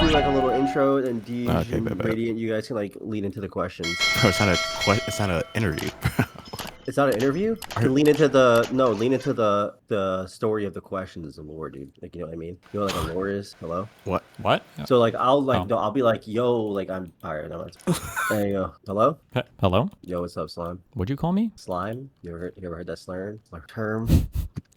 do like a little intro, and Deej Okay, and Radiant, you guys can like lead into the questions. Bro, it's not an interview. It's not an interview. To lean into the story of the questions is a lore, dude. Like, you know what I mean? You know what like a lore is? Hello. What? What? So like I'll be like, yo, like I'm alright. No, there you go. Hello. Hello? Yo, what's up, slime? What'd you call me? Slime. You ever heard that slur? Like term.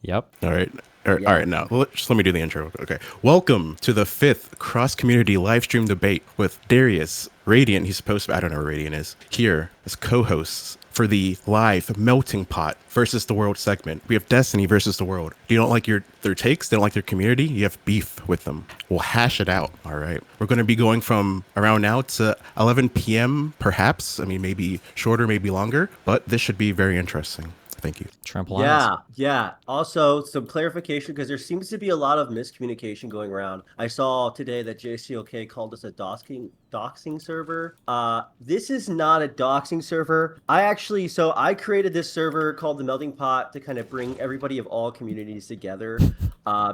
Yep. All right. All right, now, just let me do the intro. Okay. Welcome to the 5th cross-community live stream debate with Darius, Radiant, he's supposed to, I don't know where Radiant is, here as co-hosts for the live melting pot versus the world segment. We have Destiny versus the world. You don't like their takes? They don't like their community? You have beef with them. We'll hash it out. All right. We're going to be going from around now to 11 p.m. perhaps. I mean, maybe shorter, maybe longer, but this should be very interesting. Thank you. Shrimp lines. Yeah. Also, some clarification because there seems to be a lot of miscommunication going around. I saw today that JSTLKER called us a doxing server. This is not a doxing server. I created this server called the Melting Pot to kind of bring everybody of all communities together.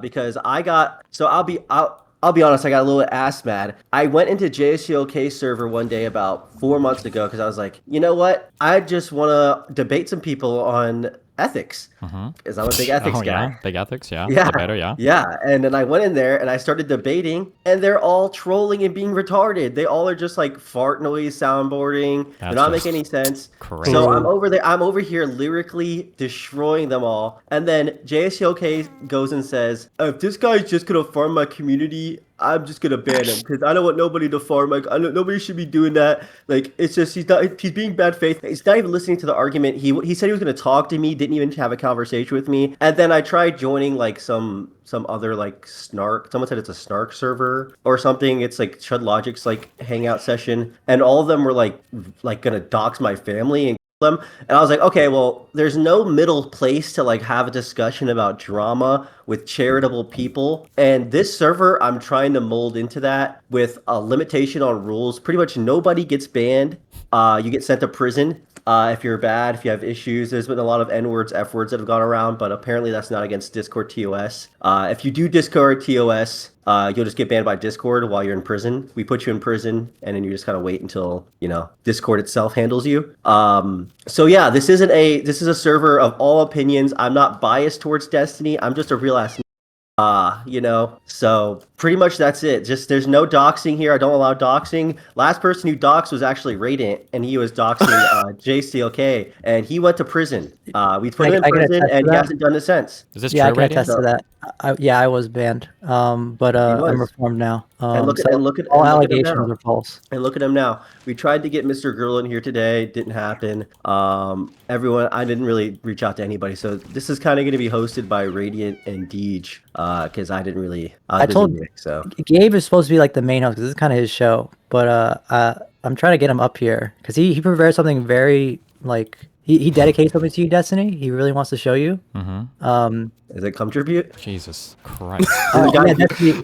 Because I'll be honest, I got a little ass mad. I went into JSTLK server one day about 4 months ago because I was like, you know what? I just want to debate some people on ethics. Because I'm a big ethics guy. Yeah. Big ethics, yeah. Yeah. Debater, yeah. Yeah. And then I went in there and I started debating, and they're all trolling and being retarded. They all are just like fart noise soundboarding. They're not making any sense. Crazy. So I'm over here lyrically destroying them all. And then JSTLK goes and says, if this guy's just going to farm my community, I'm just gonna ban him because I don't want nobody to farm. Like, nobody should be doing that. Like, it's just he's being bad faith. He's not even listening to the argument. He said he was gonna talk to me, didn't even have a conversation with me. And then I tried joining like some other like snark. Someone said it's a snark server or something. It's like Chud Logic's like hangout session, and all of them were like gonna dox my family and them. And I was like, okay, well, there's no middle place to like have a discussion about drama with charitable people. And this server, I'm trying to mold into that with a limitation on rules. Pretty much nobody gets banned. You get sent to prison. If you're bad, if you have issues. There's been a lot of N-words, F-words that have gone around, but apparently that's not against Discord TOS. If you do Discord TOS, you'll just get banned by Discord while you're in prison. We put you in prison, and then you just kind of wait until, Discord itself handles you. So yeah, this is a server of all opinions. I'm not biased towards Destiny. I'm just a real ass. So pretty much that's it. Just there's no doxing here. I don't allow doxing. Last person who doxed was actually Radiant, and he was doxing JSTLK, and he went to prison. We put him in prison, and he hasn't done it since. Is this Yeah, I true, can Radiant? attest to that. I was banned, but I'm reformed now. And look at all and allegations look at him now. are false. And look at him now. We tried to get Mr. Girl in here today. Didn't happen. Everyone, I didn't really reach out to anybody. So this is kind of going to be hosted by Radiant and Deej, because I didn't really. I told Nick, so Gabe is supposed to be like the main host because this is kind of his show. But I'm trying to get him up here because he prepared something very like he dedicates something to you, Destiny. He really wants to show you. Is it contribute? Jesus Christ.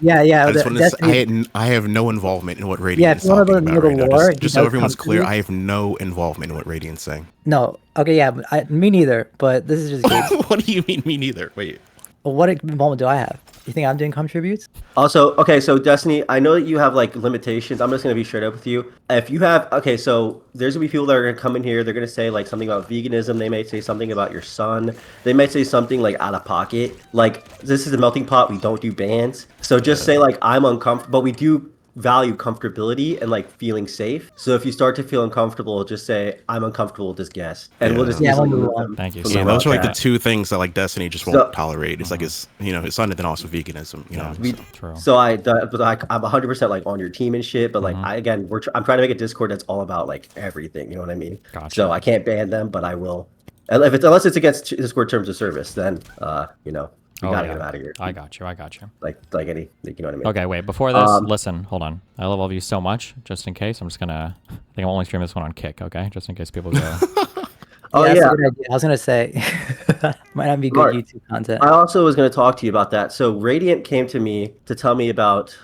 Yeah. I just want to say, I have no involvement in what Radiant is if you want talking to about know right the now. lore, Just so everyone's clear, I have no involvement in what Radiant's saying. No. Okay. Yeah. Me neither. But this is just Gabe. What do you mean, me neither? Wait. What involvement do I have? You think I'm doing contributes? Also, okay, so Destiny, I know that you have like limitations. I'm just gonna be straight up with you. If you have, so there's gonna be people that are gonna come in here. They're gonna say like something about veganism. They may say something about your son. They might say something like out of pocket. Like, this is a melting pot. We don't do bans. So just say like I'm uncomfortable, but we do value comfortability and like feeling safe. So if you start to feel uncomfortable, just say I'm uncomfortable with this guest, and we'll just remove them. Thank you. Yeah, those are like the two things that like Destiny just won't tolerate. It's like his son, and then also veganism. True. So I'm 100% like on your team and shit, but like I'm trying to make a Discord that's all about like everything. You know what I mean? Gotcha. So I can't ban them, but I will. Unless it's against Discord terms of service, then we gotta get him out of here. I got you. Like any, you know what I mean? Okay, wait. Before this, listen, hold on. I love all of you so much. Just in case, I think I'll only stream this one on Kick, okay? Just in case people go. That's a good idea. I was gonna say, might not be good YouTube content. I also was going to talk to you about that. So Radiant came to me to tell me about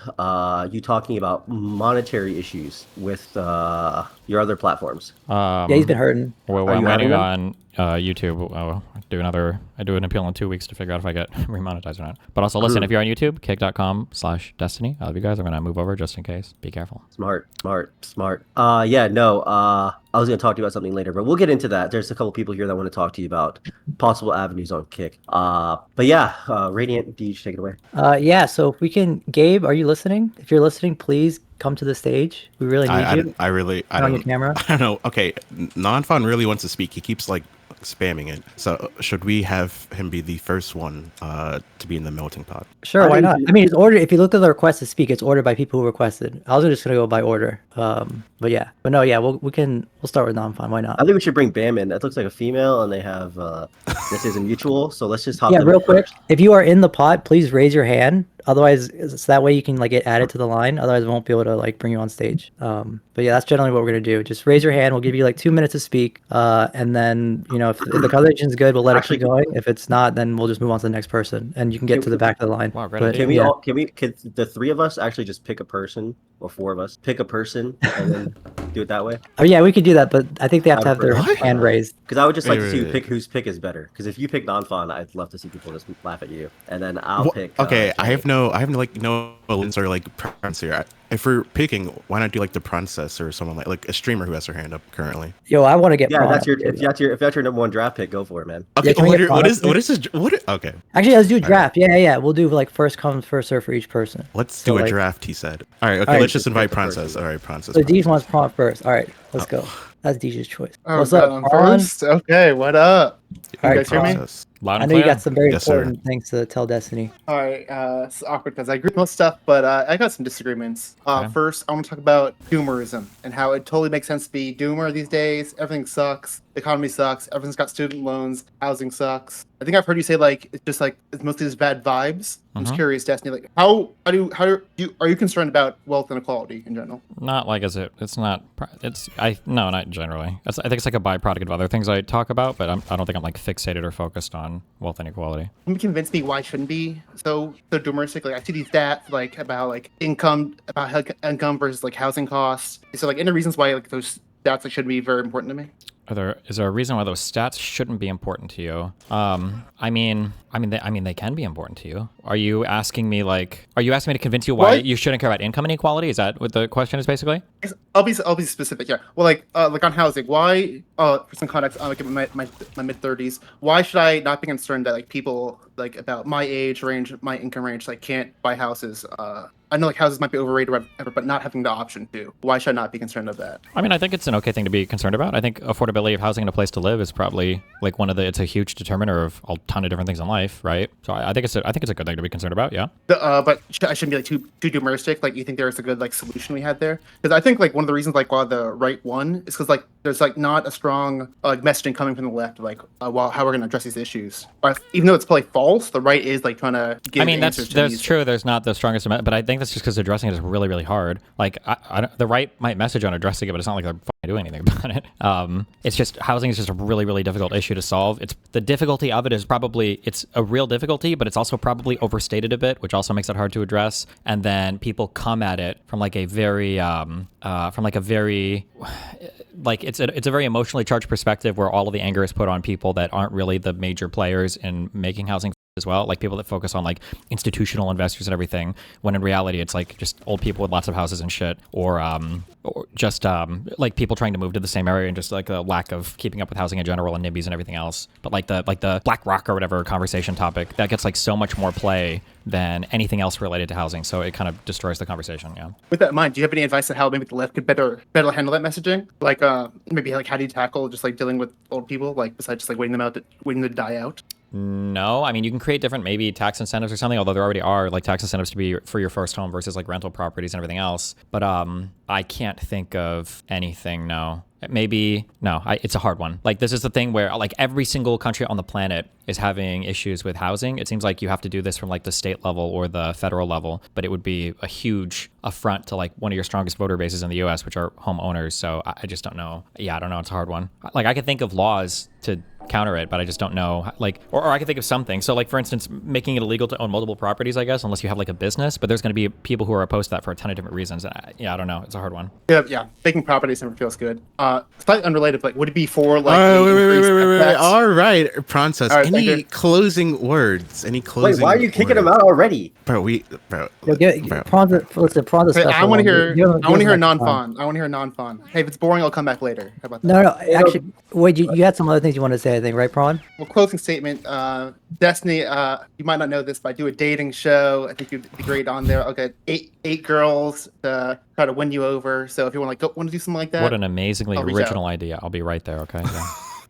you talking about monetary issues with your other platforms. Yeah, he's been hurting. I'm waiting on. YouTube, I do an appeal in 2 weeks to figure out if I get remonetized or not. But also, listen, if you're on YouTube, kick.com/destiny. I love you guys. I'm gonna move over just in case. Be careful. Smart. Yeah, no. I was gonna talk to you about something later, but we'll get into that. There's a couple people here that want to talk to you about possible avenues on Kick. But yeah, Radiant, do you take it away? Yeah. So if we can, Gabe, are you listening? If you're listening, please come to the stage. We really need you. I Turn on your camera. I don't know. Okay, Non-Fun really wants to speak. He keeps like spamming it. So should we have him be the first one to be in the melting pot? Sure, why not? I mean, it's ordered. If you look at the request to speak, it's ordered by people who requested. I was just gonna go by order. We'll start with non-fun. Why not? I think we should bring Bam in. That looks like a female, and they have this is a mutual. So let's just hop. Yeah, real quick. If you are in the pot, please raise your hand. Otherwise, it's that way you can like get added to the line. Otherwise, we won't be able to like bring you on stage. But yeah, that's generally what we're gonna do. Just raise your hand. We'll give you like 2 minutes to speak. And then if the conversation is good, we'll let it keep going. If it's not, then we'll just move on to the next person, and you can get to the back of the line. Wow, great But, idea. Can the three of us actually just pick a person, or four of us pick a person, and then do it that way? Oh yeah, we could do that, but I think they have to have their hand raised. Because I would just like to see Wait. whose pick is better. Because if you pick non-fun, I'd love to see people just laugh at you, and then I'll pick. Okay, I have no lens or like preference here. If we're picking, why not do like the princess or someone like a streamer who has her hand up currently? Yo, I want to get. Yeah, Prawn. if that's your number one draft pick, go for it, man. Okay, can we get what is Prawn? this? Okay, Actually, let's do draft. Yeah. We'll do like first come, first serve for each person. let's So, do a like- draft. He said. All right, okay, All right, let's just just invite pick the person. princess. All right, princess. So Deej wants Prawn first. All right, let's go. That's Deej's choice. Oh, What's God, up, I'm Prawn? first? Okay, what up? All You right, guys hear me? Princess. Loud I and know you clear. got some very Yes, sir. important things to tell Destiny. All right, it's awkward because I agree with most stuff, but I got some disagreements. Okay. First, I want to talk about doomerism and how it totally makes sense to be doomer these days. Everything sucks. The economy sucks. Everyone's got student loans. Housing sucks. I think I've heard you say like it's just like it's mostly just bad vibes. I'm just curious, Destiny, like how are you concerned about wealth inequality in general? Not like not generally. I think it's like a byproduct of other things I talk about, but I don't think I'm like fixated or focused on wealth inequality. Can you convince me why it shouldn't be so doomeristic? Like I see these stats like about like income versus like housing costs. So like any reasons why like those stats like, should be very important to me? Is there a reason why those stats shouldn't be important to you? I mean, they can be important to you. Are you asking me to convince you why What? you shouldn't care about income inequality? Is that what the question is basically? I'll be specific. Yeah. Well, like on housing, why? For some context, I'm like in my mid 30s. Why should I not be concerned that like people like about my age range, my income range, like can't buy houses? I know like houses might be overrated, or whatever, but not having the option to. Why should I not be concerned of that? I mean, I think it's an okay thing to be concerned about. I think affordability of housing and a place to live is probably like it's a huge determiner of a ton of different things in life, right? So I think it's a good thing to be concerned about. Yeah. But I shouldn't be like too doomeristic. Like you think there's a good like solution we had there? Because I think like one of the reasons like why the right won is because like there's like not a strong messaging coming from the left like how we're gonna address these issues. But even though it's probably false, the right is like trying to give. I mean, that's answers to these. true. There's not the strongest, but I think that's just because addressing it is really, really hard. Like, the right might message on addressing it, but it's not like they're doing anything about it. It's just housing is just a really, really difficult issue to solve. The difficulty of it is probably it's a real difficulty, but it's also probably overstated a bit, which also makes it hard to address. And then people come at it from like a very it's a very emotionally charged perspective where all of the anger is put on people that aren't really the major players in making housing as well, like people that focus on like institutional investors and everything, when in reality it's like just old people with lots of houses and shit, or just like people trying to move to the same area and just like a lack of keeping up with housing in general and NIMBYs and everything else. But like the Black Rock or whatever conversation topic that gets like so much more play than anything else related to housing, so it kind of destroys the conversation. Yeah. With that in mind, do you have any advice on how maybe the left could better handle that messaging? Like maybe like how do you tackle just like dealing with old people, like besides just like waiting them to die out? No, I mean, you can create different maybe tax incentives or something, although there already are like tax incentives to be for your first home versus like rental properties and everything else. But I can't think of anything. No. It's a hard one. Like this is the thing where like every single country on the planet is having issues with housing. It seems like you have to do this from like the state level or the federal level, but it would be a huge affront to like one of your strongest voter bases in the US, which are homeowners. So I just don't know. Yeah, I don't know. It's a hard one. Like I could think of laws to counter it, but I just don't know. Like, or I can think of something. So, like for instance, making it illegal to own multiple properties, I guess, unless you have like a business. But there's going to be people who are opposed to that for a ton of different reasons. And I don't know. It's a hard one. Yeah. Making properties never feels good. Slightly unrelated, but would it be for like? Wait. All right, Princess. All right, any closing words? Any closing? Wait, why are you kicking words? him out already? Bro? Listen, Prawn's Hey, stuff. I want to hear. I want to hear non non-fun. I want to hear non-fun. Hey, if it's boring, I'll come back later. How about that? No, actually, wait. You had some other things you wanted to say, I think, right, Prawn? Well, closing statement. Destiny. You might not know this, but I do a dating show. I think you'd be great on there. I'll get eight girls to try to win you over. So if you want to do something like that, What an amazingly I'll reach original idea. I'll be right there. Okay. Yeah.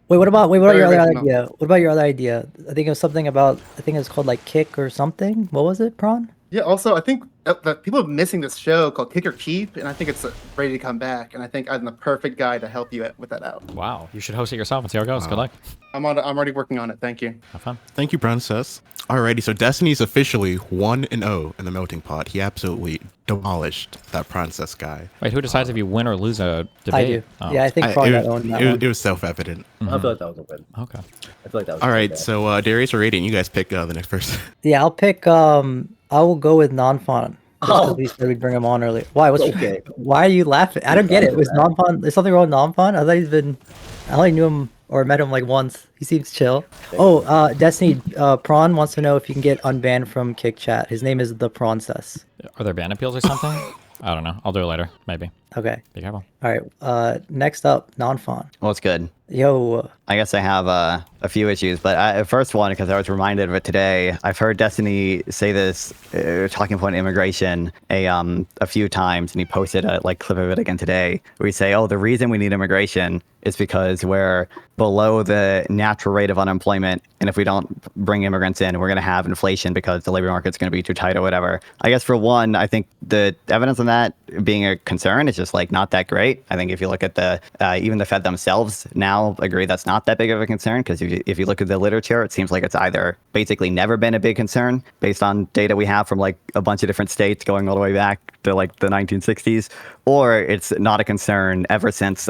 What about your Very other original. idea? What about your other idea? I think it was something about. I think it was called like Kick or something. What was it, Prawn? Yeah. Also, I think that people are missing this show called Kick or Keep, and I think it's ready to come back. And I think I'm the perfect guy to help you with that out. Wow. You should host it yourself and see how it goes. Good luck. I'm already working on it. Thank you. Have fun. Thank you, Princess. Alrighty, so Destiny's officially 1-0 in the melting pot. He absolutely demolished that Princess guy. Wait, who decides if you win or lose a debate? I do. Oh. Yeah, I think Prawn got owned that one. It was self-evident. I feel like that was a win. Okay. I feel like that was. All right, so Darius or Radiant, you guys pick the next person. Yeah, I'll pick. I will go with non-fun. Oh. At least we'd bring him on early. Why? Okay. Why are you laughing? I don't get it. Was non-fun? There's something wrong with non-fun? I only knew him or met him like once. He seems chill. Oh, Destiny. Prawn wants to know if you can get unbanned from Kick Chat. His name is the Prawncess. Are there ban appeals or something? I don't know. I'll do it later. Maybe. Okay. Be careful. All right. Next up, non-fun. What's good? Yo. I guess I have a few issues, but first one, because I was reminded of it today, I've heard Destiny say this, talking point immigration, a few times, and he posted a clip of it again today, where he say, the reason we need immigration is because we're below the natural rate of unemployment, and if we don't bring immigrants in, we're going to have inflation because the labor market's going to be too tight or whatever. I guess for one, I think the evidence on that being a concern is just not that great. I think if you look at the even the Fed themselves now agree that's not that big of a concern, because if you look at the literature, it seems like it's either basically never been a big concern based on data we have from a bunch of different states going all the way back to the 1960s, or it's not a concern ever since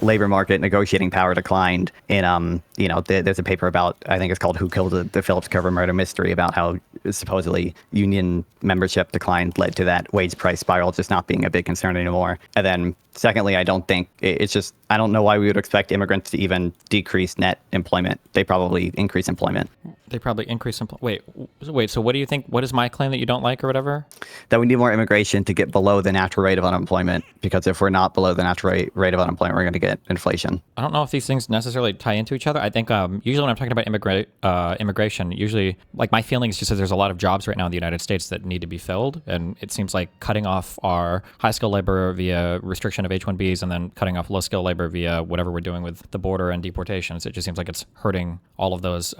labor market negotiating power declined. In there's a paper about, I think it's called "Who Killed the Phillips Cover Murder Mystery," about how supposedly union membership decline led to that wage price spiral just not being a big concern anymore. And then secondly, I don't think I don't know why we would expect immigrants to even decrease net employment. They probably increase employment. They probably increase Wait. So what do you think? What is my claim that you don't like or whatever? That we need more immigration to get below the natural rate of unemployment, because if we're not below the natural rate of unemployment, we're going to get inflation. I don't know if these things necessarily tie into each other. I think usually when I'm talking about immigration, usually my feeling is just that there's a lot of jobs right now in the United States that need to be filled, and it seems like cutting off our high skill labor via restriction of H-1Bs and then cutting off low skill labor via whatever we're doing with the border and deportations. It just seems like it's hurting all of those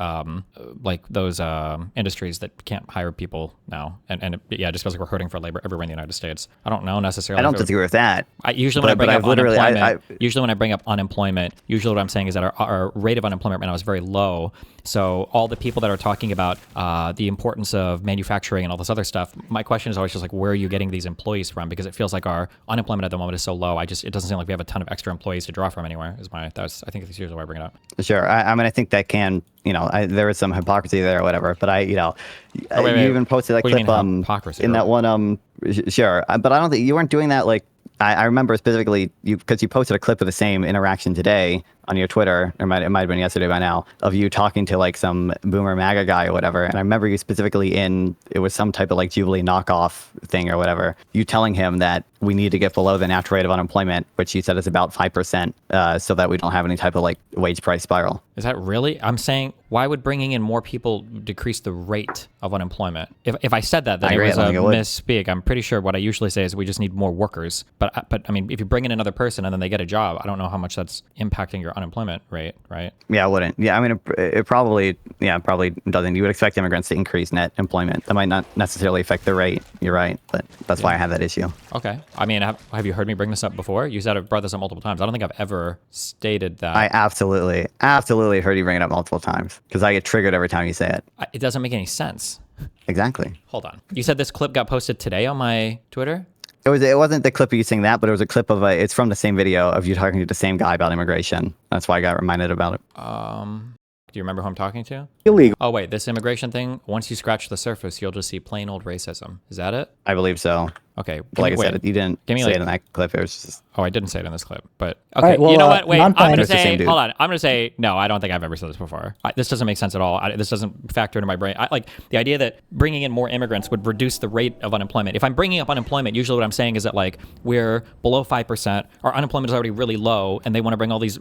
industries that can't hire people now, and it just feels like we're hurting for labor everywhere in the United States. I don't know necessarily. I don't disagree with that. Usually when I bring up unemployment, usually what I'm saying is that our rate of unemployment right now is very low. So all the people that are talking about the importance of manufacturing and all this other stuff, my question is always just where are you getting these employees from? Because it feels like our unemployment at the moment is so low. It doesn't seem like we have a ton of extra employees to draw from anywhere. I think that's usually why I bring it up. Sure. I think that can, there is some hypocrisy there or whatever, but you even posted that clip hypocrisy, in that one, sure. But I don't think you weren't doing that. I remember specifically because you posted a clip of the same interaction today on your Twitter, or it might have been yesterday by now, of you talking to some boomer MAGA guy or whatever. And I remember you specifically it was some type of Jubilee knockoff thing or whatever, you telling him that we need to get below the natural rate of unemployment, which you said is about 5%, so that we don't have any type of wage price spiral. Is that really? I'm saying, why would bringing in more people decrease the rate of unemployment? If I said that, then it was a misspeak. I'm pretty sure what I usually say is we just need more workers. But I mean, if you bring in another person and then they get a job, I don't know how much that's impacting your unemployment rate, right? Yeah, I wouldn't. Yeah, I mean, it probably doesn't. You would expect immigrants to increase net employment. That might not necessarily affect the rate. You're right, but that's why I have that issue. Okay. I mean, have you heard me bring this up before? You said I've brought this up multiple times. I don't think I've ever stated that. I absolutely heard you bring it up multiple times, because I get triggered every time you say it. It doesn't make any sense. Exactly. Hold on. You said this clip got posted today on my Twitter? It wasn't the clip of you saying that, but it was a clip of it's from the same video of you talking to the same guy about immigration. That's why I got reminded about it. Do you remember who I'm talking to? Illegal. Oh, wait, this immigration thing, once you scratch the surface, you'll just see plain old racism. Is that it? I believe so. Okay. Like I wait, said, you didn't give me, say like- it in that clip. It was just... Oh, I didn't say it in this clip, but All okay. right, well, you know what? Wait, I'm non-binary- gonna It's the same say. dude. Hold on. I'm gonna say no. I don't think I've ever said this before. This doesn't make sense at all. This doesn't factor into my brain. Like the idea that bringing in more immigrants would reduce the rate of unemployment. If I'm bringing up unemployment, usually what I'm saying is that like we're below 5%. Our unemployment is already really low, and they want to bring all these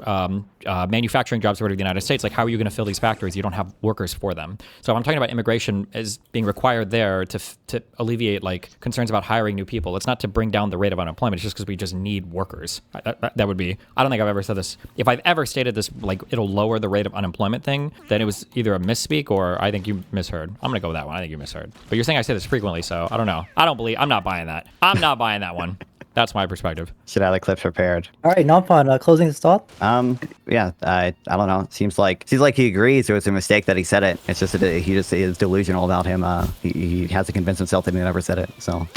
manufacturing jobs over to the United States. Like, how are you going to fill these factories? You don't have workers for them. So I'm talking about immigration as being required there to alleviate like concerns about hiring new people. It's not to bring down the rate of unemployment. It's just because we just need workers. That would be. I don't think I've ever said this. If I've ever stated this, like it'll lower the rate of unemployment thing, then it was either a misspeak or I think you misheard. I'm gonna go with that one. I think you misheard. But you're saying I say this frequently, so I don't know. I'm not buying that. I'm not buying that one. That's my perspective. Should have the clips prepared. All right, non-pun, closing thought. Yeah, I don't know. Seems like he agrees it was a mistake that he said it. It's just that he just is delusional about him. He has to convince himself that he never said it. So,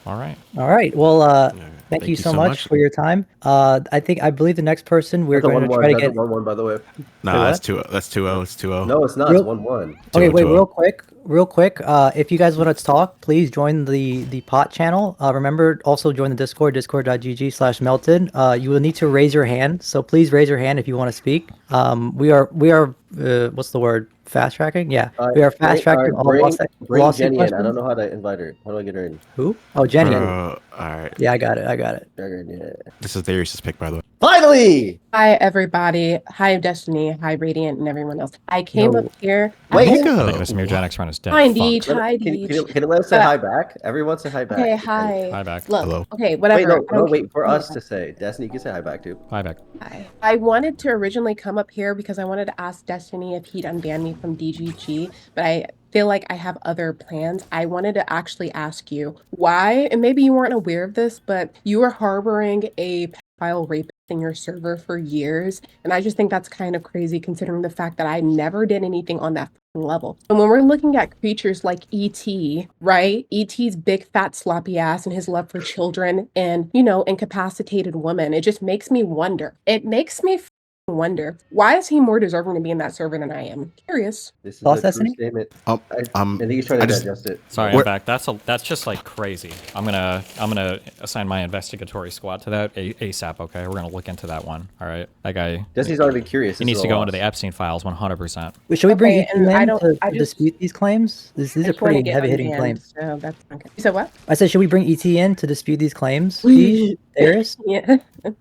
All right. All right. Well, thank you so much for your time. I believe the next person we're That's a going to 1-1. try to That's get. a 1-1, by the way. Nah, Wait, that's 2-0. That's 2-0. It's 2-0. No, it's not. Real- It's 1-1. Okay, wait, 2-0. real quick. If you guys want to talk, please join the pot channel. Remember, also join the Discord, discord.gg/melted. You will need to raise your hand, so please raise your hand if you want to speak. We are what's the word? Fast tracking? Yeah, we are fast tracking all Bring lawsuit Jenny in. I questions. don't know how to invite her. How do I get her in? Who? Oh, Jenny. All right. Yeah, I got it. Drag her in, yeah. This is Darius' pick, by the way. Finally! Hi, everybody. Hi, Destiny. Hi, Radiant, and everyone else. I came Yo. up here. Wait. I think Bingo. this Murgenics run is dead. Hi, Fuck. Deej. Let- Hi, Can Deej. you let us say hi back? Everyone say hi back. Okay, hi. Hi back. Look, Hello. okay, whatever. Wait, no, I don't wait for care. us to say. Destiny, you can say hi back too. Hi back. Hi. I wanted to originally come up here because I wanted to ask Destiny if he'd unban me from DGG, but I feel like I have other plans. I wanted to actually ask you why, and maybe you weren't aware of this, but you were harboring a pedophile rapist in your server for years, and I just think that's kind of crazy considering the fact that I never did anything on that level. And when we're looking at creatures like E.T., right? E.T.'s big fat sloppy ass and his love for children and, incapacitated women, it just makes me wonder. It makes me wonder, why is he more deserving to be in that server than I am? Curious. This is Thoughts, a true Destiny? statement. Um, I think he's trying to I just- digest it. Sorry, Where- I'm back. That's just like crazy. I'm gonna assign my investigatory squad to that ASAP. Okay, we're gonna look into that one. All right, that guy. Destiny's already curious. He This needs is to a go loss. into the Epstein files 100%. Wait, should we bring Okay, E.T. and I in don't- to I just- dispute these claims? These I are just wanna pretty get heavy-hitting unbanned, claims. So that's okay. You said what? I said, should we bring ET in to dispute these claims? Deej, Darius? Yeah.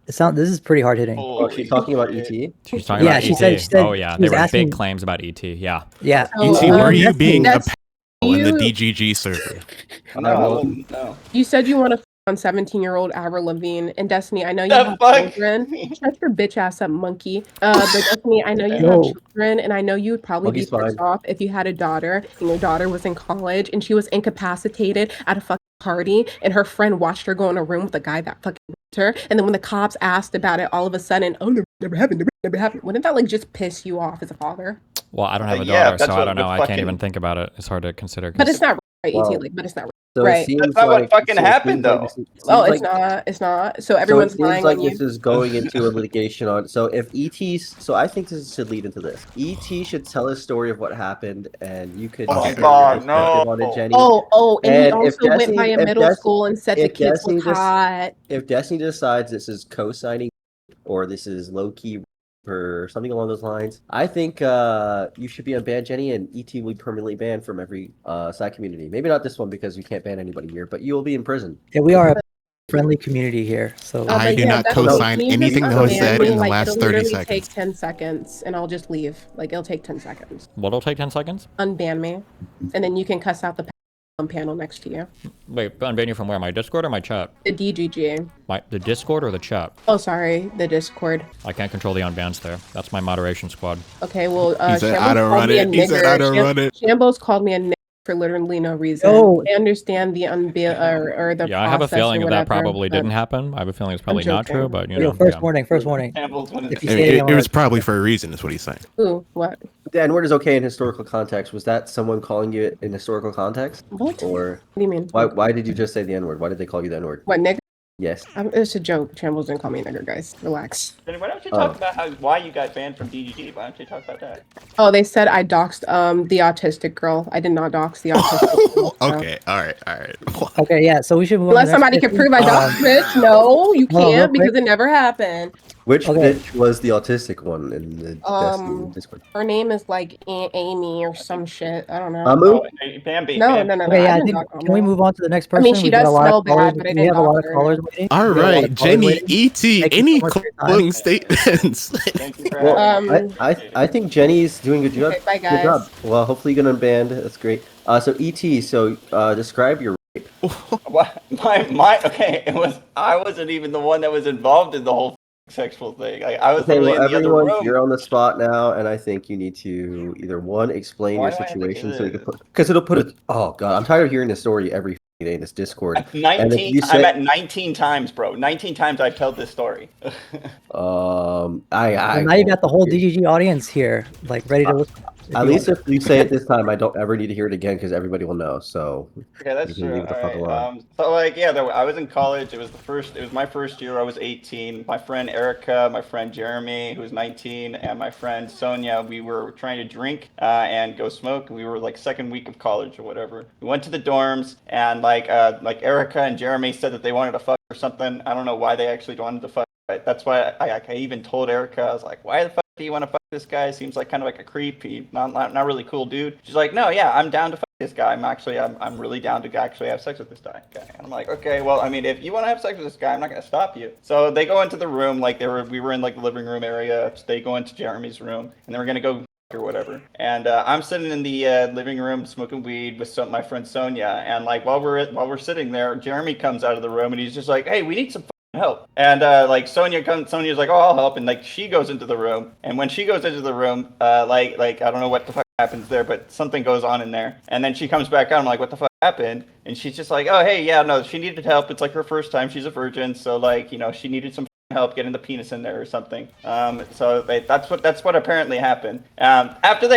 This is pretty hard hitting. Oh, she's talking about ET? She's talking Yeah, about she ET. said Oh yeah, she they was were asking- big claims about ET. Yeah. Yeah. So, ET, were you Destiny, being a that's- in the you- DGG server? No. You said you want to on 17-year-old Avril Lavigne and Destiny. I know you The have fuck? children. Shut your bitch ass up, monkey. But Destiny, I know you Yo. have children, and I know you would probably Monkey's be pissed fine. off if you had a daughter and your daughter was in college and she was incapacitated at a fucking party, and her friend watched her go in a room with a guy that fucking raped her, and then when the cops asked about it, all of a sudden, oh, never happened. Wouldn't that like just piss you off as a father? Well, I don't have a Yeah, daughter, that's so I what don't the know. I can't fucking- even think about it. It's hard to consider. But it's not right, Wow. ET. Like, but it's not right. So Right. it seems That's not what like, fucking so it happened, seems like though. this- it Oh, seems it's like- not. It's not. So So everyone's it seems lying like on you. this is going into a litigation on. So if ET's, so I think this should lead into this. ET should tell a story of what happened, and you could. Oh, share your God, perspective no. on it, Jenny. Oh, and he And if also went Destiny- by a if middle Destiny- school and said the if kids Destiny were just- hot. If Destiny decides this is co-signing or this is low-key or something along those lines, I think you should be unbanned, Jenny, and ET will be permanently banned from every side community. Maybe not this one because you can't ban anybody here, but you will be in prison. Yeah, we are a friendly community here, so Oh, I but do yeah, not that's co-sign what- anything you that just was unban said me, in the like, last it'll 30 literally seconds. take 10 seconds and I'll just leave. Like, it'll take 10 seconds. What'll take 10 seconds? Unban me. And then you can cuss out the panel next to you. Wait, unban you from where? My Discord or my chat? The DGG. The Discord or the chat? Oh, sorry. The Discord. I can't control the unbans there. That's my moderation squad. Okay, well, He said, Shambles "I don't called run me a it." He said, nigger. "I don't run it." Shambles called me a nigger for literally no reason. Yo. I understand the or the Yeah, I have a process or feeling that whatever, probably but- didn't happen. I have a feeling it's probably not joking. true, but you Yo, know. first yeah. warning. First warning. Campbell's winning. If you It, say it, anything it was like- probably for a reason, is what he's saying. Ooh, what? The N-word is okay in historical context. Was that someone calling you it in historical context? What? Or What do you mean? why did you just say the N-word? Why did they call you the N-word? What, nigger? Yes. It's a joke. Shambles didn't call me a nigger, guys. Relax. Then why don't you Oh. talk about why you got banned from DGG? Why don't you talk about that? Oh, they said I doxed the autistic girl. I did not dox the autistic girl. So. Okay, all right. Okay, yeah. So we should move Unless on. somebody can prove I doxed bitch. No, you hold on, real can't because quick. it never happened. Which Okay. bitch was the autistic one in the Destiny Discord? Her name is like Aunt Amy or some shit. I don't know. Amu? Oh, hey, Bambi. No, Bambi. no, no, no. Okay, yeah. I didn't think dox can we Amu. move on to the next I person? mean, she We've got does a lot smell of callers. bad, but I We didn't have a lot dox of her. callers waiting. All We have a lot right, of callers Jenny, waiting. ET, Thank you any so much for your time. closing statements? Thank you for Well, having me. I think Jenny's doing a good job. Okay, bye, Good job. guys. Well, hopefully you get unbanned. That's great. So ET, so describe your What? Okay, I wasn't even the one that was involved in the whole sexual thing. I was Okay, literally well, in the other everyone, room. you're on the spot now, and I think you need to either one, explain Why your do I have to do situation so you can this? put, because it'll put it. Oh god, I'm tired of hearing this story every f***ing day in this Discord. And if 19. you I'm say, at 19 times, bro. 19 times I've told this story. Well, now you got the whole DGG audience here, like ready to listen. if At you least want. if you say it this time, I don't ever need to hear it again because everybody will know. So Okay, that's you can true. leave it the All fuck right. alone. So like, yeah, I was in college. It was my first year. I was 18. My friend Erica, my friend Jeremy, who was 19, and my friend Sonia. We were trying to drink and go smoke. We were like second week of college or whatever. We went to the dorms, and like Erica and Jeremy said that they wanted to fuck or something. I don't know why they actually wanted to fuck. But that's why I even told Erica, I was like, why the fuck do you want to fuck this guy? Seems like kind of like a creep. He not really cool dude. She's like, no, yeah, I'm down to fuck this guy. I'm really down to actually have sex with this guy. And I'm like, okay, well, I mean, if you want to have sex with this guy, I'm not gonna stop you. So they go into the room, like we were in like the living room area. So they go into Jeremy's room, and then we're gonna go or whatever. And I'm sitting in the living room smoking weed with my friend Sonia. And like while we're sitting there, Jeremy comes out of the room and he's just like, hey, we need some help. And like Sonia's like, oh, I'll help. And like she goes into the room, and when she goes into the room, like I don't know what the fuck happens there, but something goes on in there. And then she comes back out. I'm like, what the fuck happened? And she's just like, oh, hey, yeah, no, she needed help. It's like her first time. She's a virgin, so like, you know, she needed some help getting the penis in there or something. So that's what apparently happened. After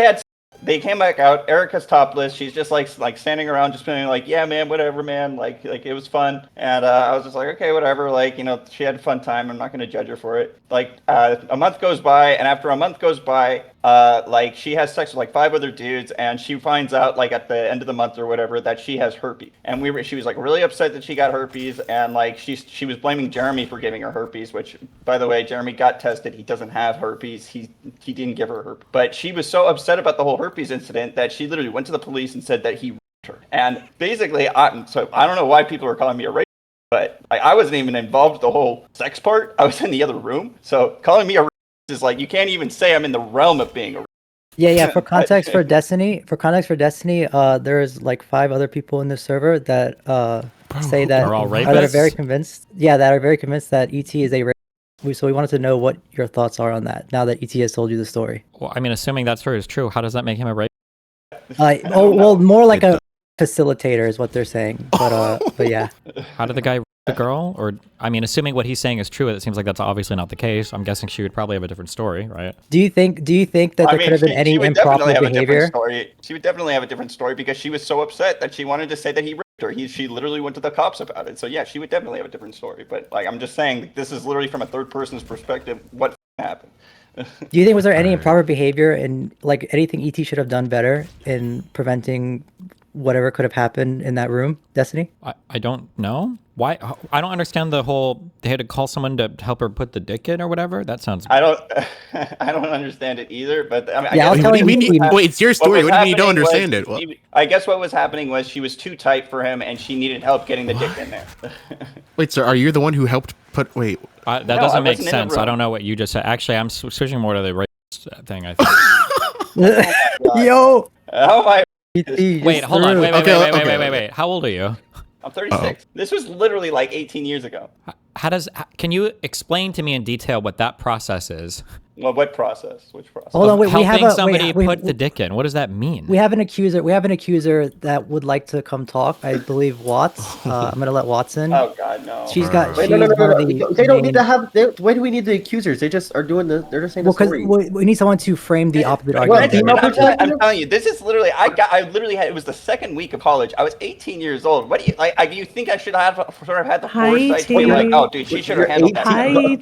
they came back out. Erica's topless. She's just like standing around, just being like, "Yeah, man, whatever, man. Like it was fun." And I was just like, "Okay, whatever." Like, you know, she had a fun time. I'm not gonna judge her for it. Like a month goes by, and after a month goes by, like she has sex with like 5 other dudes, and she finds out like at the end of the month or whatever that she has herpes. And she was like really upset that she got herpes, and like she was blaming Jeremy for giving her herpes. Which, by the way, Jeremy got tested. He doesn't have herpes. He didn't give her herpes. But she was so upset about the whole herpes incident that she literally went to the police and said that he raped her. And basically, I don't know why people are calling me a rapist, but I wasn't even involved with the whole sex part. I was in the other room. So calling me a rapist is like, you can't even say I'm in the realm of being a rapist. Yeah. For context for Destiny, there's like 5 other people in the server that say that Are all that are very rapists? convinced. Yeah, that are very convinced that ET is a rapist. So we wanted to know what your thoughts are on that. Now that ET has told you the story. Well, I mean, assuming that story is true, how does that make him a rapist? More like a facilitator is what they're saying. But yeah. How did the guy rape the girl? Or, I mean, assuming what he's saying is true, it seems like that's obviously not the case. I'm guessing she would probably have a different story, right? Do you think that there could have been any she would improper definitely have a behavior? different story. She would definitely have a different story because she was so upset that she wanted to say that he raped her. She literally went to the cops about it. So yeah, she would definitely have a different story. But like, I'm just saying, this is literally from a third person's perspective. What happened? Do you think was there any improper behavior and like anything ET should have done better in preventing whatever could have happened in that room, Destiny? I don't know. Why? I don't understand the whole, they had to call someone to help her put the dick in or whatever. That sounds... I don't understand it either, but I mean, Yeah, I was telling you. Wait, it's your story. What do you mean you don't understand it? Well, I guess what was happening was she was too tight for him and she needed help getting the dick in there. wait, so are you the one who helped put? Wait, that No, doesn't I make wasn't in the sense. I room. don't know what you just said. Actually, I'm switching more to the rapist thing, I think. Yo, How am I? ET, Wait, hold on. Wait, Okay. wait. How old are you? I'm 36. This was literally like 18 years ago. Can you explain to me in detail what that process is? Well, what process? Which process? Hold on, wait, we Helping have a somebody wait, put the dick in. What does that mean? we have an accuser. We have an accuser that would like to come talk. I believe Watts. I'm gonna let Watts in. Oh God, no. She's got. Wait, She's no. one of the They don't need to main- have. Why do we need the accusers? They just are doing the. They're just saying the Well, because story. we need someone to frame the opposite Well, argument. I'm telling you, this is literally. I literally had. It was the second week of college. I was 18 years old. What do you like? You think I should have sort of had the foresight to be like, oh, dude, she should have handled that.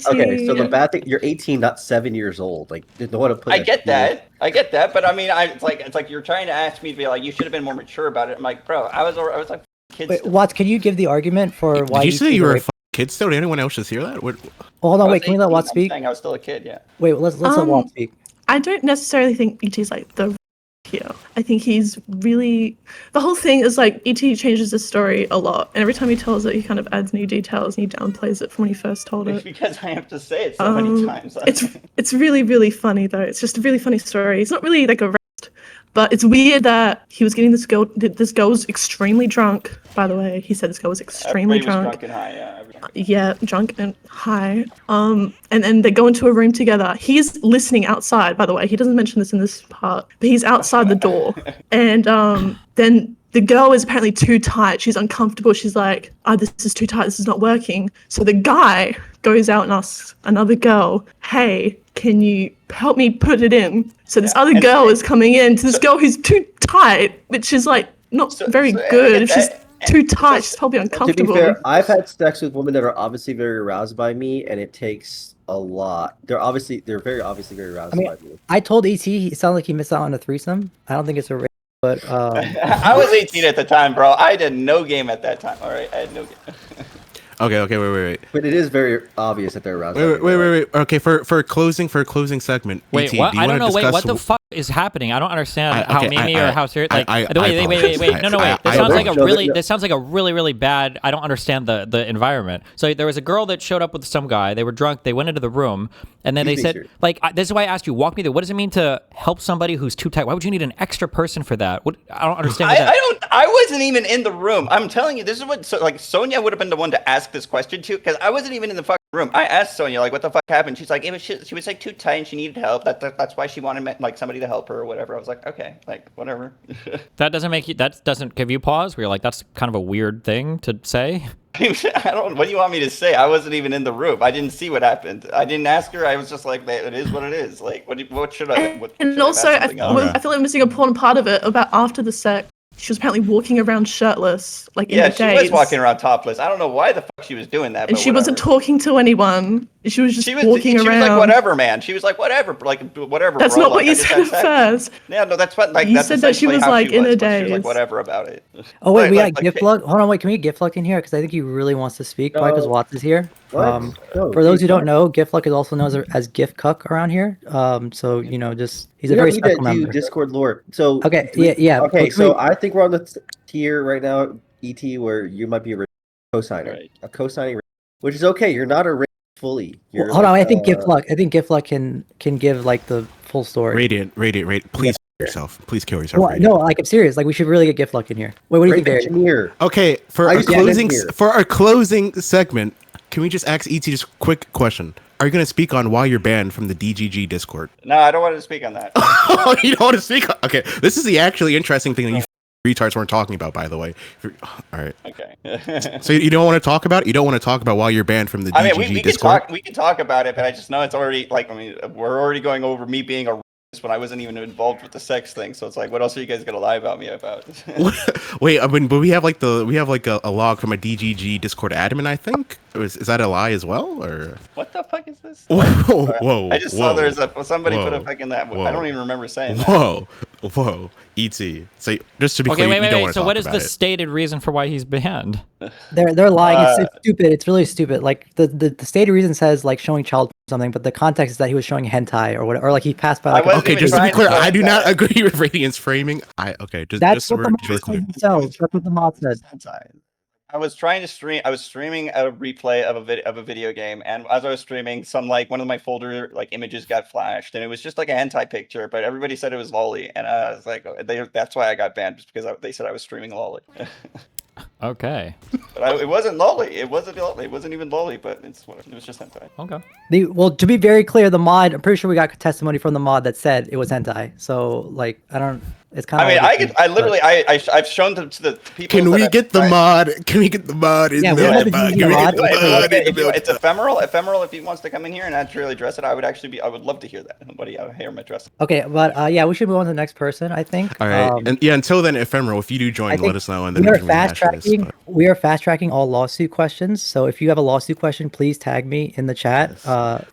Okay, so the bad thing, you're 18, not 7 years old. Like, you don't want to put. I get that, but I mean, it's like you're trying to ask me to be like, you should have been more mature about it. I'm like, bro, I was like, kids. Wait, Watts, can you give the argument for why? Did you say you were a rape- kid still? Did anyone else just hear that? What? Oh, hold on, I wait. was Can we let 18, Watts I'm speak? saying I was still a kid, yeah. Wait, let's let Watts speak. I don't necessarily think ET's like the here. I think he's really the whole thing is like ET changes the story a lot, and every time he tells it, he kind of adds new details and he downplays it from when he first told It's it. because I have to say it so many times. It's really really funny though. It's just a really funny story. It's not really like a roast, but it's weird that he was getting this girl. This girl was extremely drunk. By the way, he said this girl was extremely Everybody was drunk. drunk and high, yeah. Yeah, drunk and high. And then they go into a room together. He's listening outside, by the way. He doesn't mention this in this part, but he's outside the door. And then the girl is apparently too tight. She's uncomfortable. She's like, this is too tight. This is not working. So the guy goes out and asks another girl, hey, can you help me put it in? So this other girl is coming in to this girl who's too tight, which is like not very good. If she's too tight, she's probably uncomfortable. To be fair, I've had sex with women that are obviously very aroused by me, and it takes a lot. They're very obviously very aroused by me. I told ET he sounded like he missed out on a threesome. I don't think it's a rape, but I was 18 at the time, bro. I did no game at that time. All right, I had no game. Okay, wait. But it is very obvious that they're aroused. Wait. Okay, for a closing segment. Wait, ET, what? do you I don't wanna know. Wait, discuss what the fuck is happening? I don't understand how okay, Mimi or how serious. Like, I wait. No, wait. This I sounds like a apologize. really. This sounds like a really bad. I don't understand the environment. So there was a girl that showed up with some guy. They were drunk. They went into the room, and then they said, like, this is why I asked you. Walk me through. What does it mean to help somebody who's too tight? Why would you need an extra person for that? What? I don't understand. I wasn't even in the room. I'm telling you, this is what Sonia would have been the one to ask this question to, because I wasn't even in the fucking room. I asked Sonia like, what the fuck happened? She's like, she was like too tight and she needed help. That's why she wanted like somebody to help her or whatever. I was like, okay, like whatever. That doesn't give you pause. Where you're like, that's kind of a weird thing to say. I don't. What do you want me to say? I wasn't even in the room. I didn't see what happened. I didn't ask her. I was just like, it is what it is. Like, what should I? And also, I feel like I'm missing an important part of it about after the sex. She was apparently walking around shirtless, like in the days. Yeah, she was walking around topless. I don't know why the fuck she was doing that. And she wasn't talking to anyone. She was just walking around. She was like, whatever, man. She was like, whatever, whatever. That's bro. not what like, you said at first. Yeah, no, that's what. Like, you that's said that she was like in a daze. She was like, whatever about it. Oh wait, we got Gift Luck. Hold on, wait, can we get Gift Luck in here? Because I think he really wants to speak. Probably because Watts is here. No, for those who don't know, Gift Luck is also known as Gift Cuck around here. So just he's a very special member. Discord lore. So okay, yeah. Okay, so I think we're on the tier right now, ET, where you might be a cosigner, a cosigning, which is okay. You're not a fully. Well, hold on, I think Gift Luck. I think Gift Luck can give like the full story. Radiant. Please kill yourself. Please kill yourself. Well, no, like I'm serious. Like we should really get Gift Luck in here. Wait, what do you think, Darius? Okay, for our closing segment, can we just ask ET just a quick question? Are you going to speak on why you're banned from the DGG Discord? No, I don't want to speak on that. Oh, you don't want to speak on... Okay, this is the actually interesting thing that you retards weren't talking about, by the way. All right. Okay. So you don't want to talk about it? You don't want to talk about why you're banned from the DGG Discord? We can talk about it, but I just know it's already, like, I mean, we're already going over me being a when I wasn't even involved with the sex thing, so it's like, what else are you guys gonna lie about me about? Wait, I mean, but we have like a log from a DGG Discord admin, I think. Is that a lie as well, or what the fuck is this? Whoa! I just saw there's somebody put a fuck in that. I don't even remember saying that. Whoa! ET. So just to be clear, wait. So what is the stated reason for why he's banned? They're lying. It's stupid. It's really stupid. Like the stated reason says like showing child something, but the context is that he was showing hentai or whatever, or like he passed by. Like, okay, just to be clear, I do not agree with Radiant's framing. That's what the mod said. I was trying to stream. I was streaming a replay of a video game, and as I was streaming, one of my folder images got flashed, and it was just like a hentai picture, but everybody said it was lolly, and I was like, that's why I got banned, just because they said I was streaming lolly. Okay. But it wasn't lolly. It wasn't lolly. It wasn't even lolly, but it was just hentai. Okay. Well, to be very clear, the mod, I'm pretty sure we got testimony from the mod that said it was hentai. So, like, I don't, it's kind of. I mean, I've shown them to the people. Can we get the mod? Can we get the mod in Yeah, there? we'll have the Can we get the mod in the It's ephemeral. If he wants to come in here and actually address it, I would love to hear that. Nobody out here might address it. Okay, but yeah, we should move on to the next person, I think. All right, and yeah, until then, ephemeral. If you do join, let us know, and then we are can rehash fast tracking. We are fast tracking all lawsuit questions. So if you have a lawsuit question, please tag me in the chat.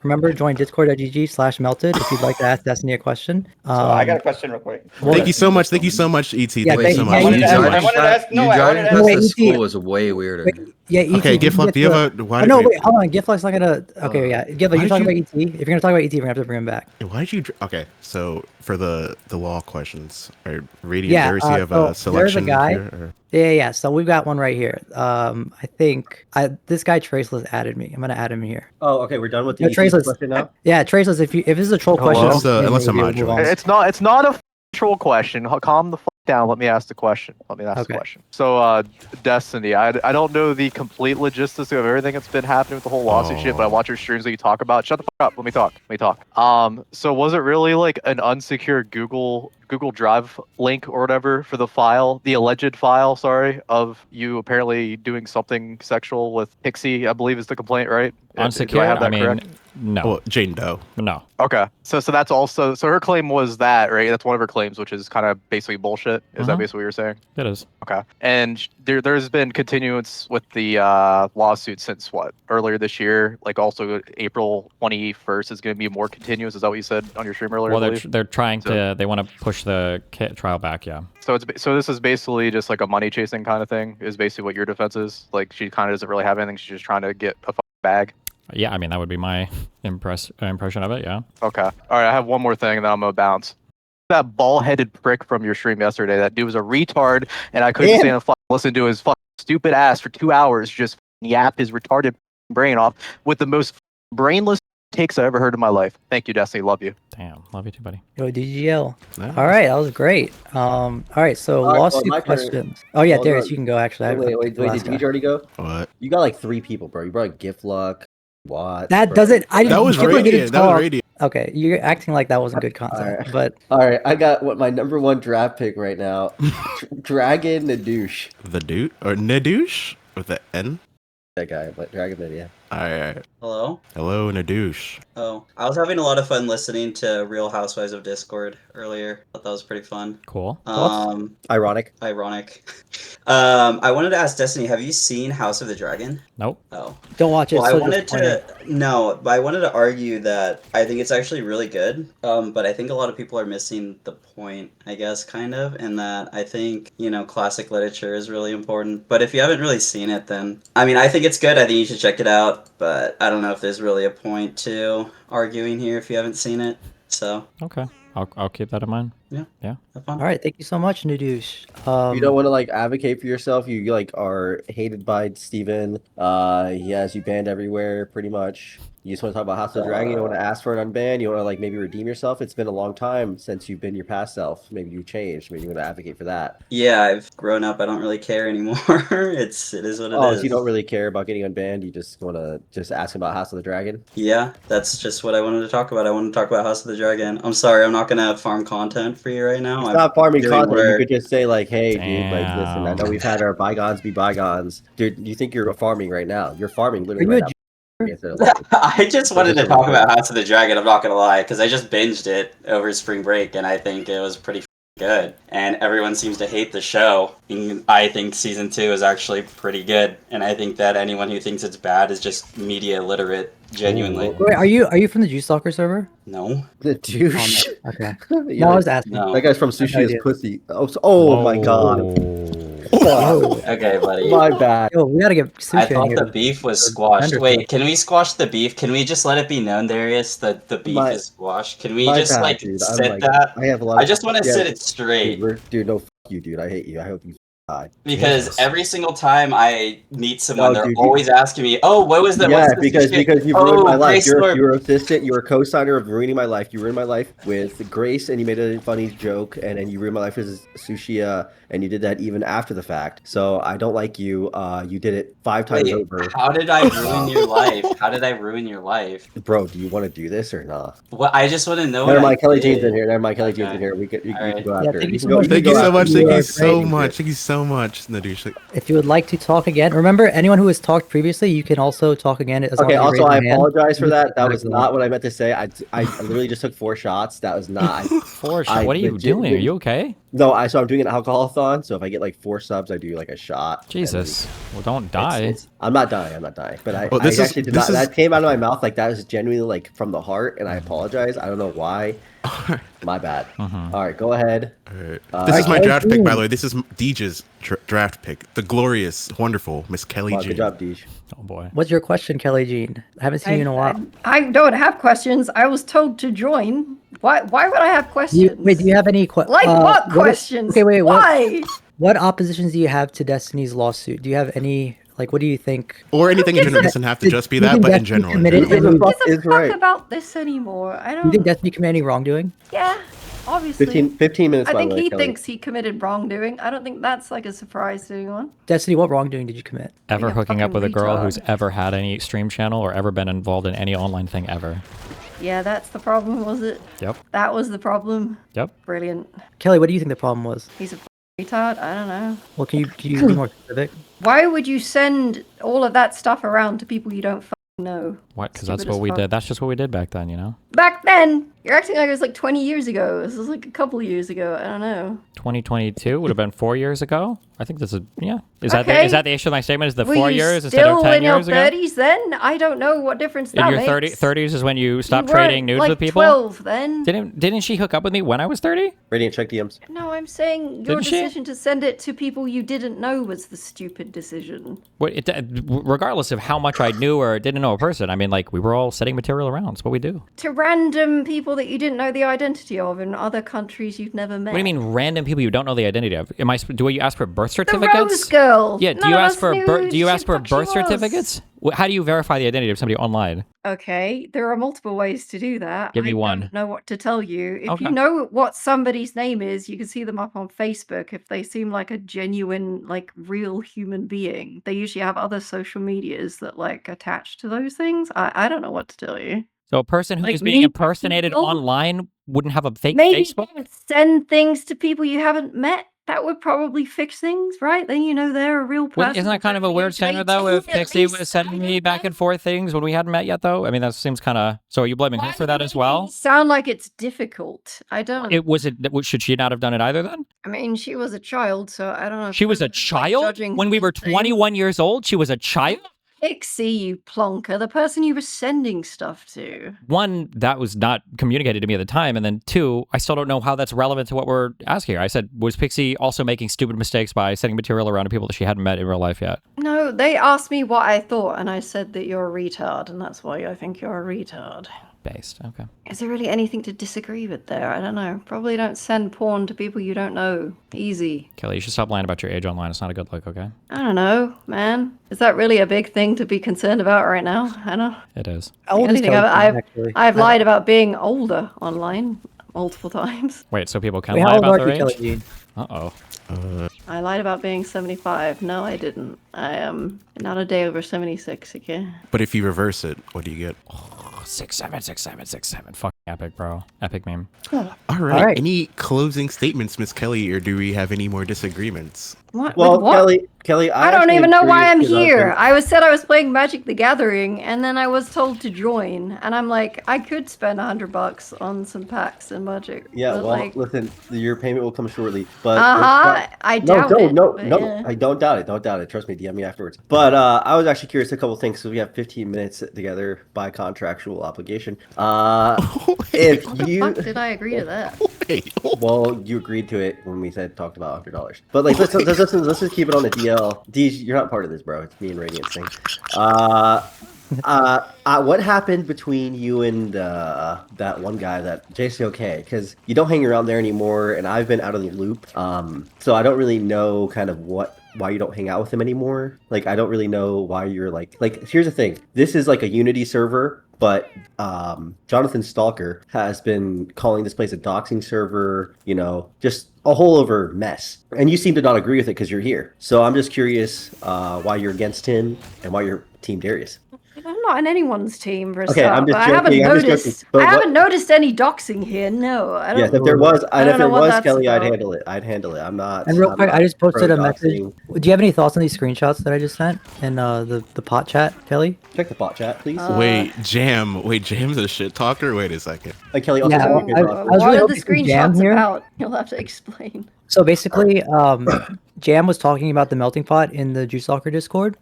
Remember, join discord.gg/melted if you'd like to ask Destiny a question. So I got a question real quick. Thank you so much. Thank you so much, ET. Yeah, Thank you so yeah, much. you Thank you so much. Wait, the ET. school was way weirder. Yeah, ET. Okay, Gifluck, do you have a? Oh, no, wait, hold on. Gifluck's not gonna. Okay, yeah, Gifluck, you're talking about ET. If you're gonna talk about ET, we're gonna have to bring him back. Why did you? Okay, so for the law questions, or Radiant, Yeah, Darius, you have so a selection there's a guy. here, or? Yeah. So we've got one right here. I think this guy Traceless added me. I'm gonna add him here. Oh, okay, we're done with the No, Traceless. question now. Yeah, Traceless. If this is a troll Hello? question, Unless a maybe mod we'll move joins. on. It's not a troll question. Calm the fuck down. Let me ask the question. The question. So, Destiny, I don't know the complete logistics of everything that's been happening with the whole lawsuit shit, but I watch your streams that you talk about. Shut the fuck up. Let me talk. So was it really like an unsecured Google Drive link or whatever for the file, the alleged file, of you apparently doing something sexual with Pixie, I believe is the complaint, right? Unsecured? Do I have that mean, correct? no. Well, Jane Doe. No. Okay, so that's also, so her claim was that, right? That's one of her claims, which is kind of basically bullshit. Is that basically what you're saying? It is. Okay, and there's been continuance with the lawsuit since what, earlier this year? Like also April 21st is going to be more continuous. Is that what you said on your stream earlier? Well, they're trying to. They want to push the trial back. Yeah. So this is basically just like a money chasing kind of thing. Is basically what your defense is. Like she kind of doesn't really have anything. She's just trying to get a bag. Yeah, I mean that would be my impression of it. Yeah. Okay. All right. I have one more thing, and then I'm gonna bounce. That ball-headed prick from your stream yesterday. That dude was a retard, and I couldn't stand to listen to his fucking stupid ass for 2 hours just yap his retarded brain off with the most brainless takes I ever heard in my life. Thank you, Destiny. Love you. Damn, love you too, buddy. Yo, DGL. Nice. All right, that was great. All right, so All right, lawsuit well, my turn. questions. Oh yeah, Hold Darius, on. you can go. Actually, Wait, did you already go? What? You got like 3 people, bro. You brought like Gifluck, Watt. That bro. doesn't. I That was Gifluck didn't Radiant. That was talk. Radiant. Okay, you're acting like that wasn't good content, Alright. but All right, I got what my number 1 draft pick right now. Dragon Nadouche. The dude or Nadouche with the N. That guy, but Dragon Nid, yeah. All right. Hello? Hello, Nadouche. Oh, I was having a lot of fun listening to Real Housewives of Discord earlier. Thought that was pretty fun. Cool. Ironic. Ironic. I wanted to ask Destiny, have you seen House of the Dragon? Nope. Oh. don't watch it. Well, it's I so wanted disappointing. to no, but I wanted to argue that I think it's actually really good. But I think a lot of people are missing the point, I guess, kind of, in that I think, classic literature is really important. But if you haven't really seen it, then I mean, I think it's good. I think you should check it out. But I don't know if there's really a point to arguing here if you haven't seen it. So Okay. I'll keep that in mind. Yeah. Have fun. All right, thank you so much, Nadouche. You don't want to like advocate for yourself. You like are hated by Steven. He has you banned everywhere, pretty much. You just want to talk about House of the Dragon. You don't want to ask for an unban. You want to like maybe redeem yourself. It's been a long time since you've been your past self. Maybe you changed. Maybe you want to advocate for that. Yeah, I've grown up. I don't really care anymore. it is what it is. So you don't really care about getting unbanned. You just want to just ask about House of the Dragon. Yeah, that's just what I wanted to talk about. I want to talk about House of the Dragon. I'm sorry, I'm not gonna farm content for you right now. It's not farming doing content. You work. could just say like, "Hey, dude, like, listen. I Damn. know we've had our bygones be bygones, dude. You think you're farming right now? You're farming Are literally you right a now." I just wanted to talk about House of the Dragon. I'm not gonna lie, because I just binged it over spring break, and I think it was pretty good. And everyone seems to hate the show. And I think season 2 is actually pretty good, and I think that anyone who thinks it's bad is just media illiterate. Genuinely. Wait, are you from the JSTLKER server? No. The douche. Okay. Yeah, No, I was asking. No. that guy's from No Sushi is idea. pussy. Oh my god. Whoa. Okay, buddy. My bad. Yo, we gotta get I sushi in thought here. the beef was squashed. Vendor Wait, food. can we squash the beef? Can we just let it be known, Darius, that the beef My- is squashed? Can we My just bad, like dude. I'm sit like, that? I have a lot. I just want to yeah, sit it straight. Dude, no, f you, dude. I hate you. I hope you Because Jesus. every single time I meet someone, No, they're dude, always asking me, "Oh, what was that? Yeah, What's this because shit?" you ruined my life. Grace You're Lord. you're assistant. You're a co-signer of ruining my life. You ruined my life with Grace, and you made a funny joke, and then you ruined my life with Sushi, and you did that even after the fact. So I don't like you. You did it 5 times Wait, over. how did I ruin your life? How did I ruin your life? Bro, do you want to do this or not? What? I just want to know. Never what mind, I Kelly did. Jean's in here. Never mind, Kelly Jean's Okay. in here. You can Alright. go Yeah, after. thank you You so can go. much. You Thank can you go so after. much. You Thank are you so great. much. Thank you so much, Nadush. If you would like to talk again, remember anyone who has talked previously, you can also talk again. As long Okay. as you Also, raise I your hand. apologize for You can that. That talk was again. not what I meant to say. I literally just took 4 shots. That was not. What are you doing? Are you okay? No, so I'm doing an alcohol-a-thon. So if I get like 4 subs, I do like a shot. Jesus. Well, don't die. I'm not dying. I'm not dying. But I, Well, I actually did not. this is- That came out of my mouth like that was genuinely like from the heart, and I apologize. I don't know why. My bad. All right, go ahead. This is my Kelly draft pick, by Jean. the way. This is Deej's draft pick. The glorious, wonderful Miss Kelly Wow, Jean. good job, Deej. Oh boy. What's your question, Kelly Jean? I haven't seen you in a while. I don't have questions. I was told to join. Why would I have questions? Wait, do you have any questions? Like what questions? Okay, wait. Why? What oppositions do you have to Destiny's lawsuit? Do you have any? Like, what do you think? Or anything in general. It doesn't have to just be that, but in general. Who gives a fuck about this anymore? I Do you don't. think Destiny committed any wrongdoing? Yeah, obviously. 15 minutes. I by think the way, he Kelly. thinks he committed wrongdoing. I don't think that's like a surprise to anyone. Destiny, what wrongdoing did you commit? Ever Being a hooking up fucking with a girl who's retard. ever had any stream channel or ever been involved in any online thing ever. Yeah, that's the problem, was it? Yep. That was the problem. Yep. Brilliant. Kelly, what do you think the problem was? He's a retard. I don't know. Well, can you be more specific? Why would you send all of that stuff around to people you don't know? What? Because that's Stupid what as we fuck. did. That's just what we did back then, you know? Back then, you're acting like it was like 20 years ago. This was like a couple years ago. I don't know. 2022 would have been 4 years ago. I think this is, yeah. Is Okay. that the issue of my statement? Is the Were 4 you years instead of still 10 in your years ago? 30s then? I don't know what difference that In your makes. 30s is when you stopped You weren't, trading nudes like, with people? 12 then. Didn't she hook up with me when I was 30? Radiant, check DMs. No, I'm saying your Didn't she? decision to send it to people you didn't know was the stupid decision. Regardless of how much I knew or didn't know a person, I mean, like, we were all setting material around. That's what we do. To random people that you didn't know the identity of in other countries you've never met. What do you mean random people you don't know the identity of? Do you ask for birth The certificates? Rose Girl. Yeah, do None you of ask us for knew birth? Do you who ask for the fuck she birth was. certificates? How do you verify the identity of somebody online? Okay, there are multiple ways to do that. Give me I one. don't know what to tell you. If Okay. you know what somebody's name is, you can see them up on Facebook if they seem like a genuine, like real human being. They usually have other social medias that like attach to those things. I don't know what to tell you. So a person who's Like being me, impersonated people? online wouldn't have a fake Maybe Facebook? don't send things to people you haven't met. That would probably fix things, right? Then you know they're a real person. Isn't that kind of a weird standard, though, if Pixie was sending me back and forth things when we hadn't met yet, though? I mean, that seems kind of... So are you blaming her for that as well? Sound like it's difficult. I don't. Should she not have done it either, then? I mean, she was a child, so I don't know. if She was a I'm, like, child? judging When we were the thing. 21 years old, she was a child? Pixie, you plonker, the person you were sending stuff to. One, that was not communicated to me at the time, and then two, I still don't know how that's relevant to what we're asking here. I said, was Pixie also making stupid mistakes by sending material around to people that she hadn't met in real life yet? No, they asked me what I thought, and I said that you're a retard, and that's why I think you're a retard. Based, okay. Is there really anything to disagree with there? I don't know. Probably don't send porn to people you don't know. Easy. Kelly, you should stop lying about your age online. It's not a good look, okay? I don't know, man. Is that really a big thing to be concerned about right now? I don't. It is. How old The is only thing Kelly Jean, I've actually? I've lied about being older online multiple times. Wait, so people can Wait, lie how old about are their you, Kelly age? Jean? Uh-oh. I lied about being 75. No, I didn't. I am not a day over 76, okay? But if you reverse it, what do you get? 676767. Fucking epic, bro. Epic meme. All right. All right. Any closing statements, Miss Kelly, or do we have any more disagreements? What? Well, With what? Kelly, I don't even know why I'm here. I I was said I was playing Magic the Gathering, and then I was told to join, and I'm like, I could spend $100 on some packs in Magic. Yeah, but, well, like, listen, your payment will come shortly. But I doubt no, it. no, but no, yeah. I don't doubt it. Don't doubt it. Trust me, DM me afterwards. But I was actually curious a couple things. So we have 15 minutes together by contractual obligation. If How the you, fuck did I agree to that? well, you agreed to it when we talked about $100. But like, let's just keep it on the DL. D, you're not part of this, bro. It's me and Radiant's thing. What happened between you and that one guy, that JSTLKER? Because you don't hang around there anymore, and I've been out of the loop. So I don't really know kind of why you don't hang out with him anymore. Like, I don't really know why you're like. Here's the thing. This is like a Unity server, but Jonathan Stalker has been calling this place a doxing server. You know, just a whole over mess. And you seem to not agree with it because you're here. So I'm just curious why you're against him and why you're Team Darius. I'm not in anyone's team for a Okay, start, I'm just but joking. I'm just joking. But I haven't noticed any doxing here. No, I don't. Yes, if there was, I don't know what that's Kelly, I'd about. handle it. I'm not. And real I'm quick, not I just posted a message. pro-doxing. Do you have any thoughts on these screenshots that I just sent in the pot chat, Kelly? Check the bot chat, please. Wait, Jam's a shit talker? Wait a second. Kelly, also Yeah, check your I bot. was What really are the hoping Jam screenshots here. about? You'll have to explain. So basically, Jam was talking about the melting pot in the JSTLKER Discord,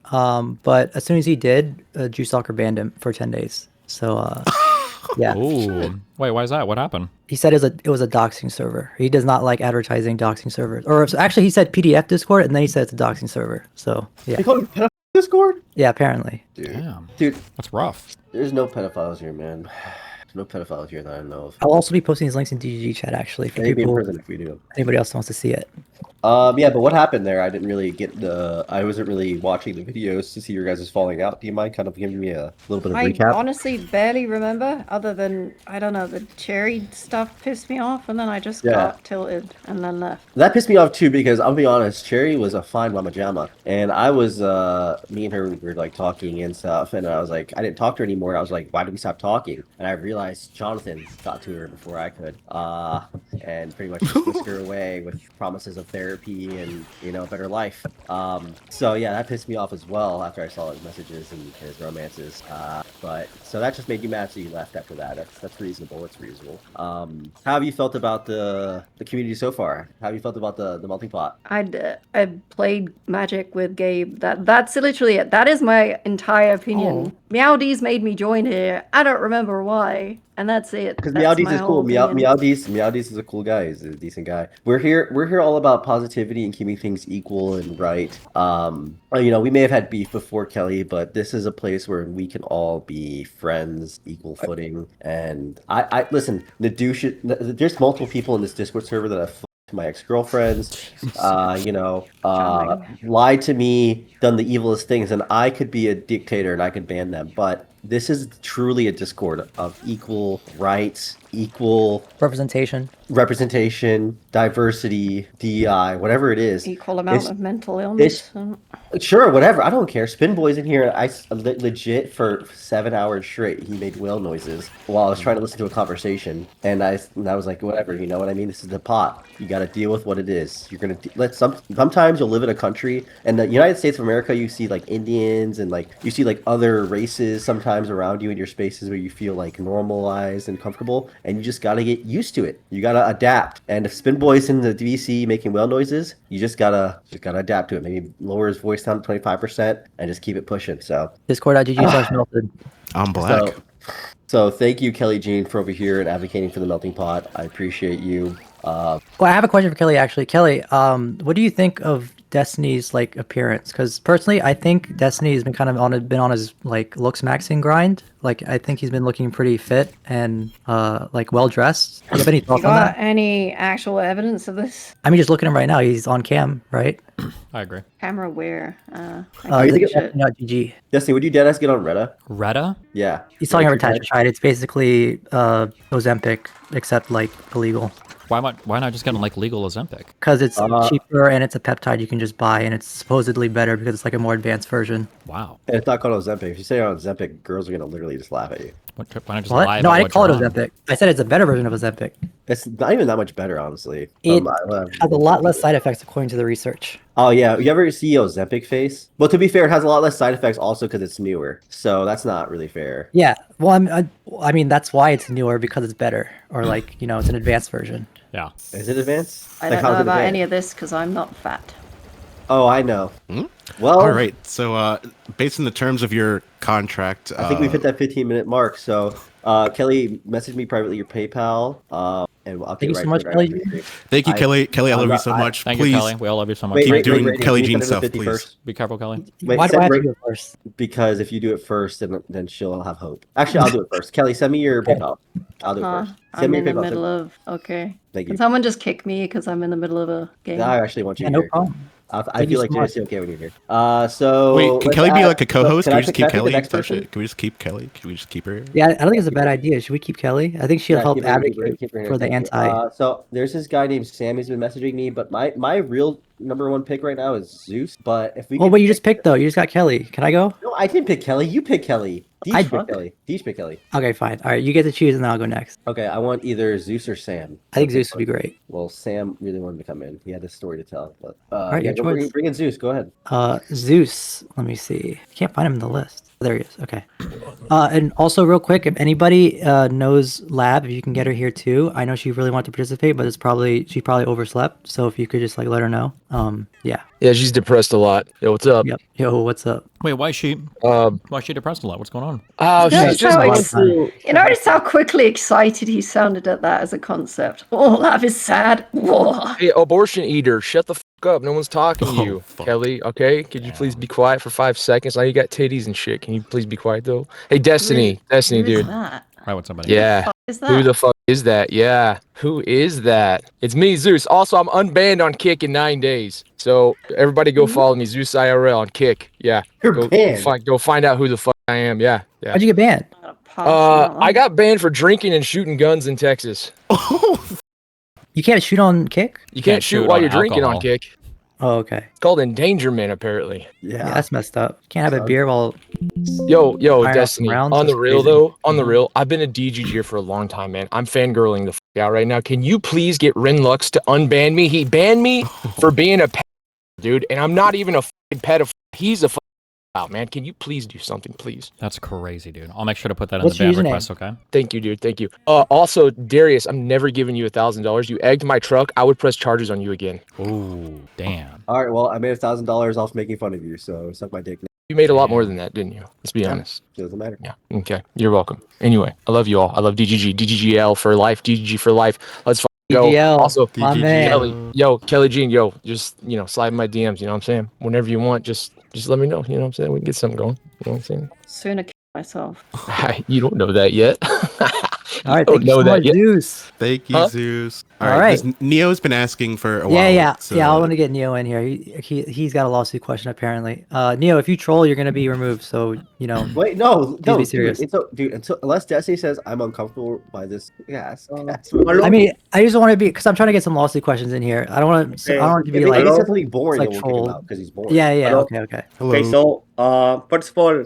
but as soon as he did, JSTLKER banned him for 10 days. So, yeah. Ooh. Wait, why is that? What happened? He said it was a doxing server. He does not like advertising doxing servers. Or actually, he said PDF Discord, and then he said it's a doxing server. So, yeah. They call it pedophile Discord? Yeah, apparently. Damn. Dude, That's rough. there's no pedophiles here, man. There's no pedophiles here that I know of. I'll also be posting these links in DGG chat, actually, for Maybe in people, prison if we do. anybody else wants to see it. Yeah, but what happened there? I didn't really get I wasn't really watching the videos to see your guys' falling out. Do you mind kind of giving me a little bit of I recap? honestly barely remember, other than, I don't know, the cherry stuff pissed me off, and then I just Yeah. got tilted and then left. That pissed me off too because I'll be honest, Cherry was a fine mama jamma, and I was me and her were like talking and stuff, and I was like, I didn't talk to her anymore. I was like, why did we stop talking? And I realized Jonathan got to her before I could, and pretty much just whisked her away with promises of therapy and a better life. So yeah, that pissed me off as well after I saw his messages and his romances. But so that just made you mad, so you left after that. That's reasonable. It's reasonable. How have you felt about the community so far? How have you felt about the melting pot? I played Magic with Gabe. That's literally it. That is my entire opinion. Meowdies made me join here. I don't remember why, and that's it. Because That's Meowdies my is whole cool. opinion. Meowdies is a cool guy. He's a decent guy. We're here all about positivity and keeping things equal and right. We may have had beef before, Kelly, but this is a place where we can all be friends, equal footing. And I listen. There's multiple people in this Discord server that I've to my ex-girlfriends, lied to me, done the evilest things, and I could be a dictator and I could ban them. But this is truly a Discord of equal rights, equal Representation, diversity, DEI, whatever it is. Equal amount of mental illness. Sure, whatever. I don't care. Spin Boy's in here. I legit for 7 hours straight. He made whale noises while I was trying to listen to a conversation, and I was like, whatever. You know what I mean? This is the pot. You got to deal with what it is. You're gonna sometimes you'll live in a country, and the United States of America, you see like Indians and like you see like other races sometimes around you in your spaces where you feel like normalized and comfortable, and you just got to get used to it. You got to adapt. And if Spin Boy's in the DVC making whale noises, you just gotta adapt to it. Maybe lower his voice down to 25% and just keep it pushing. So Discord.gg/melted. I'm black. So thank you, Kelly Jean, for over here and advocating for the melting pot. I appreciate you. Well, I have a question for Kelly, actually. Kelly, what do you think of Destiny's like appearance? Because personally, I think Destiny has been kind of on his like looks maxing grind. Like I think he's been looking pretty fit and like well dressed. Do you have any thoughts on that? Any actual evidence of this? I mean, just looking at him right now, he's on cam, right? I agree. Camera where? He's like GG. Destiny, would you deadass get on Retta? Retta? Yeah. He's talking about Tetrachide. It's basically Ozempic, except like illegal. Why not just get on like legal Ozempic? Because it's cheaper and it's a peptide you can just buy, and it's supposedly better because it's like a more advanced version. Wow. And it's not called Ozempic. If you say on Ozempic, girls are gonna literally just laugh at you. Why not just What? lie No, about I didn't what call it you're on? Ozempic. I said it's a better version of Ozempic. It's not even that much better, honestly. It has a lot less side effects according to the research. Oh yeah, you ever see Ozempic face? Well, to be fair, it has a lot less side effects also because it's newer. So that's not really fair. Yeah, well, I mean that's why it's newer, because it's better, or like it's an advanced version. Yeah. Is it advanced? I Like, don't how's know it about advanced? any of this because I'm not fat. Oh, I know. Well, All right. So, based on the terms of your contract, I think we've hit that 15-minute mark. So, Kelly, message me privately your PayPal. and I'll Thank get you right so much, to it Kelly. after the stream. Thank you, I- Kelly. Kelly, I love I'm you not- so much. Thank Please you, Kelly. We all love you so much. Wait, keep wait, doing wait, Kelly can you Jean send it with stuff, 50 please. first? Be careful, Kelly. Wait, Why do send- I have to wait, do it first? because if you do it first, then she'll have hope. Actually, I'll do it first. Kelly, send me your pickoff. I'll do it Huh? first. Send I'm me in your the pickoff. middle of. Okay. Thank you. Can someone just kick me because I'm in the middle of a game? I actually want you Yeah, no here. problem. I Thank feel you like so much. JST okay when you're here. So Wait, can let's Kelly be add- like a co-host? so Can we just keep I pick the Kelly? next Can person? we just keep Kelly? Can we just keep her here? Yeah, I don't think it's a bad idea. Should we keep Kelly? I think she'll Yeah, help keep her here, advocate keep her here, for the thank you. anti. So there's this guy named Sam who's been messaging me, but my real number one pick right now is Zeus. But if we Well, could but you just picked though. You just got Kelly. Can I go? No, I didn't pick Kelly. You pick Kelly. I- Deej pick Kelly. Deej pick Kelly. Okay, fine. All right, you get to choose, and then I'll go next. Okay, I want either Zeus or Sam. I think Okay, Zeus would be great. Well, Sam really wanted to come in. He had a story to tell. But right, yeah, your go bring, choice. bring in Zeus. Go ahead. Zeus. Let me see. I can't find him in the list. There he is. Okay. And also, real quick, if anybody knows Lab, if you can get her here too. I know she really wanted to participate, but she probably overslept. So if you could just like let her know. Yeah. Yeah, she's depressed a lot. Yo, what's up? Yep. Yo, what's up? Wait, why is she depressed a lot? What's going on? Oh, Notice she's just how going ex- through. You notice how quickly excited he sounded at that as a concept. Oh, love is sad. Whoa. Hey, abortion eater, shut the fuck up. No one's talking to you, fuck. Kelly. Okay, could you please be quiet for 5 seconds? Now you got titties and shit. Can you please be quiet though? Hey, Destiny, Who is dude. that? Hi, what's up, buddy? Yeah. Is that? Who the fuck is that? Yeah. Who is that? It's me, Zeus. Also, I'm unbanned on Kick in 9 days. So everybody go follow me, Zeus IRL on Kick. Yeah. You're banned. Go find out who the fuck I am. Yeah. Yeah. How'd you get banned? I got banned for drinking and shooting guns in Texas. You can't shoot on kick? You can't shoot while on you're drinking on alcohol. Kick. Oh, okay. It's called endangerment, apparently. Yeah, that's messed up. Can't have a beer while. Yo, firing off Destiny. some rounds? On the That's real, crazy. though, on the real, I've been a DGGer for a long time, man. I'm fangirling the fuck out right now. Can you please get Rinlux to unban me? He banned me for being a dude, and I'm not even a fucking pedophile. He's a out, man. Can you please do something, please? That's crazy, dude. I'll make sure to put that What's in the your ban username? request, okay? Thank you, dude. Thank you. Also, Darius, I'm never giving you $1,000. You egged my truck. I would press charges on you again. Ooh, damn. All right. Well, I made $1,000 off making fun of you, so suck my dick. You made a lot more than that, didn't you? Let's be honest. Doesn't matter. Yeah. Okay. You're welcome. Anyway, I love you all. I love DGG. DGGL for life. DGG for life. Let's go. DGL, Also, my man. Kelly Jean, just, slide in my DMs, you know what I'm saying? Whenever you want, just let me know, you know what I'm saying? We can get something going. You know what I'm saying? Sooner kill myself. You don't know that yet. All right, don't thank you know so that much, yet. Zeus. Thank you, Huh? Zeus. All All right. right. 'Cause Neo's been asking for a while. Yeah. so- I want to get Neo in here. He's got a lawsuit question apparently. Neo, if you troll, you're gonna be removed. So Wait, no, be dude, serious. unless Destiny says I'm uncomfortable by this. Yes. I mean, I just want to be because I'm trying to get some lawsuit questions in here. I don't want to. I don't want it to be if like it's something boring, like then we'll kick him troll. out because he's boring. Yeah. Hello? Okay. Hello. Okay, so first of all,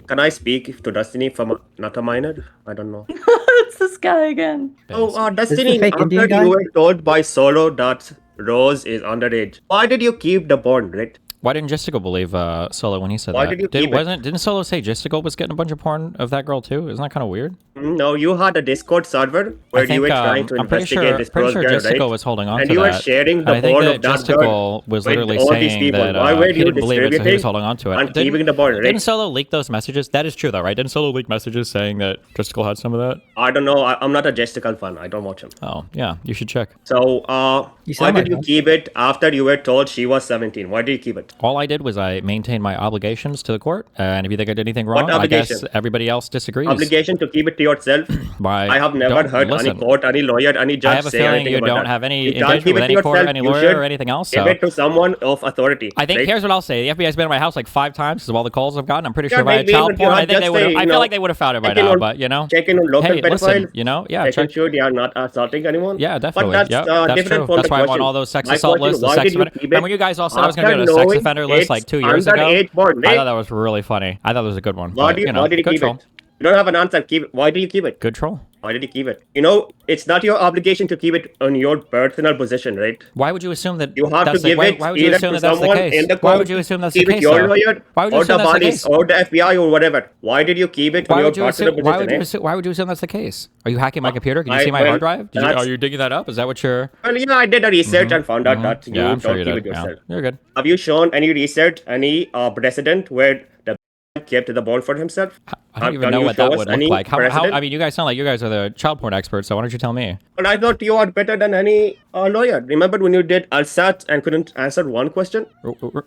can I speak to Destiny from not a minor? I don't know. It's this guy again. Oh, This is the Destiny, fake after Indian guy? you were told by Solo that Rose is underage, why did you keep the bond, right? Why didn't Justical believe Solo when he said Why that? did you keep it? Didn't Solo say Justical was getting a bunch of porn of that girl too? Isn't that kind of weird? No, you had a Discord server where you were trying to I'm pretty investigate sure, this pretty Rose sure girl, Justical right? was holding on And to you were that. sharing the I think bond that of that Justical girl was with literally all these saying people. that Why were he you didn't believe it, so he was distributing holding on to it. and keeping the bond, right? Didn't Solo leak those messages? That is true though, right? Didn't Solo leak messages saying that Justical had some of that? I don't know. I'm not a Jessical fan. I don't watch him. Oh, yeah, you should check. So, why sound did like you one. keep it after you were told she was 17? Why did you keep it? All I did was I maintained my obligations to the court, and if you think I did anything wrong, I guess obligation? everybody else disagrees. Obligation to keep it to yourself? I have never don't- heard listen, any court, any lawyer, any judge I have a say feeling anything you about don't that. have any You can't engagement keep with it any to court, yourself. any You lawyer, should or anything else. Give So it to someone of authority. I think right? here's what I'll say: the FBI's been at my house like 5 times because of all the calls I've gotten. I'm pretty Yeah, sure if I had maybe child you porn, have I think they just would have. say, I you feel know, like they would have found it by check in now. on- But you know, Check in on local hey, pedophile. listen, yeah, Making check. sure they are not assaulting anyone. Yeah, definitely. But that's, Yep, different that's true. from That's the why I'm on question. all those sex My assault question, lists. The why sex did you offender. keep it Remember you guys all said I was going to after do a sex knowing offender list like it's 2 years ago? underage porn, I right? thought that was really funny. I thought it was a good one. Why but, did you, know, why did you good keep troll. it? You don't have an answer. Why did you keep it? Good troll. Why did you keep it? You know, it's not your obligation to keep it on your personal possession, right? Why would you assume that You have that's to give why, it why would you either assume to that that's the someone case? in the Why court, would you assume that's the keep it case? your though? lawyer, Why would you or the assume that's the police, case? or the FBI, or whatever. Why did you keep it on Why your would you personal assume? Why position? would you eh? assume? Why would you assume that's the case? Are you hacking my computer? Can you I- see my well, hard drive? Are that's- you digging that up? Is that what you're? Well, yeah, I did a research and found out that you Yeah, I'm don't sure you keep did. it Yeah, yourself. you're good. Have you shown any research, any precedent where the kept the ball for himself? I don't even Can know you what show that us would look any like. How, precedent? I mean, you guys sound like you guys are the child porn experts, so why don't you tell me? But I thought you are better than any lawyer. Remember when you did LSAT and couldn't answer one question?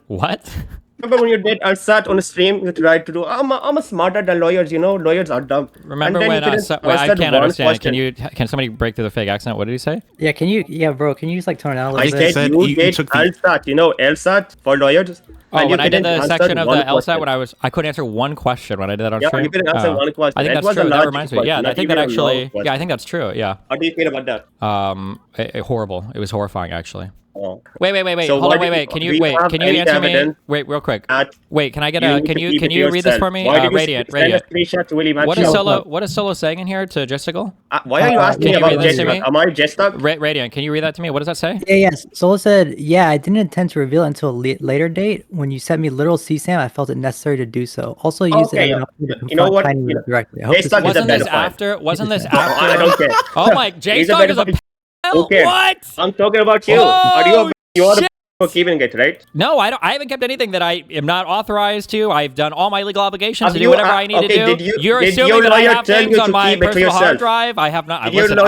What? Remember when you did LSAT on a stream? You tried to do. I'm a smarter than lawyers. You know, lawyers are dumb. Remember and then when? you couldn't Wait, I answer can't one understand. question. Can somebody break through the fake accent? What did he say? Yeah, can you? Yeah, bro, can you just like tone it down a I little bit? said you did LSAT. You know LSAT for lawyers. Oh, and you when I did couldn't the answer section of the one LSAT, question. I couldn't answer one question when I did that on Yeah, stream. you couldn't answer one question. I think That that's was a true. That logic reminds me. question, Yeah, I not think that even a actually. long Yeah, I question. think that's true. Yeah. How do you feel about that? Horrible. It was horrifying, actually. Oh. Wait. So Hold on. why do Wait. Can do you wait? have Can you any answer me? evidence Wait, real quick. that Wait. Can I get you a? need Can to you? keep Can it you read this yourself? for me? Why did you Radiant. send a screenshot to Willie What Matthew? is Solo? What is Solo saying in here to Jessical? Why are you asking Can you about read this to Jessica? me? Am I Jessica? Radiant. Can you read that to me? What does that say? Yeah, yes. Solo said, yeah, I didn't intend to reveal it until a later date. When you sent me literal CSAM, I felt it necessary to do so. Also, used it as an opportunity to You know confront what? Tiny You know, directly. I hope this J-Stock is a Wasn't this pedophile. after? Wasn't this I after? don't care. Oh my! J-Stock is a pedophile? Who cares? What? I'm talking about you. Are you a you are for keeping it, right? No, I don't. I haven't kept anything that I am not authorized to. I've done all my legal obligations Have to do you- whatever I need okay, to do. did You're your assuming that I lawyer have tell things you on to my keep it to personal hard yourself? drive. I have not. Did your Listen, lawyer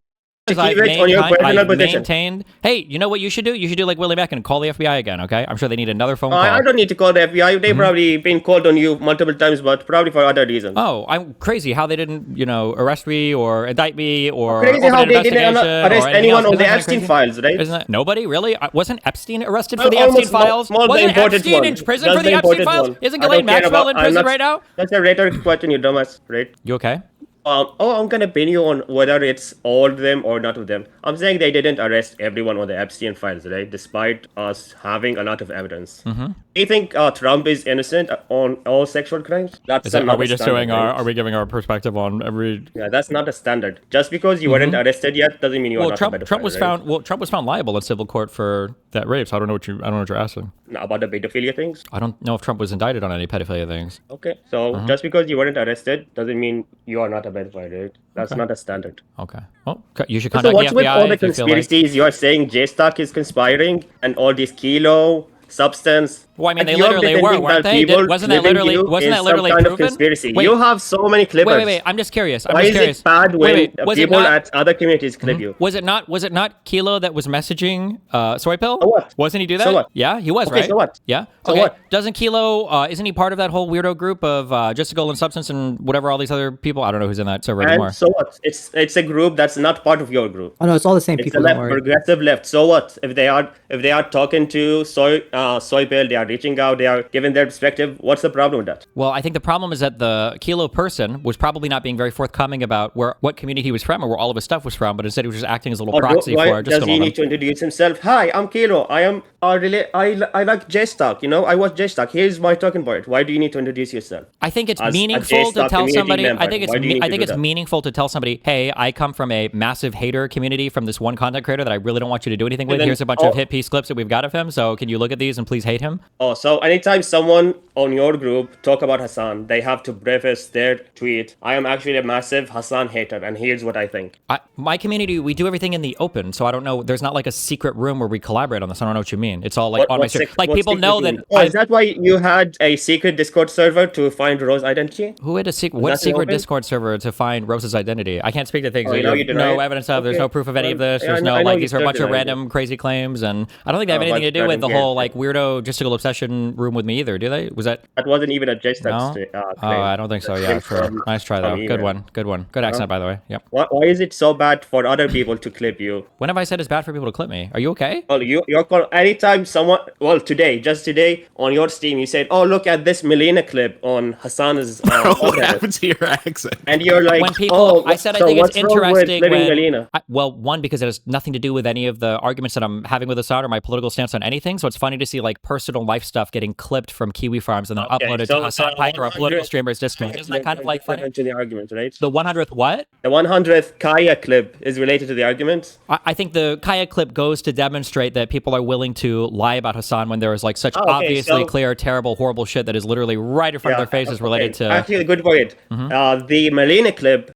I've keep it on your personal I've possession? maintained. Hey, you know what you should do? You should do like Willie Mack and call the FBI again. Okay, I'm sure they need another phone call. I don't need to call the FBI. They've probably been called on you multiple times, but probably for other reasons. Oh, I'm crazy how they didn't, arrest me or indict me or Crazy open how an they didn't investigation arrest or anything anyone else. on the Isn't that Epstein crazy? files, right? Isn't that nobody really? Wasn't Epstein arrested for Well, the Epstein almost files? more the Wasn't important Epstein one. in prison Just for the the Epstein important files? one. Isn't I Ghislaine don't care Maxwell about- in I'm prison not- right now? That's a rhetoric question, you dumbass, right? You okay? I'm gonna pin you on whether it's all of them or not of them. I'm saying they didn't arrest everyone on the Epstein files, right? Despite us having a lot of evidence. Mm-hmm. Do you think Trump is innocent on all sexual crimes? That's Are not we a just standard, doing right? Are we giving our perspective on every? Yeah, that's not a standard. Just because you weren't arrested yet doesn't mean you are Well, not Trump a pedophile, Trump was right? found. Well, Trump was found liable in civil court for that rape. So I don't know what you're asking. Now, about the pedophilia things. I don't know if Trump was indicted on any pedophilia things. Okay, so just because you weren't arrested doesn't mean you are not a pedophile, right? That's not a standard. Okay. Well, you should So contact what's the with all FBI the if you feel like. conspiracies? You are saying J-Stock is conspiring and all this kilo substance. Well, I mean, they You are literally were, pretending weren't that they? people Wasn't that clipping literally? you Wasn't is that literally some kind of proven? conspiracy? Wait. You have so many clippers. Wait. I'm just curious. Why is it bad when Was it people not? at other communities clip you? Was it not Kilo that was messaging Soy Pill? So what? Wasn't he do that? So what? Yeah, he was, Okay, right? so what? Yeah. So okay. what? Doesn't Kilo? Isn't he part of that whole weirdo group of Just a Golden Substance and whatever all these other people? I don't know who's in that server anymore. And so what? It's a group that's not part of your group. Oh no, it's all the same It's people. the Don't left, worry. progressive left. So what? If they are talking to soy pill, they are reaching out, they are giving their perspective. What's the problem with that? Well, I think the problem is that the Kilo person was probably not being very forthcoming about what community he was from or where all of his stuff was from, but instead he was just acting as a little proxy Why for Just does he need to introduce himself? Hi, I'm Kilo. I am I like J-Stock. I watch J-Stock. Here's my talking point. Why do you need to introduce yourself? I think it's As a meaningful to J-Stock tell community somebody. member, I think why do you need to do it's that? meaningful to tell somebody, hey, I come from a massive hater community from this one content creator that I really don't want you to do anything with. then- Here's a bunch of hit piece clips that we've got of him. So can you look at these and please hate him? Oh, so anytime someone on your group talk about Hasan, they have to preface their tweet, I am actually a massive Hasan hater, and here's what I think. My community, we do everything in the open, so I don't know. There's not like a secret room where we collaborate on this. I don't know what you mean. It's all like on my stream. Like people know that. Oh, is that why you had a secret Discord server to find Rose's identity? Who had a secret? Is What that secret open? Discord server to find Rose's identity? I can't speak to things Oh, that you know you you have deny no it? evidence of. There's Okay. no proof of any of this. Yeah, There's I no know like you these are a still bunch of deny it. random crazy claims, and I don't think they have Oh, anything to but do I with the don't whole care. like weirdo justical obsession room with me either. Do they? Was that? That wasn't even a J-Stock No? claim. Oh, I don't think so. Yeah, sure. Nice try though. Good one. Good one. Good accent, by the way. Yep. Why is it so bad for other people to clip you? When have I said it's bad for people to clip me? Are you okay? Well, you're called anytime someone. Well, just today on your stream, you said, "Oh, look at this Melina clip on Hassan's." What happened to your accent? And you're like, When people, "Oh, I said I so think it's what's wrong with interesting clipping when. Melina?" Well, one, because it has nothing to do with any of the arguments that I'm having with Hasan or my political stance on anything. So it's funny to see like personal life stuff getting clipped from Kiwi Farms and then uploaded to Hasan Pike or a political streamer's Discord. Isn't that kind of like funny? To the argument, right? The 100th what? The 100th Kaya clip is related to the argument. I think the Kaya clip goes to demonstrate that people are willing to lie about Hasan when there is like such Oh, okay, obviously so- clear, terrible, horrible shit that is literally right in front of their faces related to. Actually, good point. The Melina clip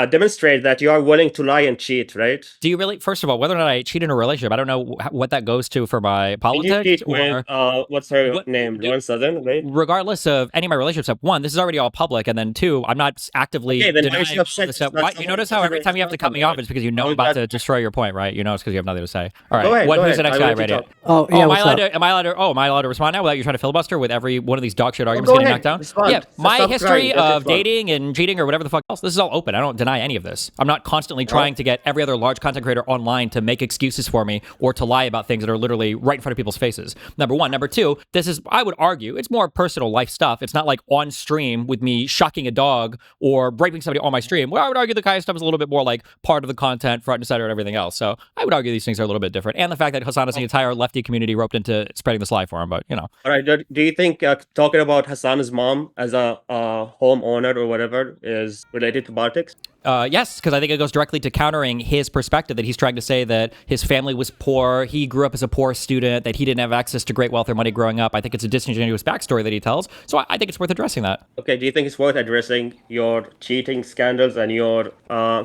demonstrates that you are willing to lie and cheat, right? Do you really? First of all, whether or not I cheat in a relationship, I don't know what that goes to for my politics. cheat What with what's her name? Lauren Southern, right? Regardless of any of my relationships, one, this is already all public, and then two, I'm not actively Okay, then why denying is she upset? this stuff. Why, you notice how every time you have to cut me off, it's because you know I'm about to destroy your point, right? You know it's because you have nothing to say. All right, Go ahead, who's the next guy? Radio. Oh, yeah, am what's I allowed to respond now without you trying to filibuster with every one of these dog shit arguments go getting ahead, knocked down? respond. Yeah, my Stop history crying, that's of fun. dating and cheating or whatever the fuck else, this is all open. I don't deny any of this. I'm not constantly trying to get every other large content creator online to make excuses for me or to lie about things that are literally right in front of people's faces. Number one. Number two, this is, I would argue, it's more personal life stuff. It's not like on stream with me shocking a dog or raping somebody on my stream. Well, I would argue the Kaya stuff is a little bit more like part of the content, front and center, and everything else. So I would argue these things are a little bit different. And the fact that Hasan has the entire lefty community roped into spreading this lie for him, but you know. All right. Do you think talking about Hassan's mom as a homeowner or whatever is related to politics? Yes, because I think it goes directly to countering his perspective that he's trying to say that his family was poor, he grew up as a poor student, that he didn't have access to great wealth or money growing up. I think it's a disingenuous backstory that he tells, so I think it's worth addressing that. Okay, do you think it's worth addressing your cheating scandals and your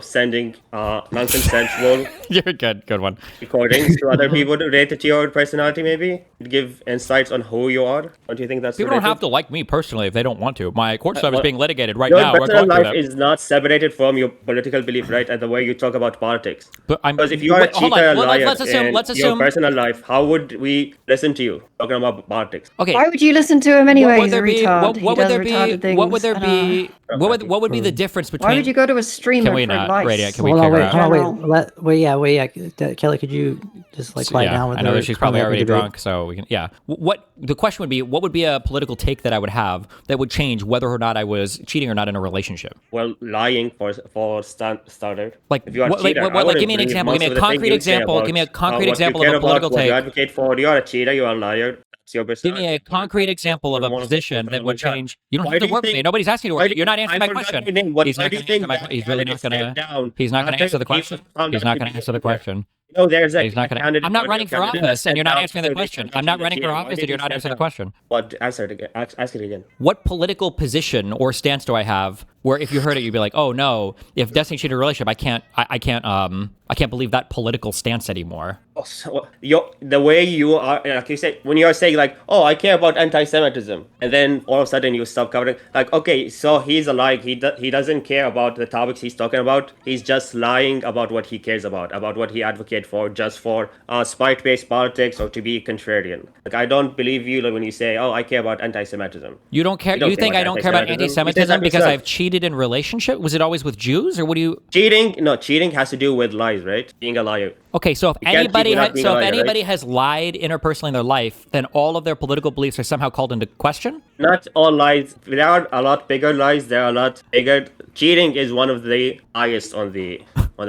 sending non-consensual You're good one. recordings to other people related to your personality, maybe? Give insights on who you are? Don't you think that's People related? don't have to like me personally if they don't want to. My court stuff is being litigated right your now. We're personal going through life that. is not separated from your political belief, right? And the way you talk about politics. But Because if you are a hold cheater on. and liar Let's assume. in Let's your assume. personal life, how would we listen to you talking about politics? Okay. Why would you listen to him anyway? What would He's a there be? retard. What He would does there be? retarded things. What would there and, be? What would be the difference between? Why would you go to a streamer Can we for not? advice? Radiant, can we Hold kick on, her wait, out? hold on, wait. Kelly, could you just like quiet down with I know her that she's probably comment already debate? drunk, so we can. Yeah. What the question would be? What would be a political take that I would have that would change whether or not I was cheating or not in a relationship? Well, lying for starter. Like, if you are a like, cheater, what- I like, wouldn't give me an believe example. most Give me of a the things concrete you say example. about, Give me a concrete what example you of care a political about, what you take. advocate for. You are a cheater. You are a liar. That's your Give me a concrete example of a position that would change. You don't Why have do to you work with think- me. Nobody's asking you to why work. do- You're not answering I my forgot question. your name. Why He's do not you going to think answer my that question. He's really not going to. step down He's not going to after answer the he question. found He's out not to going be to answer the a cheater? question. No, there's a He's not going to. candidate I'm not for running for candidate that office, and you're not stepped answering the down question. so I'm not they running can for cheat. Why office, did and you're he not step answering the down? question. What? Answer it again. Ask it again. What political position or stance do I have where if you heard it, you'd be like, oh no, if Destiny cheated a relationship, I can't believe that political stance anymore. Oh, so the way you are, like you said, when you are saying like, oh, I care about anti-Semitism, and then all of a sudden you stop covering, like, okay, so he's a lie. He doesn't care about the topics he's talking about. He's just lying about what he cares about what he advocates for, just for spite-based politics or to be contrarian. Like, I don't believe you when you say, oh, I care about anti-Semitism. You don't care. You think I don't care about anti-Semitism because I've cheated in relationship? Was it always with Jews, or what do you? Cheating has to do with lies, right? Being a liar. Okay, so if You can't cheat without being a liar, anybody right? has lied interpersonally in their life, then all of their political beliefs are somehow called into question? Not all lies. There are a lot bigger lies. There are a lot bigger. Cheating is one of the highest on the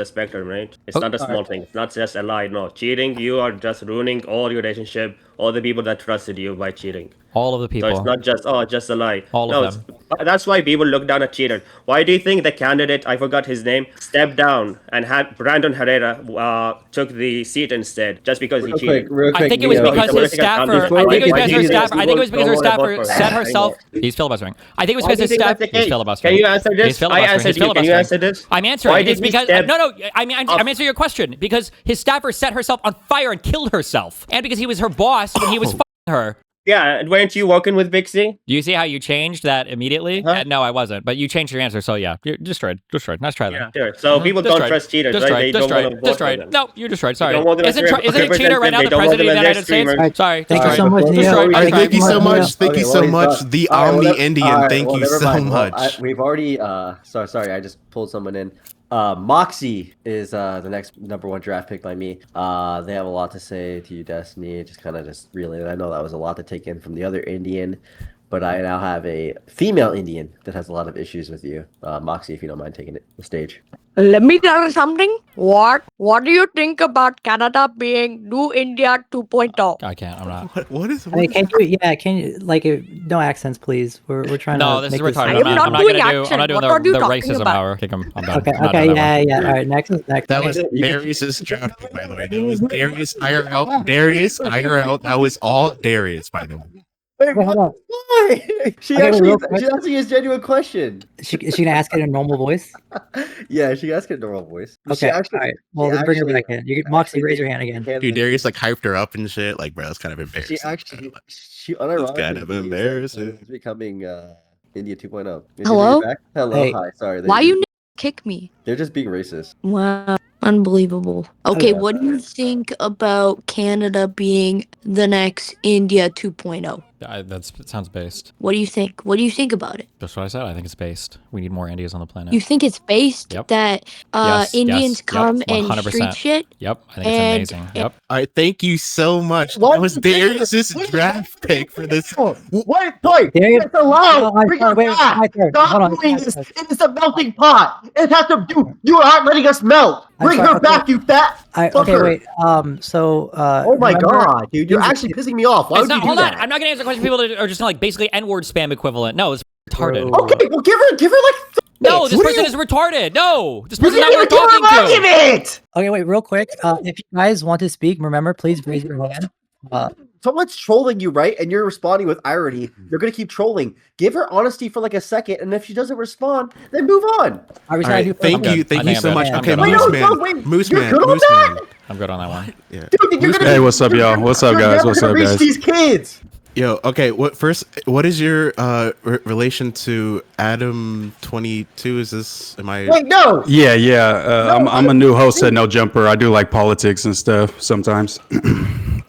spectrum, right? It's not a small thing. It's not just a lie. No, cheating, you are just ruining all your relationship, all the people that trusted you by cheating. All of the people. So it's not just a lie. All of them. That's why people look down at cheaters. Why do you think the candidate, I forgot his name, stepped down and had Brandon Herrera took the seat instead just because he cheated? I think it was because his staffer. I think it was because her staffer set herself. He's filibustering. I think it was because his staff. He's filibustering. Can you answer this? He's filibustering. I answered He's you. Can you filibustering. answer this? I'm answering. Why It's did he because step no. I'm answering your question because his staffer set herself on fire and killed herself, and because he was her boss when he was fucking her. Yeah, weren't you working with Big C? Do you see how you changed that immediately? No, I wasn't. But you changed your answer, so yeah, you're destroyed. Let's try that. Yeah, sure. So people don't trust cheaters, right? They don't want to vote for them. No, you're destroyed. Sorry. They don't want them as Isn't a cheater right now the they don't want president of them the as United their States? streamers. Sorry. Thank you so much, Neil. Destroyed. All right, thank you so much. Thank Okay, you well, so he's much. done. The All right, well, Omni Indian, all right, thank well, you never so mind. Well, much. we've already, sorry, I just pulled someone in. Moxie is the next number one draft pick by me. They have a lot to say to you, Destiny. Just really, I know that was a lot to take in from the other Indian, but I now have a female Indian that has a lot of issues with you. Moxie, if you don't mind taking the stage. Let me tell you something. What do you think about Canada being New India 2.0? I can't. I'm not. What is? Hey, can you like no accents, please? We're trying to. No, this is make retarded. I am not doing I'm not accent. doing What are you the talking racism about? hour. I'm done. Okay, I'm not okay, doing that yeah. one. All right, next. That was Darius's draft pick, by the way. That was Darius IRL. Darius IRL. That was all Darius, by the way. Wait, Wait, hold on. why? She Okay, actually real quick. she asking a genuine question. Is she gonna ask it in a normal voice? Yeah, she asked it in a normal voice. Okay, all right. Well, then bring her back in. Moxie, raise your hand again. Dude, Darius like hyped her up and shit. Like, bro, it's kind of embarrassing. She It's unironically kind of embarrassing. is becoming India 2.0. Did you bring Hello? it back? Hello, Hey. hi. Sorry. Why you kick me? They're just being racist. Wow, unbelievable. Okay, yeah. what do you think about Canada being the next India 2.0? That sounds based. What do you think? What do you think about it? That's what I said. I think it's based. We need more Indias on the planet. You think it's based Yep. that Yes, Indians yes, come yep, and 100%. street shit? Yep, I think And- it's amazing. Yep. All right, thank you so much. What? That was Darius's draft pick for this. What? Toy? Darius, It's allowed. no, Bring sorry, it wait, back. my turn. Stop Hold on, doing my this. turn. It is a melting pot. It has to do. You aren't letting us melt. I'm Bring sorry, her okay. back, you fat Okay, fucker. wait. So. Oh my remember- god, dude! You're actually pissing me off. Why It's would not, you do hold that? on, I'm not gonna answer questions people that are just like basically N-word spam equivalent. No, it's retarded. Bro. Okay, well, give her like. No, this What person do is retarded. No, this You person's not didn't worth even give her talking an to. argument. Okay, wait, real quick. If you guys want to speak, remember, please raise your hand. Someone's trolling you, right? And you're responding with irony. You're gonna keep trolling. Give her honesty for like a second, and if she doesn't respond, then move on. Are we All trying to right, do thank I'm you good. I think so I'm good. much. I'm Okay, good on Wait, that. no, Moose no, Man, wait. Moose You're Man, good on Moose that? Man. I'm good on that one. Yeah. Dude, you're gonna Hey, what's up, y'all? What's up, you're guys? never What's gonna up, reach guys? these kids. Yo, okay. What is your relation to Adam 22? Is this? Am I? Wait, no. Yeah. I'm a new host at No Jumper. I do like politics and stuff sometimes.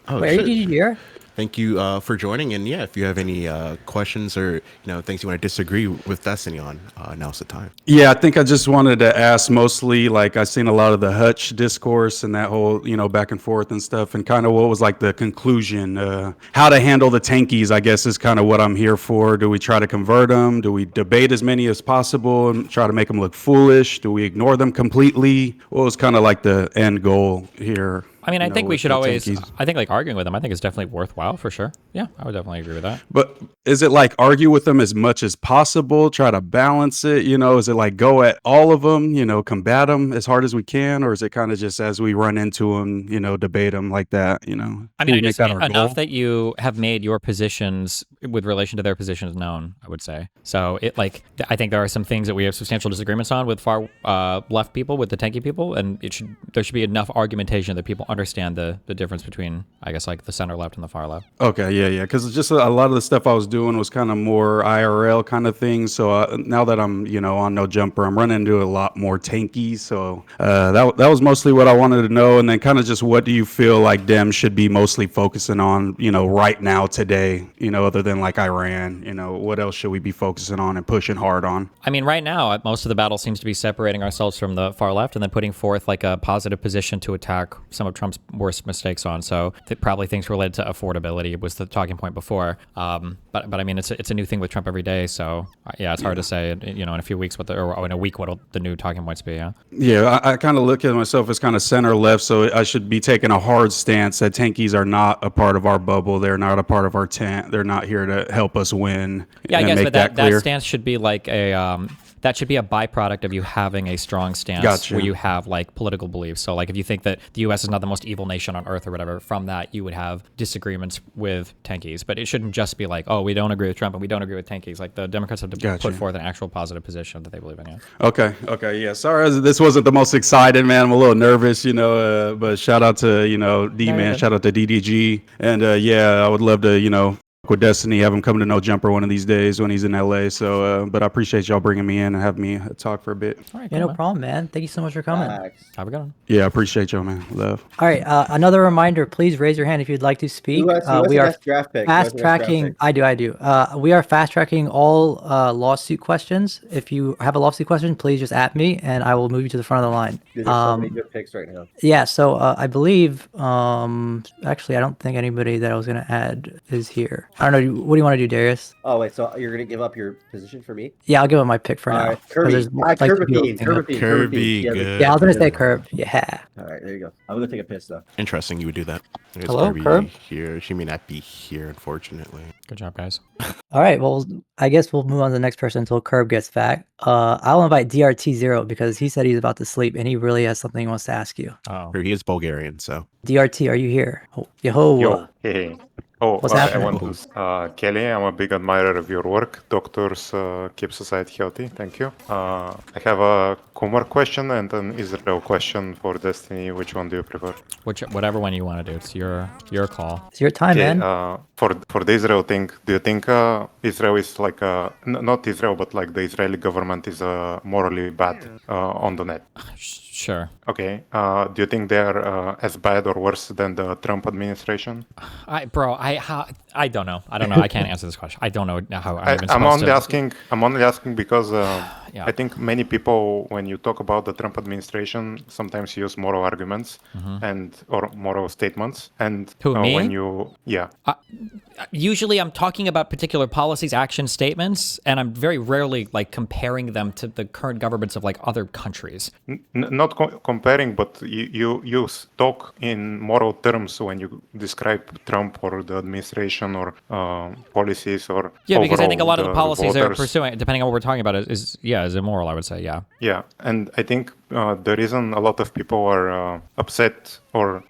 Oh, Wait, are shit. you here? Thank you for joining. And yeah, if you have any questions or things you want to disagree with Destiny on, now's the time. Yeah, I think I just wanted to ask mostly, like, I've seen a lot of the Hutch discourse and that whole, back and forth and stuff, and kind of what was like the conclusion, how to handle the tankies, I guess, is kind of what I'm here for. Do we try to convert them? Do we debate as many as possible and try to make them look foolish? Do we ignore them completely? What was kind of like the end goal here? I mean, I think we with should the always. tankies? I think like arguing with them. I think it's definitely worthwhile for sure. Yeah, I would definitely agree with that. But is it like argue with them as much as possible, try to balance it? Is it like go at all of them, combat them as hard as we can? Or is it kind of just as we run into them, debate them like that, I mean, Do I we make just that our enough goal? that you have made your positions with relation to their positions known, I would say. So I think there are some things that we have substantial disagreements on with far left people, with the tanky people, and there should be enough argumentation that people understand the difference between, I guess, like the center left and the far left. Okay, yeah. Because just a lot of the stuff I was doing was kind of more IRL kind of things. So now that I'm, on No Jumper, I'm running into a lot more tankies. So that was mostly what I wanted to know. And then kind of just what do you feel like Dem should be mostly focusing on, right now today, other than like Iran, what else should we be focusing on and pushing hard on? I mean, right now, most of the battle seems to be separating ourselves from the far left and then putting forth like a positive position to attack some of Trump's worst mistakes on. So probably things related to affordability was the talking point before. But I mean, it's a new thing with Trump every day. So yeah, it's hard to say, in a few weeks or in a week what the new talking points be. Yeah. Yeah, I kind of look at myself as kind of center left, so I should be taking a hard stance that tankies are not a part of our bubble. They're not a part of our tent. They're not here to help us win. Yeah, I and guess, make but that that clear. stance should be like that should be a byproduct of you having a strong stance Gotcha. where you have like political beliefs. So like if you think that the U.S. is not the most evil nation on earth or whatever, from that you would have disagreements with tankies. But it shouldn't just be like, oh, we don't agree with Trump and we don't agree with tankies. Like the Democrats have to Gotcha. put forth an actual positive position that they believe in. Yeah. Okay, yeah. Sorry, this wasn't the most excited, man. I'm a little nervous, but shout out to D-Man, shout out to DDG, and yeah, I would love to with Destiny, have him come to No Jumper one of these days when he's in LA. So, but I appreciate y'all bringing me in and having me talk for a bit. All right, Yeah, no problem, man. Thank you so much for coming. Have a good one. Yeah, I appreciate y'all, man. Love. All right, another reminder, please raise your hand if you'd like to speak. Who has We the are best draft pick? Who has fast the best draft tracking. pick? I do. We are fast tracking all lawsuit questions. If you have a lawsuit question, please just at me, and I will move you to the front of the line. Dude, there's so many good picks right now. Yeah, so I believe, actually, I don't think anybody that I was going to add is here. I don't know. What do you want to do, Darius? Oh wait, so you're gonna give up your position for me? Yeah, I'll give him my pick for All now. right, 'cause Kirby. there's, like, Kirby people Bean, looking up. Kirby, good. Yeah, I was going to say Curb. Yeah. All right, there you go. I'm gonna take a piss though. Interesting, you would do that. There's Hello, Kirby Curb? here. She may not be here, unfortunately. Good job, guys. All right, well, I guess we'll move on to the next person until Curb gets back. I'll invite DRT0 because he said he's about to sleep and he really has something he wants to ask you. Oh. He is Bulgarian, so. DRT, are you here? Yo. Yo, hey. Oh, What's I happening? want to, Kelly, I'm a big admirer of your work. Doctors keep society healthy. Thank you. I have a Kumar question and an Israel question for Destiny. Which one do you prefer? Whatever one you want to do. It's your call. It's your time, Okay, man. for the Israel thing, do you think Israel is like not Israel, but like the Israeli government is morally bad on the net? Sure. Okay. Do you think they are as bad or worse than the Trump administration? I don't know. I don't know. I can't answer this question. I don't know how I'm even I'm supposed only to. asking. I'm only asking because Yeah. I think many people, when you talk about the Trump administration, sometimes use moral arguments and or moral statements. And Who, me? when you, yeah, Usually I'm talking about particular policies, action statements, and I'm very rarely like comparing them to the current governments of like other countries. not comparing, but you talk in moral terms when you describe Trump or the administration or policies or Yeah, because I think a lot of the overall policies they're voters. pursuing, depending on what we're talking about, is immoral. I would say, yeah. Yeah, and I think the reason a lot of people are upset or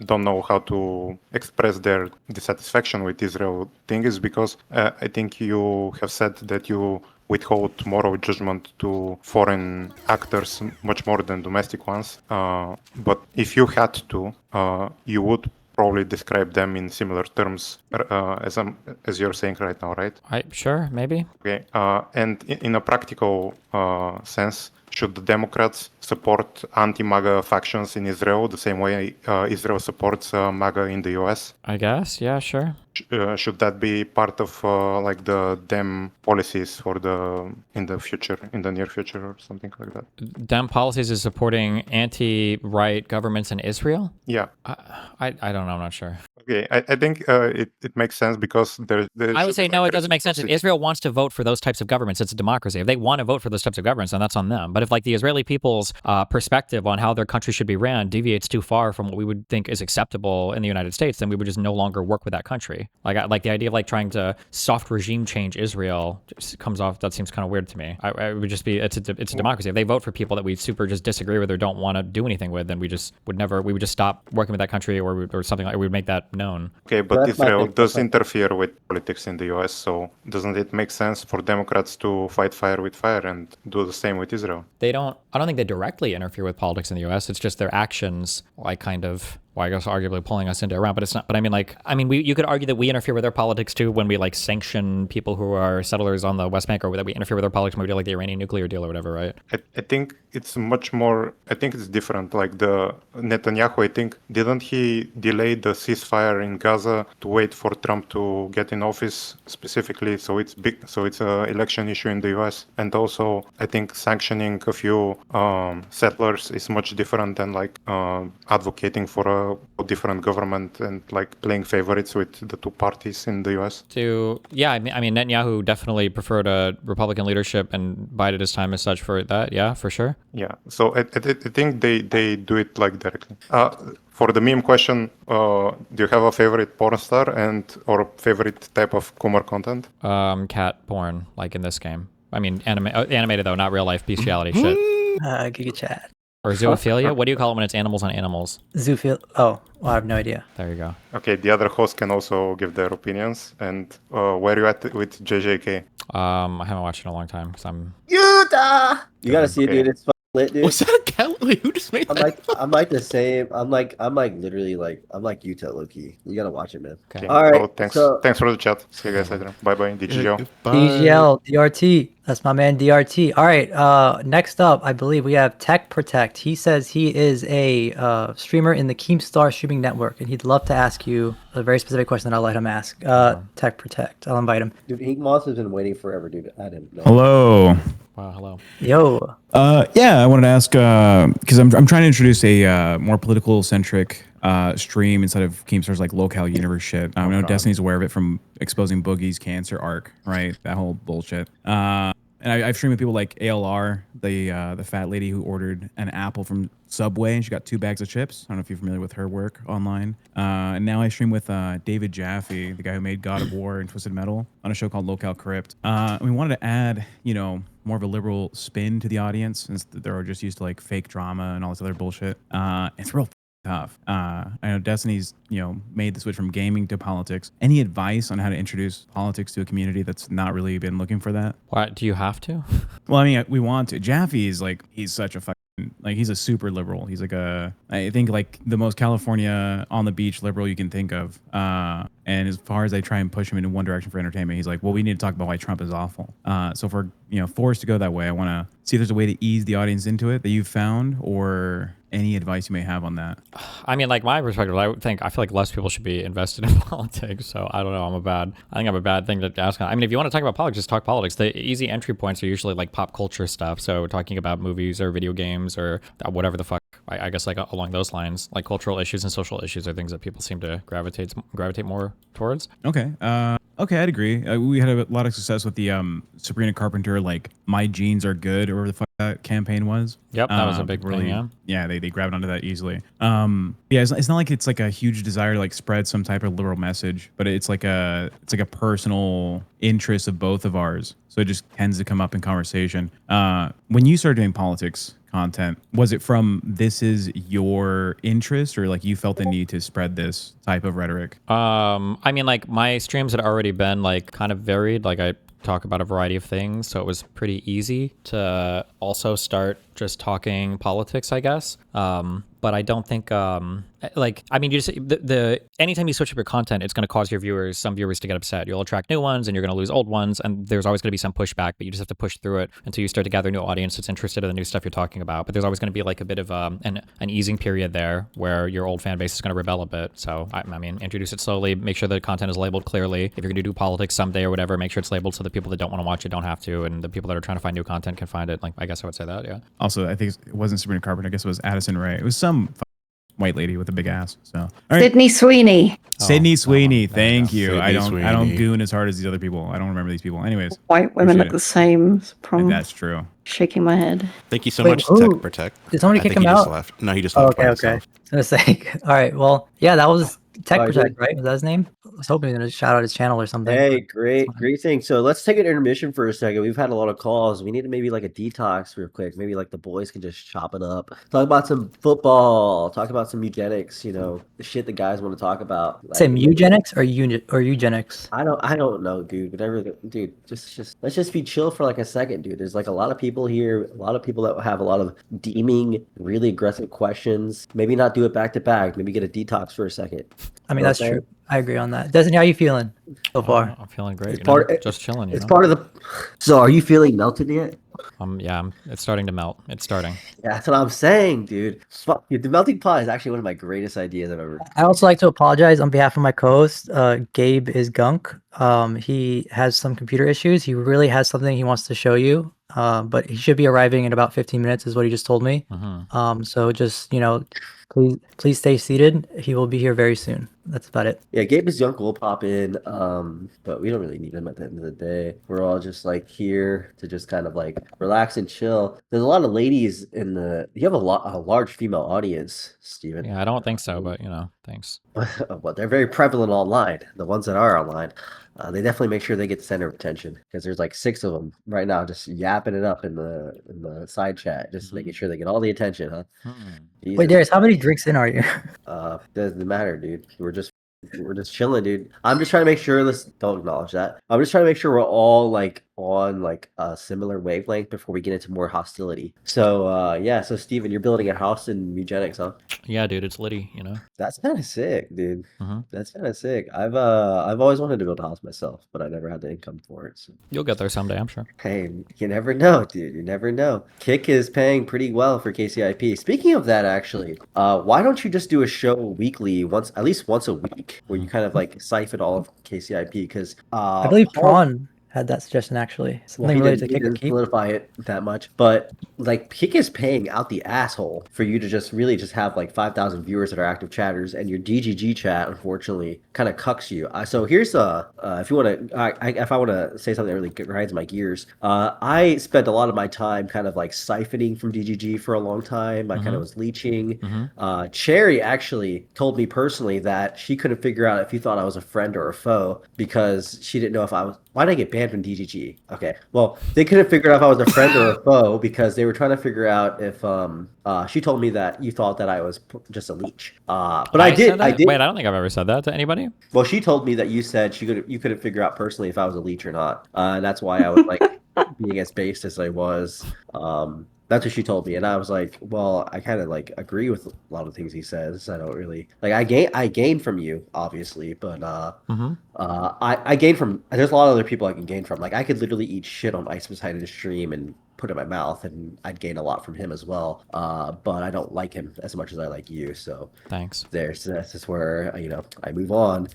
don't know how to express their dissatisfaction with Israel thing is because I think you have said that you withhold moral judgment to foreign actors much more than domestic ones. But if you had to, you would probably describe them in similar terms as you're saying right now, right? Sure, maybe. Okay, and in a practical sense, should the Democrats support anti-MAGA factions in Israel the same way Israel supports MAGA in the US? I guess, yeah, sure. Should that be part of like the Dem policies for in the near future or something like that? Dem policies is supporting anti-right governments in Israel? Yeah. I don't know. I'm not sure. Okay, I think it makes sense because there I would say no, it doesn't make sense. If Israel wants to vote for those types of governments, it's a democracy. If they want to vote for those types of governments, then that's on them. But if like the Israeli people's perspective on how their country should be ran deviates too far from what we would think is acceptable in the United States, then we would just no longer work with that country. Like the idea of like trying to soft regime change Israel just comes off. That seems kind of weird to me. I would just be it's a democracy. If they vote for people that we super just disagree with or don't want to do anything with, then we would just stop working with that country or something like we would make that known. Okay, but Israel does interfere with politics in the US, so doesn't it make sense for Democrats to fight fire with fire and do the same with Israel? I don't think they directly interfere with politics in the US. It's just their actions, like kind of, well, I guess arguably pulling us into Iran, but it's not. But you could argue that we interfere with their politics too when we like sanction people who are settlers on the West Bank, or that we interfere with their politics when we do like the Iranian nuclear deal or whatever, right? I think it's much more. I think it's different. Like the Netanyahu, I think didn't he delay the ceasefire in Gaza to wait for Trump to get in office specifically? So it's big. So it's an election issue in the U.S. And also, I think sanctioning a few settlers is much different than like advocating for a different government and like playing favorites with the two parties in the US. Netanyahu definitely preferred a Republican leadership and bided his time as such for that. Yeah, for sure. Yeah, so I think they do it like directly. For the meme question, do you have a favorite porn star or favorite type of Kumar content? Cat porn, like in this game. I mean, animated though, not real life bestiality shit. Giga chat. Or zoophilia? What do you call it when it's animals on animals? Zoophilia. Oh, well, I have no idea. There you go. Okay, the other hosts can also give their opinions. And where are you at with JJK? I haven't watched it in a long time because I'm. Utah! You gotta see it, dude. It's lit, dude. Was that a Kelly? Who just made that? I'm like the same. I'm like literally like I'm like Utah low key. You gotta watch it, man. Okay. All right. Oh, thanks for the chat. See you guys later. Bye bye. DGL. DGL, DRT. That's my man DRT. All right. Next up, I believe we have Tech Protect. He says he is a streamer in the Keemstart streaming network, and he'd love to ask you a very specific question that I'll let him ask. Tech Protect. I'll invite him. Dude, Ink Moss has been waiting forever, dude. I didn't know. Hello. Wow, hello. Yo. Yeah, I wanted to ask because I'm trying to introduce a more political centric stream instead of Keemstar's like locale universe shit. I know Destiny's aware of it from exposing Boogie's cancer arc, right? That whole bullshit. And I've streamed with people like ALR, the fat lady who ordered an apple from Subway and she got 2 bags of chips. I don't know if you're familiar with her work online. And now I stream with David Jaffe, the guy who made God of War and Twisted Metal, on a show called Locale Crypt. We wanted to add, more of a liberal spin to the audience since they're just used to like fake drama and all this other bullshit. It's real tough. I know Destiny's, made the switch from gaming to politics. Any advice on how to introduce politics to a community that's not really been looking for that? Why do you have to? Well, I mean, we want to. Jaffe is he's such a he's a super liberal. He's I think the most California on the beach liberal you can think of. And as far as I try and push him in one direction for entertainment, he's like, well, we need to talk about why Trump is awful. So if we're, forced to go that way, I want to see if there's a way to ease the audience into it that you've found, or any advice you may have on that. I mean, my perspective, I feel like less people should be invested in politics. So I don't know. I think I'm a bad thing to ask. I mean, if you want to talk about politics, just talk politics. The easy entry points are usually pop culture stuff. So talking about movies or video games or whatever the fuck, I guess along those lines, cultural issues and social issues are things that people seem to gravitate more towards. Okay. Okay, I'd agree. We had a lot of success with the Sabrina Carpenter, My Jeans Are Good, or whatever the fuck that campaign was. Yep, that was a big thing, yeah. Yeah, they grabbed onto that easily. Yeah, it's not like it's a huge desire to spread some type of liberal message, but it's a personal interest of both of ours. So it just tends to come up in conversation. When you started doing politics content, was it from this is your interest, or you felt the need to spread this type of rhetoric? I mean, my streams had already been kind of varied. I talk about a variety of things, so it was pretty easy to also start just talking politics, I guess. But I don't think you just anytime you switch up your content, it's going to cause some viewers to get upset. You'll attract new ones and you're going to lose old ones, and there's always going to be some pushback, but you just have to push through it until you start to gather a new audience that's interested in the new stuff you're talking about. But there's always going to be a bit of an easing period there where your old fan base is going to rebel a bit. So I mean, introduce it slowly, make sure the content is labeled clearly. If you're going to do politics someday or whatever, make sure it's labeled so the people that don't want to watch it don't have to, and the people that are trying to find new content can find it. I guess I would say that, yeah. Also, I think it wasn't Sabrina Carpenter. I guess it was Addison Rae. It was some white lady with a big ass. So, all right. Sydney Sweeney. Sydney Sweeney. Thank you. Sydney I don't Sweeney. goon as hard as these other people. I don't remember these people. Anyways, White women appreciate look it. the same. That's true. Shaking my head. Thank you so Wait, much, ooh. Tech Protect. Did somebody I kick think him he just out? left. No, he just Oh, left by okay. himself. I was gonna say, all right. Well, yeah, that was Tech All right, Protect, good. right? Was that his name? I was hoping he was gonna shout out his channel or something. Hey, great thing. So let's take an intermission for a second. We've had a lot of calls. We need maybe a detox real quick. Maybe the boys can just chop it up. Talk about some football. Talk about some eugenics. The shit the guys want to talk about. Say eugenics or eugenics? I don't know, dude. Whatever, dude. Just let's just be chill for a second, dude. There's a lot of people here. A lot of people that have a lot of deeming, really aggressive questions. Maybe not do it back to back. Maybe get a detox for a second. I mean, that's true. I agree on that. Destiny, how you feeling so far? I'm feeling great. Just chilling. It's part of the. So, are you feeling melted yet? Yeah, it's starting to melt. It's starting. Yeah, that's what I'm saying, dude. Fuck, dude, the melting pot is actually one of my greatest ideas I've ever. I also like to apologize on behalf of my co-host. Gabe is gunk. He has some computer issues. He really has something he wants to show you. But he should be arriving in about 15 minutes, is what he just told me. So just please stay seated. He will be here very soon. That's about it. Yeah, Gabe is young. We'll pop in, but we don't really need him at the end of the day. We're all just here to just kind of relax and chill. There's a lot of ladies in the. You have a large female audience, Steven. Yeah, I don't think so, but thanks. Well, they're very prevalent online. The ones that are online, they definitely make sure they get the center of attention because there's 6 of them right now, just yapping it up in the side chat, just making sure they get all the attention, huh? Jesus. Wait, Darius, how many drinks in are you? Doesn't matter, dude. We're just chilling, dude. I'm just trying to make sure. Don't acknowledge that. I'm just trying to make sure we're all on a similar wavelength before we get into more hostility. So yeah. So Steven, you're building a house in eugenics, huh? Yeah, dude, it's litty. That's kind of sick, dude. That's kind of sick. I've always wanted to build a house myself, but I never had the income for it. So. You'll get there someday, I'm sure. Hey, you never know, dude. You never know. Kick is paying pretty well for KCIP. Speaking of that, actually, why don't you just do a show weekly, at least once a week, where you kind of siphon all of KCIP? Because I believe Prawn had that suggestion actually. Something related to he Kick or didn't Keep. solidify it that much, but Kick is paying out the asshole for you to just have 5,000 viewers that are active chatters, and your DGG chat unfortunately kind of cucks you. So here's if you want to, if I want to say something that really grinds my gears, I spent a lot of my time kind of siphoning from DGG for a long time. I kind of was leeching. Cherry actually told me personally that she couldn't figure out if you thought I was a friend or a foe because she didn't know if I was. Why did I get banned? banned from DGG. Okay. Well, they couldn't figure out if I was a friend or a foe because they were trying to figure out if she told me that you thought that I was just a leech. But I did. I did. Wait, I don't think I've ever said that to anybody. Well, she told me that you said you couldn't figure out personally if I was a leech or not. And that's why I was like being as based as I was. That's what she told me, and I was like, well, I kind of like agree with a lot of things he says. I don't really like. I gain from you, obviously, but I gain from. There's a lot of other people I can gain from. Like I could literally eat shit on Ice Beside in the stream and put it in my mouth, and I'd gain a lot from him as well. But I don't like him as much as I like you. So thanks. That's just where I move on.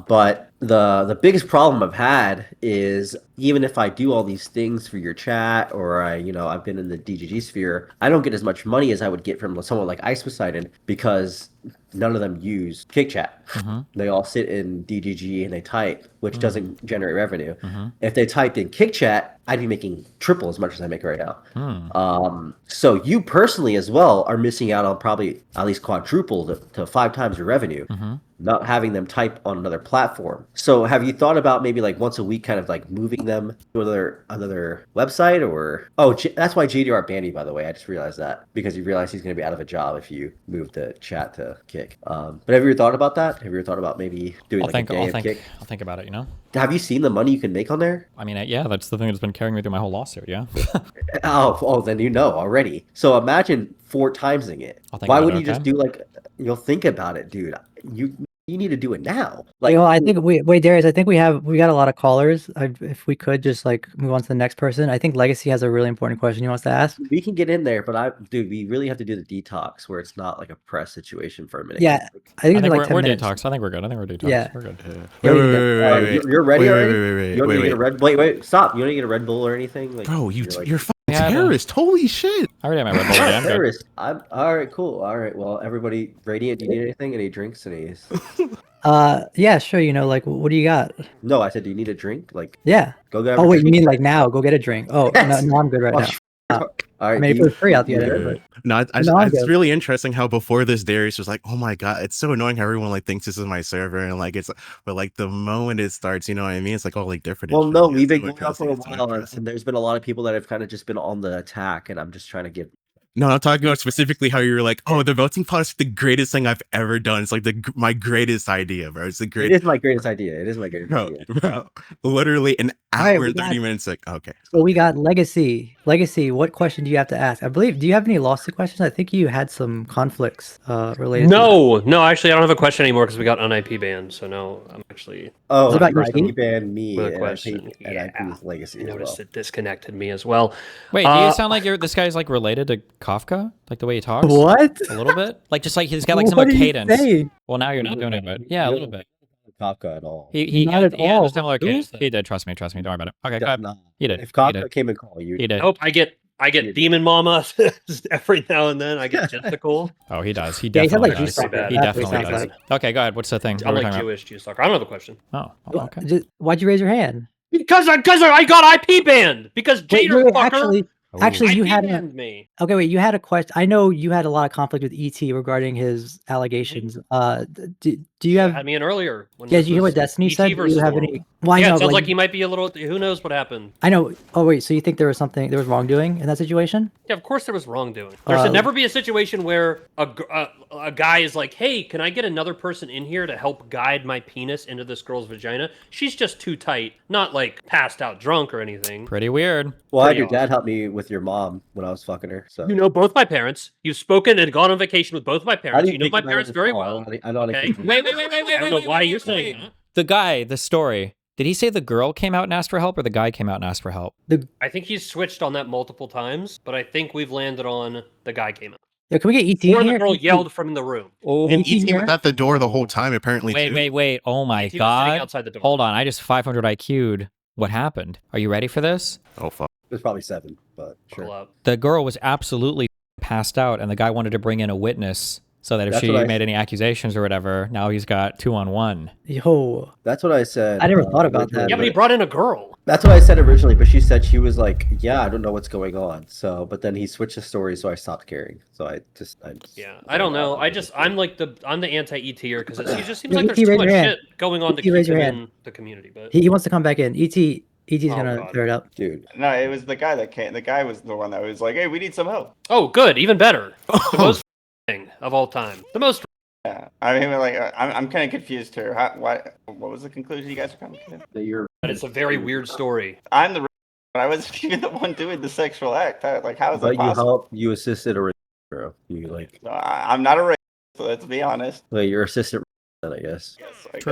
But the biggest problem I've had is even if I do all these things for your chat or I've been in the DGG sphere, I don't get as much money as I would get from someone like Ice Poseidon because none of them use Kick Chat. They all sit in DGG and they type, which doesn't generate revenue. If they typed in Kick Chat, I'd be making triple as much as I make right now. So you personally as well are missing out on probably at least quadruple to 5 times your revenue. Not having them type on another platform. So have you thought about maybe like once a week kind of like moving them to another website or that's why JDR banned you, by the way. I just realized that because you realize he's going to be out of a job if you move the chat to Kick. But have you ever thought about that? Have you ever thought about maybe doing a day of Kick? I'll think about it, Have you seen the money you can make on there? I mean, yeah, that's the thing that's been carrying me through my whole lawsuit, yeah. oh, then you know already. So imagine 4 timesing it. Why wouldn't you just do you'll think about it, dude. You need to do it now. I think wait, Darius. I think we got a lot of callers. If we could just move on to the next person. I think Legacy has a really important question he wants to ask. We can get in there, but we really have to do the detox where it's not like a press situation for a minute. Yeah, I think we're detox. I think we're good. I think we're detox. Yeah, we're good. Wait. You're ready already? Wait. Stop. You don't get a Red Bull or anything? Bro, you're terrorist. Holy shit. I already have my Red Bull. I'm terrorist. All right, cool. All right, well, everybody, Radiant, do you need anything? Any drinks? Yeah, sure. What do you got? No, I said, do you need a drink? Yeah. Go get. Oh wait, you mean now? Go get a drink. Oh no, I'm good right now. All right, maybe it was free out the other. It's really interesting how before this Darius was like, "Oh my god, it's so annoying how everyone thinks this is my server," and but the moment it starts, you know what I mean? It's all different. Well, no, we've been going out for a while, and there's been a lot of people that have kind of just been on the attack, and I'm just trying to give. No, I'm talking about specifically how you're like, oh, the voting pod is the greatest thing I've ever done. It's my greatest idea, bro. It's the greatest. It is my greatest idea. It is my greatest idea. Bro, literally an hour and 30 minutes. Okay. So we got Legacy. Legacy, what question do you have to ask? I believe, do you have any lawsuit questions? I think you had some conflicts related. No, actually, I don't have a question anymore because we got un-IP banned. So no, I'm actually. Oh, about your IP banned me with a and question. IP's Legacy. I noticed it disconnected me as well. Wait, do you sound like this guy's related to Kafka? Like the way he talks? What? A little bit? He's got some cadence. Well, now you're not doing it, but yeah, a little bit. Kafka at all. He not at all. Similar cadence. He did. Trust me. Don't worry about it. Okay, go ahead. He did. If Kafka came and called you, he did. Nope, I get Demon Mama every now and then. I get Jessica. Oh, he does. He Yeah, he definitely sounds like does. G-Sucker. He That's what he definitely sounds does. Okay, go ahead. What's the thing? I'm What are we like talking Jewish G-Sucker. I don't have a question. about? Oh, okay. Why'd you raise your hand? Because I got IP banned. Because Jader fucker. Actually, you IP had banned me. Okay, wait. You had a question. I know you had a lot of conflict with ET regarding his allegations. Do you have? Had me in earlier. Yeah, did you hear what Destiny said? Do you have any? Well, yeah, I know, it sounds like he might be a little. Who knows what happened? I know. Oh wait, so you think there was wrongdoing in that situation? Yeah, of course there was wrongdoing. There should never be a situation where a guy is like, "Hey, can I get another person in here to help guide my penis into this girl's vagina? She's just too tight, not passed out drunk or anything." Pretty weird. Well, I had your dad help me with your mom when I was fucking her. So you know both my parents. You've spoken and gone on vacation with both my parents. You know my parents very well. I know. Okay. Wait. I don't know why you're saying that. The guy, the story. Did he say the girl came out and asked for help, or the guy came out and asked for help? I think he's switched on that multiple times, but I think we've landed on the guy came out. Yeah, can we get ET Or in here? the girl yelled from the room. Oh, and ET was at the door the whole time, apparently. Wait. Oh my He was sitting god. outside the door. Hold on. I just 500 IQ'd. What happened? Are you ready for this? Oh, fuck. It was probably 7, but sure. The girl was absolutely passed out, and the guy wanted to bring in a witness so that if she made any accusations or whatever, now he's got 2-on-1. Yo, that's what I said. I never thought about that. Yeah, but he brought in a girl. That's what I said originally, but she said she was like, "Yeah, I don't know what's going on." So, but then he switched the story, so I stopped caring. So I just yeah, I don't know. I'm the anti-ETer because it just seems Yeah, like there's ET, too raise much your hand. shit going on to ET, keep raise your him hand. in the community. But He wants to come back in. ET's Oh, gonna God. clear it up. Dude. No, it was the guy that came. The guy was the one that was like, "Hey, we need some help." Oh, good, even better. The most thing of all time. The most. Yeah, I mean, like, I'm kind of confused here. What was the conclusion you guys are coming to? That you're. But it's a very weird story. I'm the. But I wasn't even the one doing the sexual act. Like, how is that But you possible? helped. You assisted a rapist, bro. You like. No, I'm not a rapist. So let's be honest. Well, you're assistant, then I guess.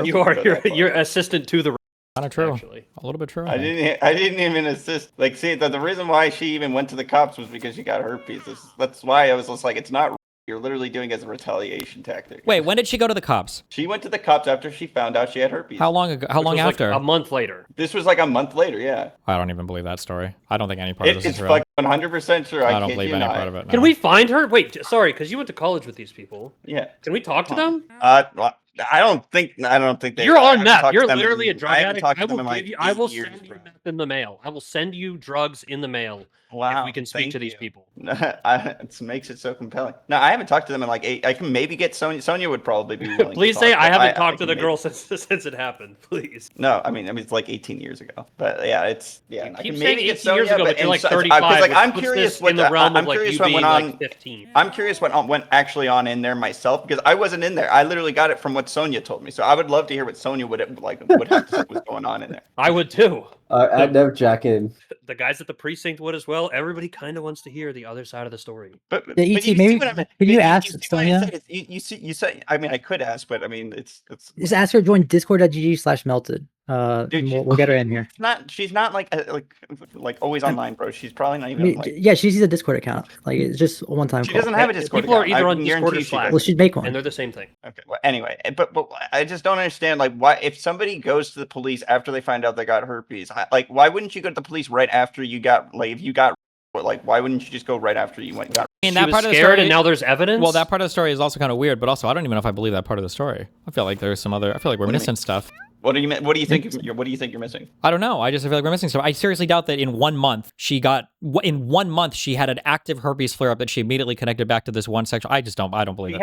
You are your assistant to the. Kind of true. Actually, a little bit true. I didn't even assist. Like, see, the reason why she even went to the cops was because she got herpes. That's why I was just like, it's not. You're literally doing it as a retaliation tactic. Wait, when did she go to the cops? She went to the cops after she found out she had herpes. How long ago? How long after? Like a month later. This was like a month later. Yeah. I don't even believe that story. I don't think any part of this It's is real. like 100% sure. I don't believe any part of it. Can we find her? Wait, sorry, because you went to college with these people. Yeah. Can we talk to them? Well, I don't think they. You're I on haven't meth. talked to You're them literally a in- drug I haven't addict. talked to I them will in like give you. I will 8 years, send you bro. meth in the mail. I will send you drugs in the mail. Wow, if we can speak thank to these you. people. It makes it so compelling. No, I haven't talked to them in like 8. I can maybe get Sonya. Sonya would probably be willing. Please to say talk, I but haven't talked to can the maybe- girl since it happened. Please. No, I mean it's like 18 years ago. But yeah, it's I keep can saying maybe get 18 years Sonya, ago, but you're like 35, like which I'm puts curious this what in the realm of, I'm like, curious you what being, went on. like, 15. I'm curious what went actually on in there myself because I wasn't in there. I literally got it from what Sonya told me. So I would love to hear what Sonya would have to say was going on in there. I would too. I'd never jack in. The guys at the precinct would as well. Everybody kind of wants to hear the other side of the story. But Yeah, you ET, see maybe what I mean? can you You ask see what I Sonya? said? You say. I mean, I could ask, but I mean, it's Just ask her to join discord.gg/melted. Dude, We'll get her in here. She's not like always online, bro. She's probably not I even mean, like. yeah, she sees a Discord account. Like it's just a one-time. She call. doesn't have a Discord People are account. either I on can Discord guarantee or she Slack. doesn't. Well, she'd make one. And they're the same thing. Okay. Well, anyway, but I just don't understand like why if somebody goes to the police after they find out they got herpes, why wouldn't you go to the police right after you got if you got why wouldn't you just go right after you got? I mean, She that was part of the scared story, and now there's evidence? Well, that part of the story is also kind of weird, but also I don't even know if I believe that part of the story. I feel like there's some other. I feel like we're What do you missing mean? stuff. What do you think? What do you think you're missing? I don't know. I just feel like we're missing stuff. I seriously doubt that in 1 month she had an active herpes flare up that she immediately connected back to this one sexual. I don't believe She it.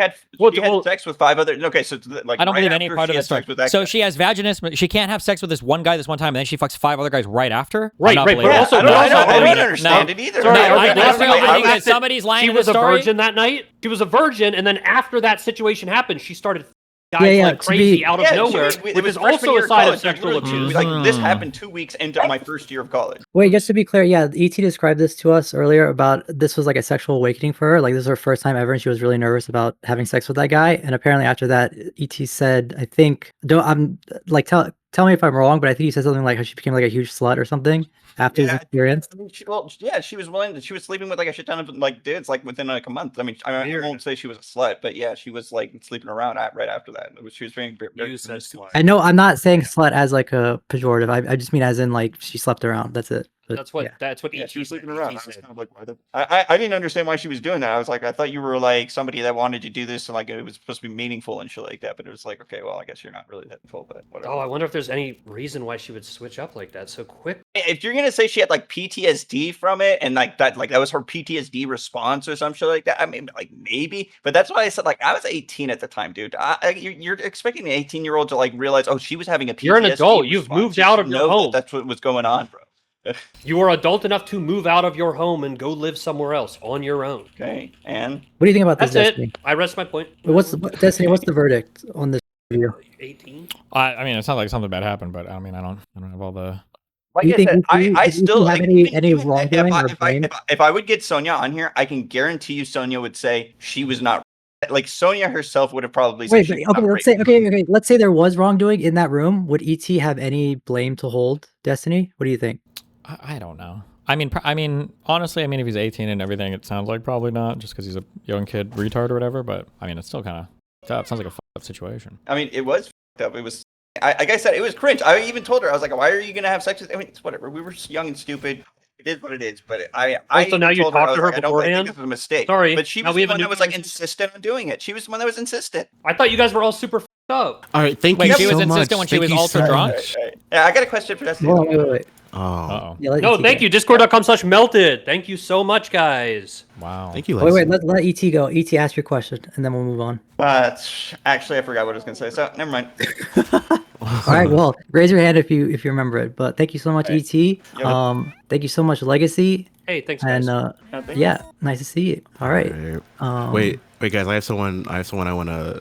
had sex with 5 other. Okay, so like I don't right believe any after part of she the had story. sex with that So guy. she has vaginismus. She can't have sex with this one guy this one time, and then she fucks 5 other guys right after. Right, I'm not right, believing but it. also I'm not I don't believing it. understand No. it either. Sorry, No, okay, I but also also believe I that somebody's lying she in was the a story. virgin that night. She was a virgin, and then after that situation happened, she started guys Yeah, like to crazy be- out of Yeah, nowhere, it which was is freshman also year a of sign of college, sexual literally, abuse. Like this happened 2 weeks into my first year of college. Wait, just to be clear, yeah, ET described this to us earlier about this was like a sexual awakening for her. Like this was her first time ever, and she was really nervous about having sex with that guy. And apparently after that, ET said, I think, I'm like, tell me if I'm wrong, but I think he said something like how she became like a huge slut or something after this experience. I mean, she was willing. She was sleeping with like a shit ton of like dudes like within like a month. I mean, I won't say she was a slut, but yeah, she was like sleeping around right after that. She was being very I know I'm not saying slut as like a pejorative. I just mean as in like she slept around. That's it. But, That's what yeah. that's what Yeah, ET she was said. sleeping around. I was kind of like, why the? I didn't understand why she was doing that. I was like, I thought you were like somebody that wanted to do this and like it was supposed to be meaningful and shit like that. But it was like, okay, well, I guess you're not really that full, but whatever. Oh, I wonder if there's any reason why she would switch up like that so quick. If you're gonna say she had like PTSD from it and like that was her PTSD response or some shit like that, I mean, like maybe. But that's why I said like I was 18 at the time, dude. You're expecting an 18-year-old to like realize, oh, she was having a PTSD. You're an adult. You've response. moved You out should of your know that home. That's what was going on, bro. You are adult enough to move out of your home and go live somewhere else on your own. Okay, and What do you think about this, that's Destiny? it. I rest my point. Destiny? What's the verdict on this video? 18. I mean, it sounds like something bad happened, but I mean, I don't have all the. Like Do you I think said, I do you still have like, any wrongdoing or blame? if I would get Sonya on here, I can guarantee you Sonya would say she was not like Sonya herself would have probably said Wait, she but, was okay, not okay. Let's say there was wrongdoing in that room. Would ET have any blame to hold? Destiny, what do you think? I don't know. I mean, honestly, I mean, if he's 18 and everything, it sounds like probably not, just because he's a young kid retard or whatever. But I mean, it's still kind of tough. Sounds like a fucked up situation. I mean, it was fucked up. It was, like I said, it was cringe. I even told her, I was like, why are you gonna have sex with? I mean, it's whatever. We were young and stupid. It is what it is. But I so now you told her, I talked was to her like, I don't think beforehand? this was a mistake. Sorry, but she now was we the have a one new that was like insistent on doing it. She was the one that was insistent. I thought you guys were all super f***ed up. All right, thank Wait, you she so was much. insistent when she Thank was you ultra so drunk? much. Yeah, I got a question for Destiny. Wait. Uh-oh. Yeah, let No, ET thank go. you. Discord.com/melted. Thank you so much, guys. Wow. Thank you, Wait, let ET go. ET, ask your question, and then we'll move on. But actually, I forgot what I was gonna say. So never mind. All right, well, raise your hand if you remember it. But thank you so much, ET. Yep. Thank you so much, Legacy. Hey, thanks, And guys. yeah, nice to see you. All right. Wait, guys, I have someone I wanna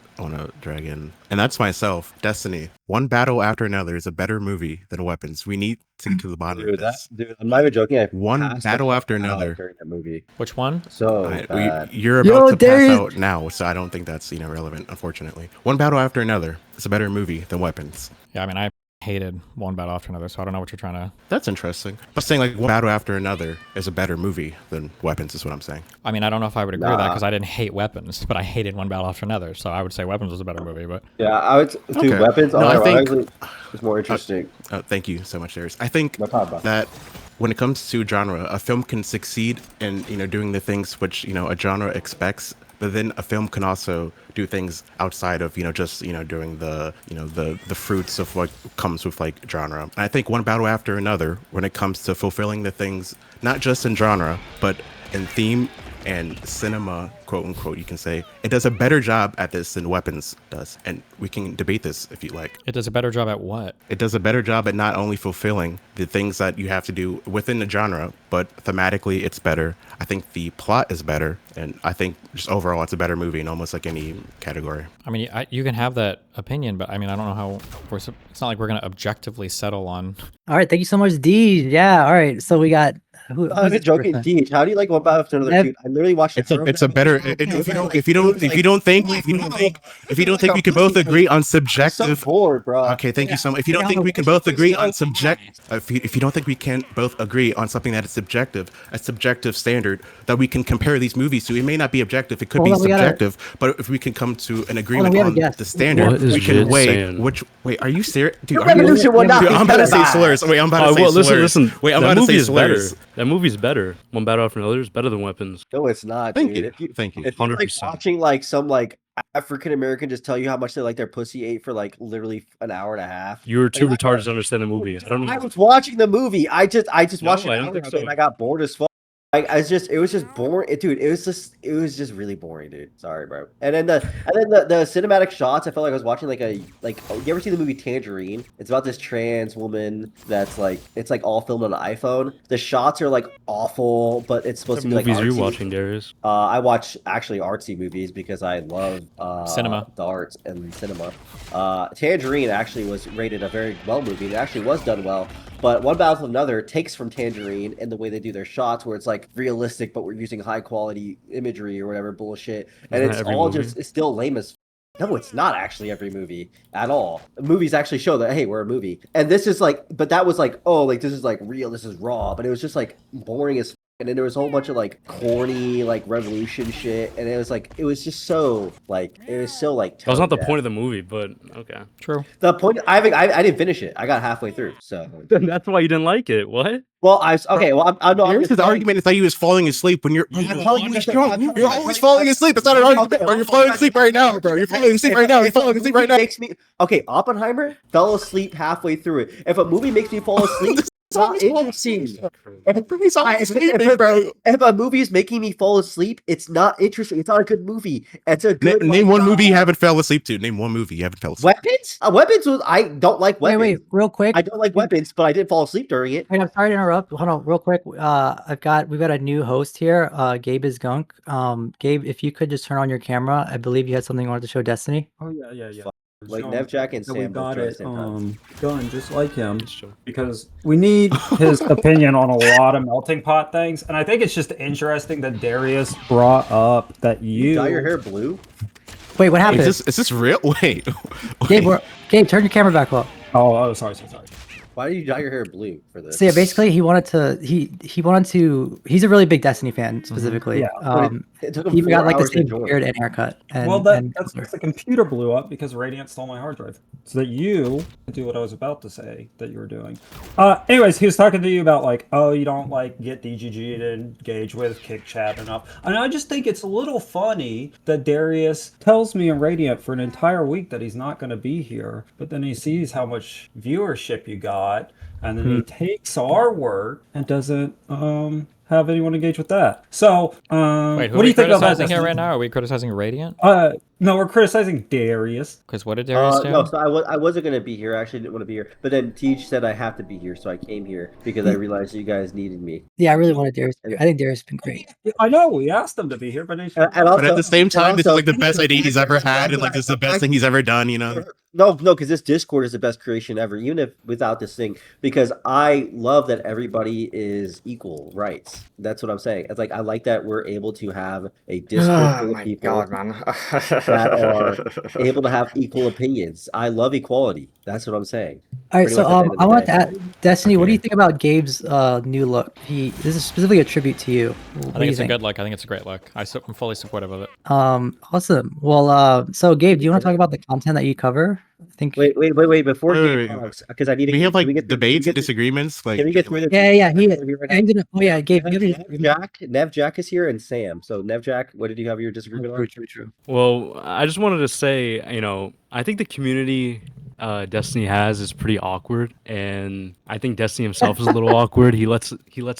drag in. And that's myself, Destiny. One battle after another is a better movie than Weapons. We need to get to the bottom of this. Dude, I'm not even joking. I One passed battle the after fuck out another. during that movie. Which one? So Alright, bad. you're about to pass out now, so I don't think that's relevant, unfortunately. One battle after another is a better movie than Weapons. Yeah, I mean, I hated one battle after another, so I don't know what you're trying to. That's interesting. I'm saying like one battle after another is a better movie than Weapons is what I'm saying. I mean, I don't know if I would agree with that because I didn't hate Weapons, but I hated one battle after another. So I would say Weapons was a better movie. But Yeah, I would do Weapons. No, I think actually, it's more interesting. Thank you so much, Darius. I think that when it comes to genre, a film can succeed in doing the things which a genre expects, but then a film can also do things outside of just doing the fruits of what comes with like genre. And I think one battle after another, when it comes to fulfilling the things not just in genre but in theme and cinema, quote unquote, you can say it does a better job at this than Weapons does. And we can debate this if you like. it does a better job at what? It does a better job at not only fulfilling the things that you have to do within the genre, but thematically it's better. I think the plot is better, and I think just overall it's a better movie in almost like any category. I mean, you can have that opinion, but I mean, I don't know how it's not like we're going to objectively settle on. All right, thank you so much, D. Yeah, all right. So we got. I'm not joking, D. How do you like one battle after another? Dude, I literally watched. It's a better. If you don't think we can both agree on subjective. So bored, bro. Okay, thank you so much. If you don't think we can both agree on if you don't think we can both agree on something that is subjective, a subjective standard that we can compare these movies to, it may not be objective. It could be subjective, but if we can come to an agreement on the standard, we can weigh which. Wait, are you serious, dude? I'm about to say slurs. Wait, I'm about to say slurs. Listen. Wait, I'm about to say slurs. That movie's better. One battle after another is better than Weapons. No, it's not. Thank dude. you. Thank you. If you're like 100%. watching like some like African American just tell you how much they like their pussy ate for like literally an hour and a half. You were too retarded to understand the movie. I don't know. I was watching the movie. I just watched No, I it don't think and so. I got bored as fuck. It was just boring, dude. It was just really boring, dude. Sorry, bro. And then the cinematic shots, I felt like I was watching you ever see the movie Tangerine? It's about this trans woman that's like, it's like all filmed on an iPhone. The shots are like awful, but it's supposed to be like movies are you artsy. watching, Darius? I watch actually artsy movies because I love Cinema. the arts and cinema. Tangerine actually was rated a very well movie. It actually was done well. But One Battle with Another takes from Tangerine and the way they do their shots, where it's like realistic, but we're using high quality imagery or whatever bullshit, and Isn't it's that every all movie? just it's still lame as. No, it's not actually every movie at all. Movies actually show that, hey, we're a movie, and this is like, but that was like, oh, like this is like real, this is raw, but it was just like boring as. And then there was a whole bunch of like corny like revolution shit, and it was just so like That was not the point of the movie, but okay. True. The point I didn't finish it. I got halfway through, so That's why you didn't like it. What? well I'm His argument is that he was falling asleep when you're telling you he's drunk. You're always falling asleep. It's not an argument, bro. You're falling asleep right now, bro. You're falling asleep right now. You're falling asleep right now. Okay, Oppenheimer fell asleep halfway through it. If a movie makes me fall asleep, it's not interesting. If a movie is making me fall asleep, it's not interesting. It's not a good movie. It's a good Name one movie you haven't fell asleep to. Name one movie you haven't fell asleep. Weapons? Weapons was I don't like Weapons. Wait, real quick. I don't like Weapons, but I did fall asleep during it. Wait, I'm sorry to interrupt. Hold on, real quick. We've got a new host here. Gabe is Gunk. Gabe, if you could just turn on your camera. I believe you had something you wanted to show Destiny. Oh yeah. Like Nevjack and So Sam we both got tried at the it same time. done just like him because we need his opinion on a lot of melting pot things, and I think it's just interesting that Darius brought up that you dye your hair blue. Wait, what happened? Is this real? Wait. Gabe, turn your camera back up. Oh, sorry. Why did you dye your hair blue for this? So yeah, basically he wanted to. He's a really big Destiny fan specifically. Yeah. It took him He even got 4 like the hours to same join. beard and haircut. And, Well, and that's the computer blew up because Radiant stole my hard drive, so that you could do what I was about to say that you were doing. Anyways, he was talking to you about like, oh, you don't like get DGG to engage with, kick chat enough. And I just think it's a little funny that Darius tells me in Radiant for an entire week that he's not going to be here, but then he sees how much viewership you got. and then he takes our work and doesn't have anyone engage with that. So, Wait, who what are do you we think about that? criticizing here right now? Are we criticizing Radiant? No, we're criticizing Darius. Because what did Darius do? No, so I wasn't gonna be here. I actually didn't want to be here. But then Teach said I have to be here, so I came here because I realized you guys needed me. Yeah, I really wanted Darius. I think Darius has been great. I know we asked him to be here, but and But also, at the same time, this is also- like the best idea he's ever had, and like this is the best thing he's ever done. You know. No, because this Discord is the best creation ever, even if without this thing. Because I love that everybody is equal rights. That's what I'm saying. It's like I like that we're able to have a Discord full of people that are able to have equal opinions. I love equality. That's what I'm saying. All right, Pretty so much at the end of I the want day. to add, Destiny. What do you think about Gabe's new look? This is specifically a tribute to you. What I do think you it's a good look. I think it's a great look. I'm fully supportive of it. Awesome. Well, so Gabe, do you want to talk about the content that you cover? I think. Wait. Before Wait, Gabe talks, because I need to. We have like can we get through- debates, can we get- disagreements. Like, Can we get through the? Yeah. Gabe. Nev Jack is here and Sam. So Nev Jack, what did you have your disagreement on? True. Well, I just wanted to say, I think the community Destiny has is pretty awkward, and I think Destiny himself is a little awkward. He lets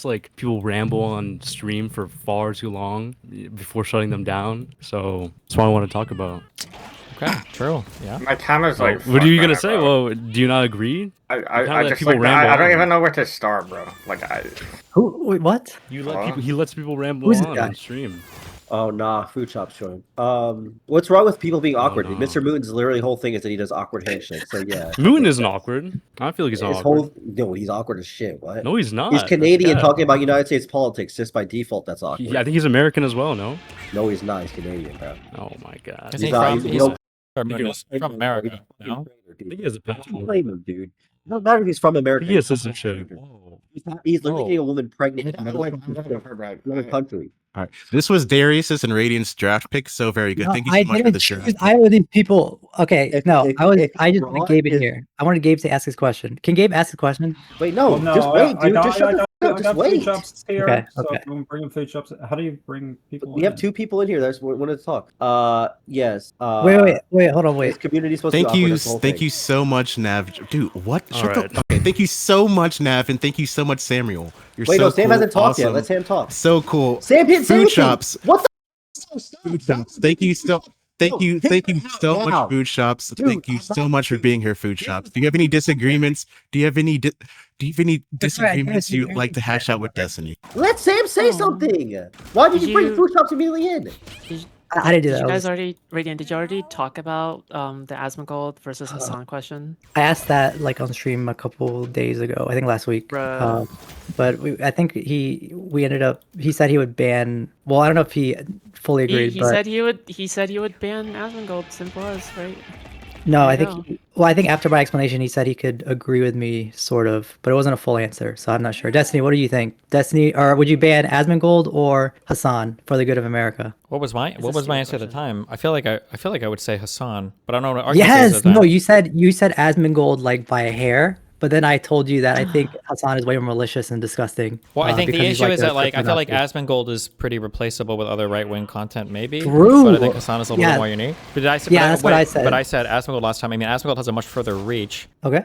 like people ramble on stream for far too long before shutting them down. So that's what I want to talk about. Okay, true. Yeah. My camera's like. What are you gonna fucked say? up, bro. Well, do you not agree? I let just people like ramble I don't on. even know where to start, bro. Like I. Who? Wait, what? You let people. He lets people ramble Who's this on guy? stream. Oh nah, Foodshops showing. What's wrong with people being awkward? no. Mr. Moon's literally whole thing is that he does awkward handshakes. So yeah. Moon isn't awkward. I feel like he's not His awkward. no, he's awkward as shit. What? No, he's not. He's Canadian Yeah. talking about United States politics just by default. That's awkward. I think he's American as well. No. No, he's not. He's Canadian, bro. Oh my god. Is he not- from? he's- He's no- from America. No. I think he has a Don't passport. blame him, dude. No matter if he's from America. He has citizenship. He's literally Whoa. getting a woman pregnant in another country. all right, this was Darius's and Radiant's draft pick. So very good. No, Thank you I so much for didn't the choose draft. either of these people. Okay, If- no, if- I just Ron wanted Gabe in is- here. I wanted Gabe to ask his question. Can Gabe ask the question? Wait, no, Well, no, just wait, I dude. got, Just shut the fuck I up. Just got wait. Foodshops here. Okay, So okay. I'm bringing Foodshops. How do you bring people? We have in? 2 people in here that wanted to talk. Yes. Wait, hold on, Is wait. community supposed to be Thank awkward? you, That's the whole thank thing. you so much, Nav. Dude, what? All Shut right. the. Okay, thank you so much, Nav, and thank you so much, Samuel. You're Wait, so no, Sam cool, hasn't talked yet. awesome. Let Sam talk. So cool. Sam didn't say Food anything. shops. What the? Food shops. Thank you so. Thank you so now. much, Food Shops. Dude, Thank you so much for being here, Food Shops. Do you have any disagreements? Do you have any disagreements you'd like to hash out with Destiny? Let Sam say something. Why did you bring you- food shops immediately in? I didn't do Did that. you I guys was- already, Radiant? Did you already talk about the Asmongold versus Hasan question? I asked that like on stream a couple days ago. I think last week. Bruh. But I think we ended up. He said he would ban. Well, I don't know if he fully agreed. He but said he would. He said he would ban Asmongold. Simple as, right? no, I There you think. Well, I think after my explanation, he said he could agree with me, sort of, but it wasn't a full answer. So I'm not sure. Destiny, what do you think? Destiny, or would you ban Asmongold or Hasan for the good of America? What was my answer at the time? I feel like I would say Hasan, but I don't know. Yes, no, you said Asmongold like by a hair. But then I told you that I think Hasan is way more malicious and disgusting. Well, I think the because he's issue is a that like I feel like crypto Asmongold is pretty replaceable with other right wing content, maybe. True. But I think Hasan is a little Yeah. bit more unique. But did I say? Yeah, but that's what I said. But I said Asmongold last time. I mean, Asmongold has a much further reach. Okay.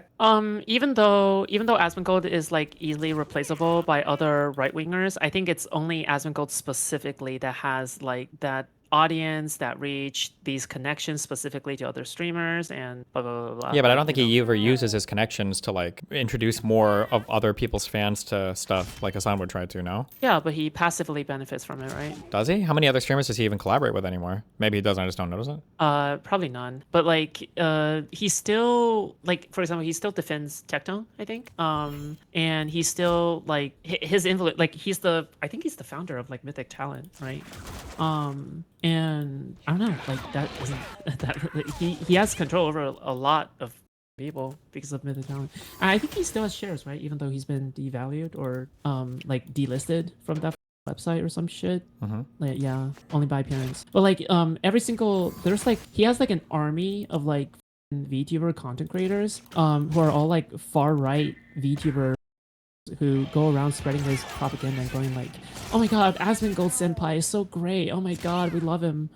Even though Asmongold is like easily replaceable by other right wingers, I think it's only Asmongold specifically that has like that audience, that reach, these connections specifically to other streamers, and blah blah blah. blah. Yeah, but I don't think he ever uses his connections to like introduce more of other people's fans to stuff like Hasan would try to. No. Yeah, but he passively benefits from it, right? Does he? How many other streamers does he even collaborate with anymore? Maybe he doesn't. I just don't notice it. Probably none. But like, he still like, for example, he still defends Tectone, I think. And he's still like his influence. Like I think he's the founder of like Mythic Talent, right? And I don't know, like that isn't that he has control over a lot of people because of Mythic Talent. And I think he still has shares, right? Even though he's been devalued or like delisted from that website or some shit. Like, yeah, only by appearance. But like there's like he has like an army of like VTuber content creators who are all like far right VTuber who go around spreading this propaganda and going like, oh my god, Asmongold senpai is so great, oh my god, we love him.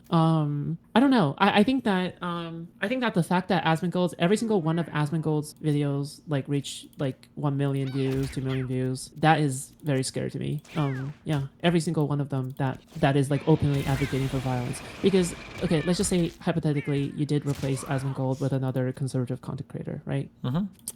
I don't know. I think that the fact that Asmongold's, every single one of Asmongold's videos like reach like 1 million views, 2 million views, that is very scary to me. Yeah, every single one of them that is like openly advocating for violence. Because okay, let's just say hypothetically you did replace Asmongold with another conservative content creator, right?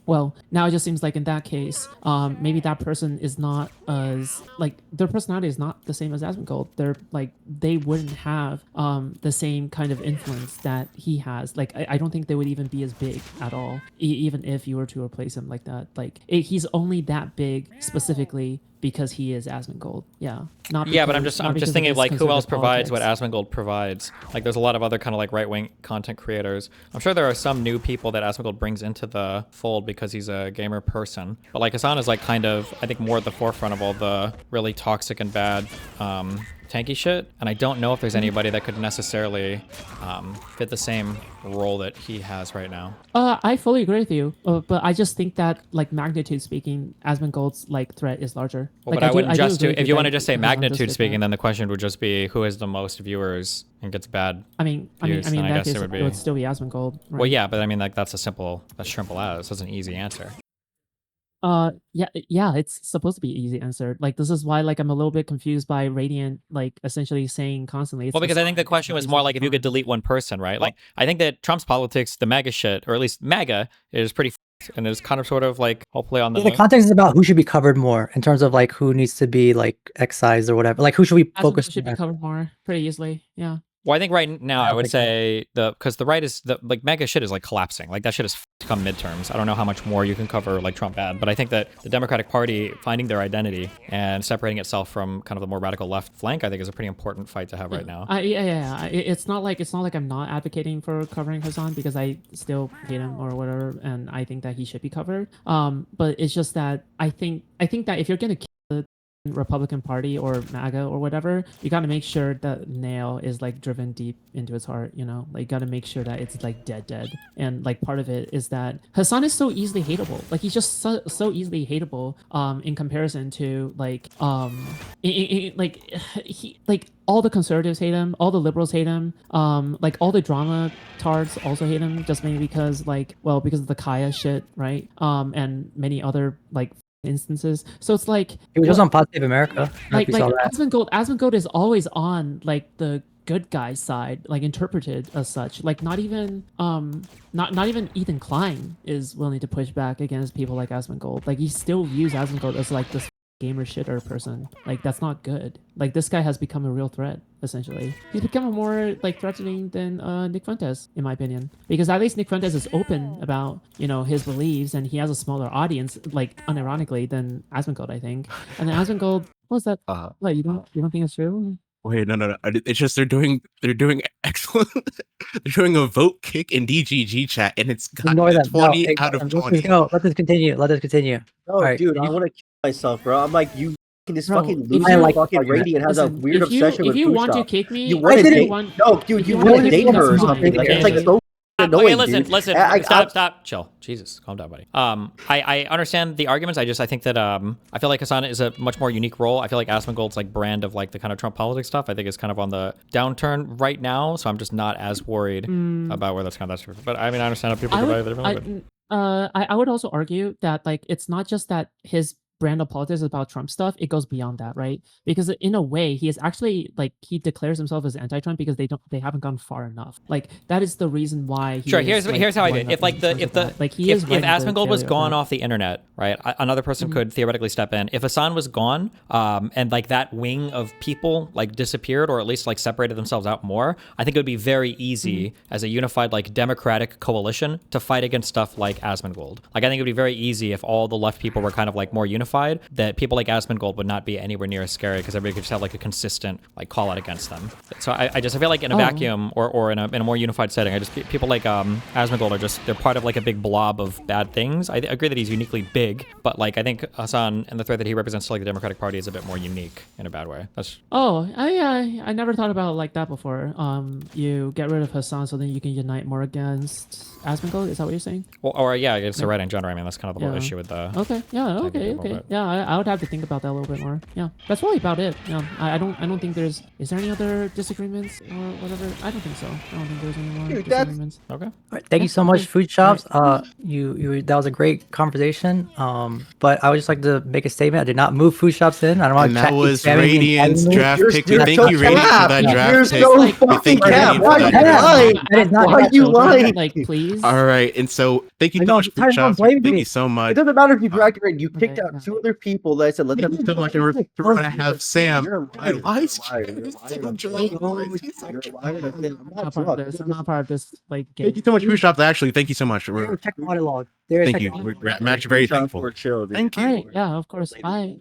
Well, now it just seems like in that case, maybe that person is not as like, their personality is not the same as Asmongold. They're like, they wouldn't have the same kind of influence that he has. Like I don't think they would even be as big at all, even if you were to replace him like that. Like he's only that big specifically because he is Asmongold. Yeah. Not Yeah, but I'm because- just not because of thinking his of like who else conservative provides what politics. Asmongold provides. Like there's a lot of other kind of like right-wing content creators. I'm sure there are some new people that Asmongold brings into the fold because he's a gamer person. But like Hasan is like kind of, I think, more at the forefront of all the really toxic and bad tanky shit. And I don't know if there's anybody that could necessarily fit the same role that he has right now. I fully agree with you, but I just think that, like, magnitude speaking, Asmongold's like threat is larger. Well, Like, but I do wouldn't agree just with if you want to that just say Hasan does magnitude fit speaking, that. then the question would just be who has the most viewers and gets bad I mean, views, in then I that guess case, it would be. it would still be Asmongold. Right? Well, yeah, but I mean, like that's simple as. That's an easy answer. Yeah, it's supposed to be easy answered. Like, this is why, like, I'm a little bit confused by Radiant, like, essentially saying constantly. Well, because I think the question was more like if you could delete one person, right? Like, I think that Trump's politics, the MAGA shit, or at least MAGA, is pretty and it's kind of sort of like hopefully on the The context is about who should be covered more in terms of like who needs to be like excised or whatever. Like who should we focus should be on? covered more pretty easily. Yeah. Well, I think right now I would think say because the right is like MAGA shit is like collapsing. Like that shit is come midterms. I don't know how much more you can cover like Trump bad, but I think that the Democratic Party finding their identity and separating itself from kind of the more radical left flank, I think is a pretty important fight to have right now. Yeah. It's not like I'm not advocating for covering Hasan because I still hate him or whatever, and I think that he should be covered. But it's just that I think that if you're gonna kill the Republican Party or MAGA or whatever, you got to make sure that nail is like driven deep into its heart. You know, like got to make sure that it's like dead. And like part of it is that Hasan is so easily hateable. Like he's just so easily hateable. In comparison to like like all the conservatives hate him, all the liberals hate him, like all the drama tards also hate him just mainly because because of the Kaya shit, right? And many other like instances. So it's like He was just on Positive America. like saw that. Asmongold is always on like the good guy's side, like interpreted as such. Like not even Ethan Klein is willing to push back against people like Asmongold. Like he still views Asmongold as like this gamer shitter person. Like that's not good. Like this guy has become a real threat essentially. He's become more like threatening than Nick Fuentes in my opinion, because at least Nick Fuentes is open about his beliefs and he has a smaller audience, like unironically, than Asmongold, I think. And then Asmongold, what's that? What, you don't think it's true? Wait, no. It's just they're doing excellent. They're doing a vote kick in DGG chat, and it's got Ignore a that. 20 out of 20. Let this continue. Oh, Alright. dude, I want to kill myself, bro. I'm like, you this Bro, fucking if loser, you- fucking Radiant has a Listen, weird if you- obsession if with you want to Foodshops. kick me, You I want to said date? want- No, dude, if you you want want to to date kick me, her or that's fine. something. Like, Okay, it's like listen. so annoying, Okay, listen, dude. stop, chill. Jesus, calm down, buddy. I understand the arguments. I think that I feel like Hasan is a much more unique role. I feel like Asmongold's like brand of like the kind of Trump politics stuff, I think is kind of on the downturn right now. So I'm just not as worried about where that's kind of But I mean, I understand how people provide their I would also argue that like it's not just that his brand of politics is about Trump stuff, it goes beyond that, right? Because in a way, he is actually like he declares himself as anti-Trump because they haven't gone far enough. Like that is the reason why. He Sure. is, Here's how I blowing did. up in terms of that. Like he is if right at the Asmongold was failure of gone that. off the internet, right? Another person could theoretically step in. If Hasan was gone, and like that wing of people like disappeared or at least like separated themselves out more, I think it would be very easy as a unified like democratic coalition to fight against stuff like Asmongold. Like I think it would be very easy if all the left people were kind of like more unified, that people like Asmongold would not be anywhere near as scary because everybody could just have like a consistent like call out against them. So I feel like in a vacuum or in a more unified setting, people like Asmongold are just, they're part of like a big blob of bad things. I agree that he's uniquely big, but like I think Hasan and the threat that he represents to like the Democratic Party is a bit more unique in a bad way. That's I never thought about it like that before. You get rid of Hasan so then you can unite more against Asmongold. Is that what you're saying? or yeah, it's the right in general. I mean, that's kind of the whole issue with the. Okay. Yeah. taking Okay. people. Okay. it. Yeah, I would have to think about that a little bit more. Yeah, that's really about it. Yeah, I don't think there's. Is there any other disagreements or whatever? I don't think so. I don't think there's any more disagreements. Okay. All right, thank you so much, Foodshops. You that was a great conversation. But I would just like to make a statement. I did not move Foodshops in. I don't want And to that was Radiant's draft pick. Thank you, Radiant, for that draft You're pick. so fucking Thank you, cap. Radiant, Why for you that draft lying? pick. That is not Why about you children. lying? Like, please. All right, and so thank you I so know, much, I'm tired of Foodshops. blaming Thank me. you so much. It doesn't matter if you dragged it. You kicked out 2 other people that I said let them. Thank you so much. And we're gonna have Sam. You're a liar. You're a liar. I'm not part of this. I'm not part of this. Like, Thank you so much, Foodshops. Actually, thank you so much. Check the audit log. Thank you. We're Matt's very thankful. Thank All you. right, yeah, of course. Bye.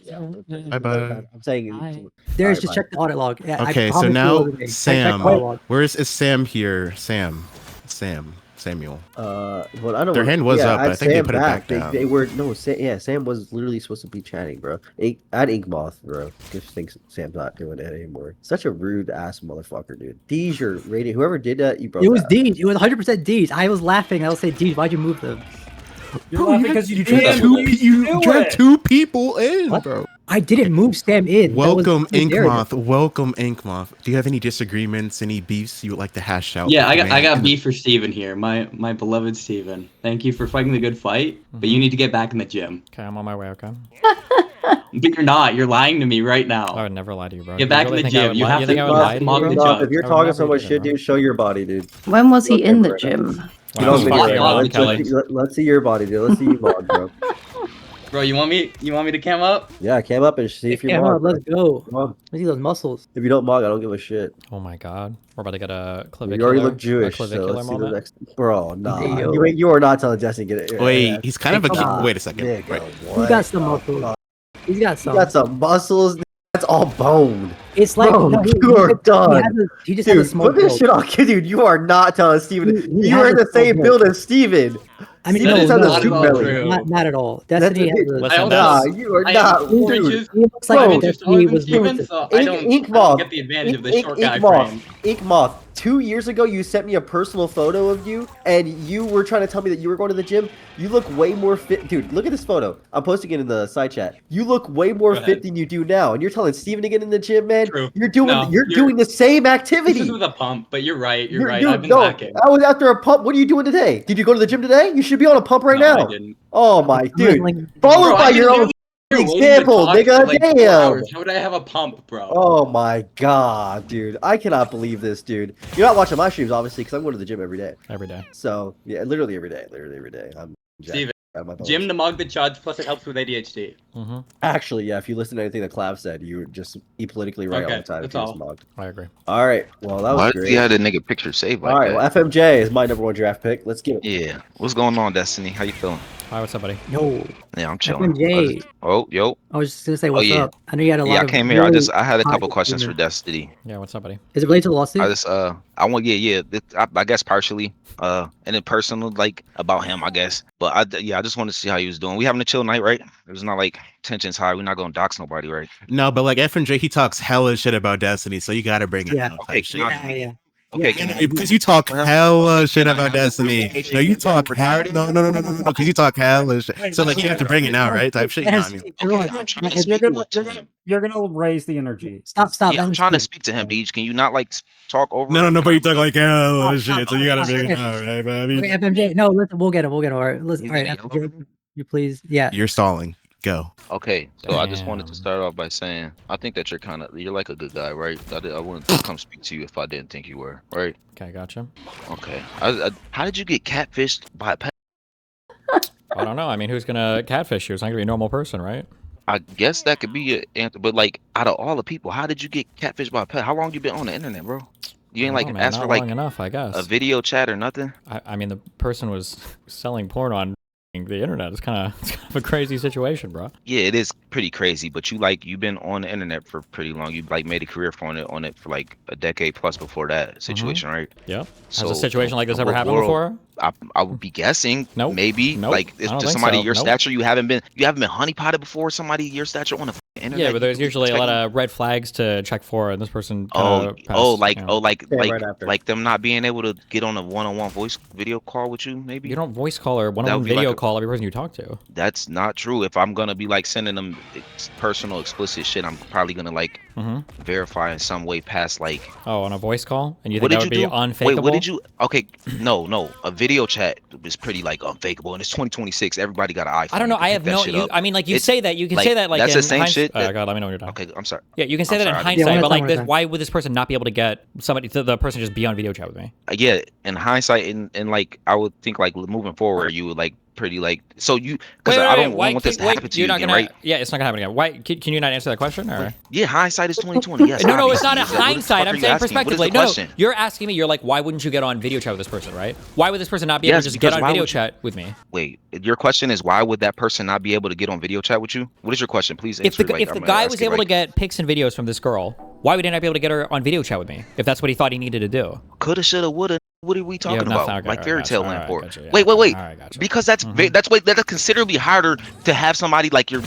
Bye bye. I'm saying. Darius, just check the audit log. Yeah, I Okay, so promise you now everything. Check Sam. the audit log. Where is Sam here? Samuel. Well, I don't. Their hand was up, but I think they put it back down. They were Sam was literally supposed to be chatting, bro. At Inkmoth, bro. Just thinks Sam's not doing that anymore. Such a rude ass motherfucker, dude. D's your rating. Whoever did that, you broke. It was that. Deej. It was 100% Deej. I was laughing. I was saying, Deej, why'd you move them? Bro, because you dragged 2 people in, bro. I didn't move Sam in. Welcome, Inkmoth. Welcome, Inkmoth. Do you have any disagreements, any beefs you would like to hash out? Yeah, I got Man, beef for Steven here. My beloved Steven. Thank you for fighting the good fight, but you need to get back in the gym. Okay, I'm on my way. Okay. But you're not. You're lying to me right now. I would never lie to you, bro. Get back in the gym. You have to think I would lie to you, mock bro? the Inkmoth, judge. if you're talking so much shit, dude, show your body, dude. When was he in the gym? You don't Fuck video off, right now. Kelly. Let's see your body, dude. Let's see you mog, bro. Bro, you want me to cam up? Yeah, cam up and see if you're Yeah, mog. let's go. Come on. Let's see those muscles. If you don't mog, I don't give a shit. Oh my god. We're about to get a clavicular. You already look Jewish, a so clavicular let's see the moment. next. Bro, nah. Hey, You are not telling Destiny to get it. Wait, he's kind of a. Nah, Wait a second. nigga, Wait. He got some muscles. He's got some. You got some muscles. That's all bone. It's like Bro, no, you are done. He just has a Dude, small put this build. shit on, dude. You are not telling Steven. He You has are in a the same small build build. as Steven. I mean, Steven no, just has no, a soup not belly. true. not at all. Destiny has a. Listen, Nah, you are I not. have Dude. inches. He looks Bro, like I'm just Destiny taller than was Steven, moved. so I don't get the advantage of the short guy frame. Inkmoth, 2 years ago, you sent me a personal photo of you, and you were trying to tell me that you were going to the gym. You look way more fit. Dude, look at this photo. I'm posting it in the side chat. You look way more fit than you do now, and you're telling Steven to get in the gym, man. True. You're doing No, you're doing the same activity. This is with a pump, but you're right. You're right. Dude, I've been no, lacking. I was after a pump. What are you doing today? Did you go to the gym today? You should be on a pump right No, I now. didn't. Oh my dude. Like, Followed Bro, by I've your been own waiting to example, talk nigga. for like 4 Damn. hours. How would I have a pump, bro? Oh my god, dude. I cannot believe this, dude. You're not watching my streams, obviously, because I'm going to the gym every day. Every day. So, yeah, literally every day. Literally every day. I'm Steven, at my gym to mug the judge, plus it helps with ADHD. Mm-hmm. Actually, yeah, if you listen to anything that Clav said, you just be politically right all Okay, the time. that's if you just all. mugged. I agree. All right, well, that was Why great. does he have the nigga picture saved like all right, that? well, FMJ is my #1 draft pick. Let's get it. Yeah. What's going on, Destiny? How you feeling? Hi, what's up, buddy? Yo, Yeah, I'm chilling. FMJ. Oh, yo. I was just gonna say, what's yeah. up? I know you had a lot Yeah, I of. came here. really I had a hot couple questions for opinions. Destiny. Yeah, what's up, buddy? Is it related to the lawsuit? I just I want I guess partially and then personal like about him I guess, but I just want to see how he was doing. We having a chill night, right? It was not like tensions high. We're not gonna dox nobody, right? No, but like F&J, he talks hella shit about Destiny, so you gotta bring it Yeah. up. Okay, Yeah. okay. Because you talk hella shit about Destiny. No, you talk no, because you talk hella shit. So like you have to bring it now, right? Type shit. Yes, No, I mean, everyone, You're gonna raise the energy. Stop. Yeah, I'm trying to speak to him, Deej. Can you not like talk over? no, but you talk like hella shit, so you gotta bring it now, right? But I mean, Okay, FMJ. No, listen, we'll get it. All right, listen. All right, FMJ, you please. Yeah. you're stalling. Go. Okay, so I just wanted to start off by saying I think that you're like a good guy, right? I wouldn't come speak to you if I didn't think you were, right? Okay, gotcha. Okay. How did you get catfished by a pet? I don't know. I mean, who's gonna catfish you? It's not gonna be a normal person, right? I guess that could be an answer, but like out of all the people, how did you get catfished by a pet? How long you been on the internet, bro? You ain't like man, asked not for like long enough, I guess. a video chat or nothing? I mean, the person was selling porn on the internet. It's kind of a crazy situation, bro. Yeah, it is pretty crazy, but you've been on the internet for pretty long. You like made a career on it for like a decade plus before that situation, right? Yep. So Has a situation like this ever what happened world- before? I would be guessing. Nope. Maybe. Nope. Like, I is don't to think somebody so. your Nope. stature, you haven't been honeypotted before. Somebody your stature on the internet. Yeah, but there's usually a lot of red flags to check for, and this person Oh, passed, you know. like them not being able to get on a one-on-one voice video call with you, maybe. You don't voice call or That one-on-one would be video like a- call every person you talk to. That's not true. If I'm gonna be like sending them personal, explicit shit, I'm probably gonna like verify in some way past like. Oh, on a voice call, and you What think did that would you be do? unfakeable? Wait, what did you? Okay, no. A video chat is pretty like unfakeable, and it's 2026. Everybody got an iPhone. I don't know. You can I pick have that no. shit You, up. I mean, like you It's- say that. You can say that like that's in the same hindsight. shit. Oh God, let me know when you're done. Okay, I'm sorry. Yeah, you can say I'm that in sorry, I hindsight, didn't- but like, why would this person not be able to get somebody, the person just be on video chat with me? Yeah, in hindsight, and like I would think like moving forward, you would like pretty like so you because I don't want this to happen to you again, right? Yeah, it's not gonna happen again. Why? Can you not answer that question? Or? Yeah, hindsight is 2020. Yes. No, it's obviously. not a Is that- what the hindsight. fuck I'm are you saying asking? What is the prospectively. No, question? you're asking me. You're like, why wouldn't you get on video chat with this person, right? Why would this person not be able to just get because on why video would you- chat with me? Wait, your question is why would that person not be able to get on video chat with you? What is your question? Please answer. If the guy was able to get pics and videos from this girl, why would he not be able to get her on video chat with me? If that's what he thought he needed to do. Coulda, shoulda, woulda. What are we talking nothing, about? okay, Like alright, fairy gotcha, tale alright, land for? gotcha, yeah, Wait. alright, gotcha. Because that's that's considerably harder to have somebody like your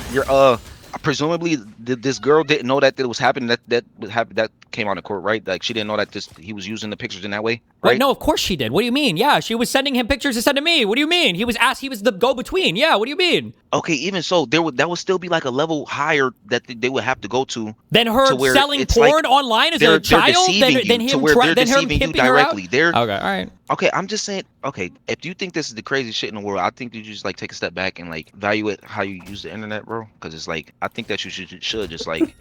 presumably this girl didn't know that it was happening. That came out in court, right? Like she didn't know that he was using the pictures in that way, right? Wait, no, of course she did. What do you mean? Yeah, she was sending him pictures to send to me. What do you mean? He was the go-between. Yeah, what do you mean? Okay, even so, that would still be like a level higher that they would have to go to. Then her to where selling it's porn like online as they're a child. deceiving Then you him to where they're then him deceiving you pimping her out? directly. They're Okay, all right. Okay, I'm just saying. Okay, if you think this is the craziest shit in the world, I think you just like take a step back and like evaluate how you use the internet, bro. Because it's like I think that you should just like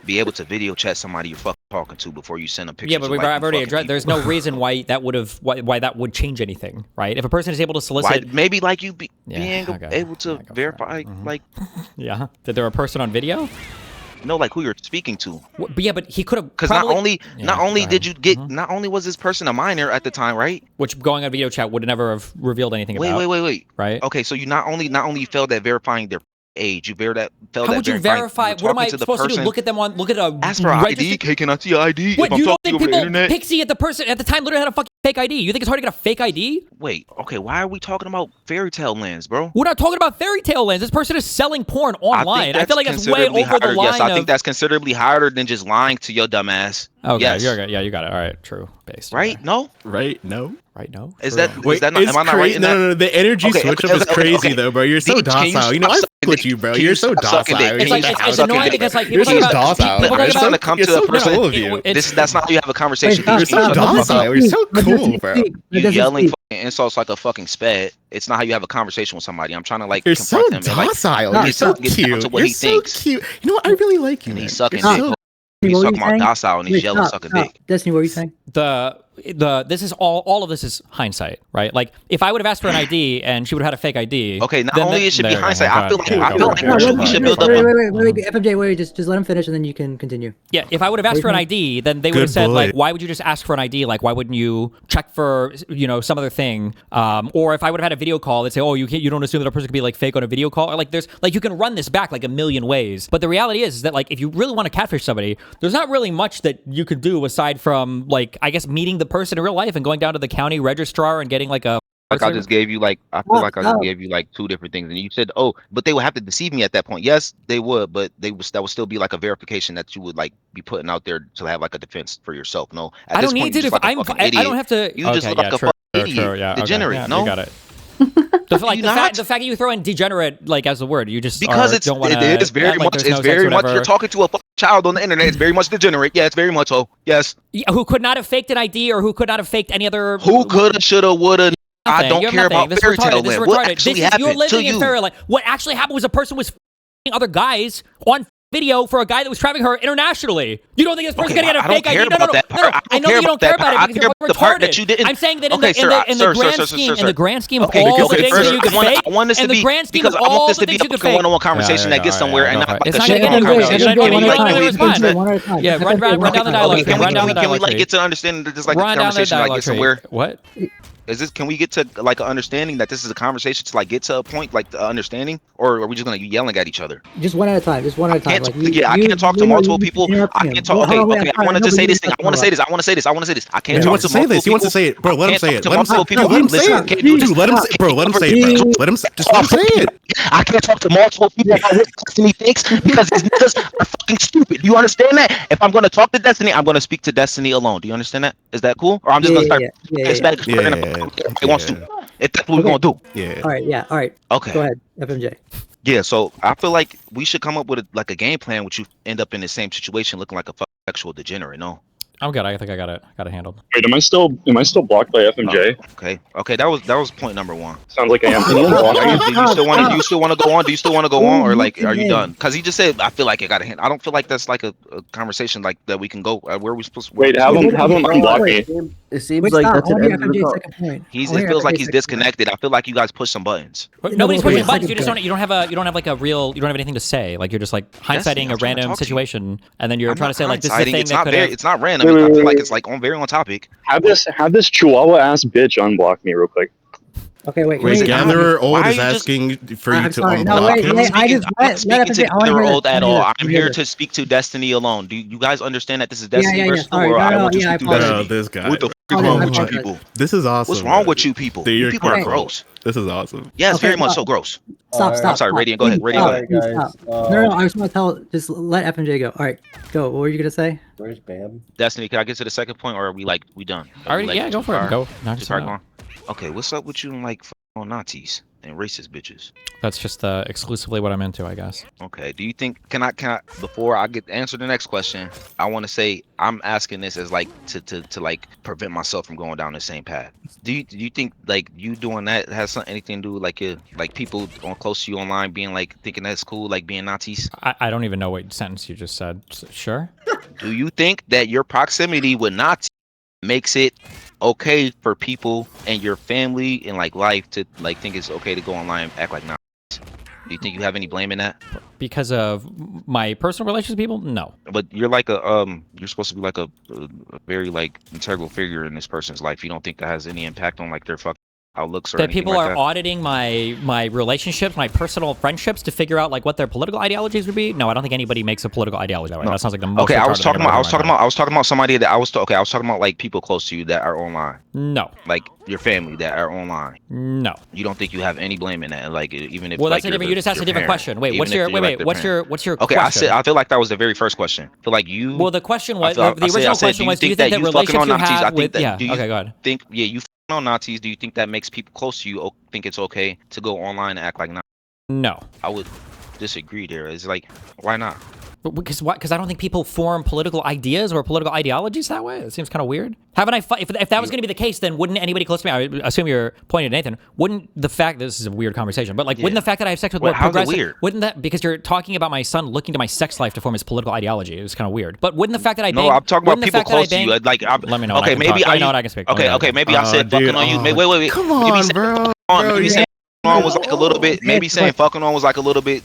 be able to video chat somebody you're fucking talking to before you send a picture. Yeah, but I've already addressed. There's no reason why that would change anything, right? If a person is able to solicit, maybe like you being okay. able to verify, like yeah, that they're a person on video. No, like who you're speaking to. But yeah, but he could have because not only did you get, not only was this person a minor at the time, right? Which going on video chat would never have revealed anything about. Wait. Right? Okay, so you not only failed at verifying their age, you failed at How would you verify? What am I supposed to do? Look at a ask for ID. Hey, can I see ID? What, if I'm you don't talking think over the people internet? Pixie at the person at the time literally had a fucking fake ID? You think it's hard to get a fake ID? Wait, okay, why are we talking about fairy tale lands, bro? We're not talking about fairy tale lands. This person is selling porn online. I feel like that's way over harder. the line. Yes, I think that's considerably harder than just lying to your dumb ass. Okay, yes. yeah, you got it. All right, true. Based. Right? Okay. No? Right? No? Right? No? Is that Wait, not, am I not right in that? No, the energy switch up is crazy though, bro. You're so docile. You know, I fuck with you, bro. You're so docile. It's annoying because like you're people so talk about docile. I'm just trying to come to a person. All of you. That's not how you have a conversation. You're so docile. You're so cool, bro. You yelling fucking insults like a fucking sped. It's not how you have a conversation with somebody. I'm trying to like You're so confront them. docile. Like, You're so cute. You're so cute. You know what? I really like you. And Man. he's sucking You're dick. so- He's What were talking you about saying? docile and he's Wait, yelling stop, sucking stop. dick. Destiny, what were you saying? This is all of this is hindsight, right? Like if I would have asked for an ID and she would have had a fake ID. Okay, not only it should be hindsight. I feel like Wait, we should build up. wait, FMJ, wait, just let him finish and then you can continue. Yeah, if I would have asked for an ID, then they would have said like, why would you just ask for an ID? Like, why wouldn't you check for some other thing? Or if I would have had a video call, they'd say, oh, you don't assume that a person could be like fake on a video call. Or like there's like you can run this back like a million ways. But the reality is that like if you really want to catfish somebody, there's not really much that you could do aside from like I guess meeting the person in real life and going down to the county registrar and getting like a. Like I just gave you like I feel like I just gave you like two different things, and you said, "Oh, but they would have to deceive me at that point." Yes, they would, but that would still be like a verification that you would like be putting out there to have like a defense for yourself. No, at I this don't point, need to. you just like a fucking idiot. I don't have to. You just look like a fucking idiot, degenerate. No, you got it. The fact that you throw in degenerate like as a word, you just because it is very much. It's very much. You're talking to a fucking child on the internet. It's very much degenerate. Yeah, it's very much so. Yes. Yeah, who could not have faked an ID or who could not have faked any other. Who coulda, shoulda, woulda. I don't care about fairy tale land. What actually happened you're living to in you? fairyland. What actually happened was a person was f***ing other guys on video for a guy that was trafficking her internationally. You don't think this person's gonna get a fake ID? No. I know you don't care about it because you're retarded. I'm saying that in the grand scheme of all the things that you can fake, in the grand scheme of all the things you can fake. One-on-one conversation that gets somewhere, and not it's not gonna get anywhere. Yeah, run down the dialogue. Can we like get to understand that this like conversation like get somewhere? What? Is this? Can we get to like an understanding that this is a conversation to like get to a point like the understanding, or are we just gonna be yelling at each other? Just one at a time. Just one at a time. I can't talk to multiple people. I can't talk. Okay, I wanted to say this thing. I want to say this. I can't talk to multiple people. He wants to say it, bro. Let him say it. Let him say it. Let him say it. Dude, let him say it, bro. Let him say it, bro. Let him say it. I can't talk to multiple people about what Destiny thinks because these niggas are fucking stupid. Do you understand that? If I'm gonna talk to Destiny, I'm gonna speak to Destiny alone. Do you understand that? Is that cool? Or I'm just gonna start expecting everybody wants to. If that's what we're gonna do. Yeah. All right. Yeah. All right. Okay. Go ahead, FMJ. Yeah, so I feel like we should come up with a game plan which you end up in the same situation looking like a sexual degenerate, no? I'm good. I think I got it handled. Wait, am I still blocked by FMJ? Okay, that was point number one. Sounds like I am. Do you still want to go on? Do you still want to go on, or like are you done? Because he just said I feel like I got a hand. I don't feel like that's like a conversation like that we can go. Where are we supposed to? Wait, have him unblock me. It seems like that's an end of the call. It feels like he's disconnected. I feel like you guys push some buttons. Nobody's pushing buttons. You just don't. You don't have like a real. You don't have anything to say. Like you're just like hindsighting a random situation, and then you're trying to say like this is the thing that could. It's not random. I feel like it's like very on topic. Have this chihuahua ass bitch unblock me real quick. Okay, wait. Gatherer Old is asking for you to unblock. No, wait, I just I'm not speaking to Gatherer Old at all. I'm here to speak to Destiny alone. Do you guys understand that this is Destiny versus the world? I want to speak to Destiny. This guy. What the fuck is wrong with you people? This is awesome. What's wrong with you people? You people are gross. This is awesome. Yeah, it's very much so gross. Stop. I'm sorry, Radiant. Go ahead. Radiant, go ahead. No, I just want to tell. Just let FMJ go. All right, go. What were you gonna say? Where's Bam? Destiny, can I get to the second point, or are we done? Already, yeah, go for it. Go. Just start going. Okay, what's up with you and like on Nazis and racist bitches? That's just exclusively what I'm into, I guess. Okay. Do you think can I before I get answer the next question, I want to say I'm asking this as like to like prevent myself from going down the same path. Do you think like you doing that has anything to do with like people on close to you online being like thinking that's cool, like being Nazis? I don't even know what sentence you just said. Sure. Do you think that your proximity with Nazis makes it okay for people and your family and like life to like think it's okay to go online and act like Nazis? Do you think you have any blame in that? Because of my personal relations with people? No. But you're like you're supposed to be like a very like integral figure in this person's life. You don't think that has any impact on like their fucking outlooks or that anything people like are that? auditing my relationships, my personal friendships to figure out like what their political ideologies would be? No, I don't think anybody makes a political ideology that way. No. That sounds like the most. Okay, I was talking about somebody that I was talking about like people close to you that are online. No. Like your family that are online. No. You don't think you have any blame in that? Like even if well, like, that's a different. You just asked a different question. Wait, what's your what's your okay? question? I feel like that was the very first question. I feel like you. Well, the question was the original question was, do you think that relationships you have with? Yeah. Okay, go ahead. You on Nazis? Do you think that makes people close to you think it's okay to go online and act like Nazis? No. I would disagree there. It's like, why not? But because what? Because I don't think people form political ideas or political ideologies that way. It seems kind of weird. Haven't I? If that was going to be the case, then wouldn't anybody close to me? I assume you're pointing at Nathan. Wouldn't the fact this is a weird conversation, but like, wouldn't the fact that I have sex with how's it progressive? weird? Wouldn't that because you're talking about my son looking to my sex life to form his political ideology? It was kind of weird. But wouldn't the fact that I no, I'm talking about people close to you. Like, let me know. Okay, maybe I know what I can speak. Okay, maybe I said fucking on you. Wait. Come on, bro. Maybe saying on was like a little bit. Maybe saying fucking on was like a little bit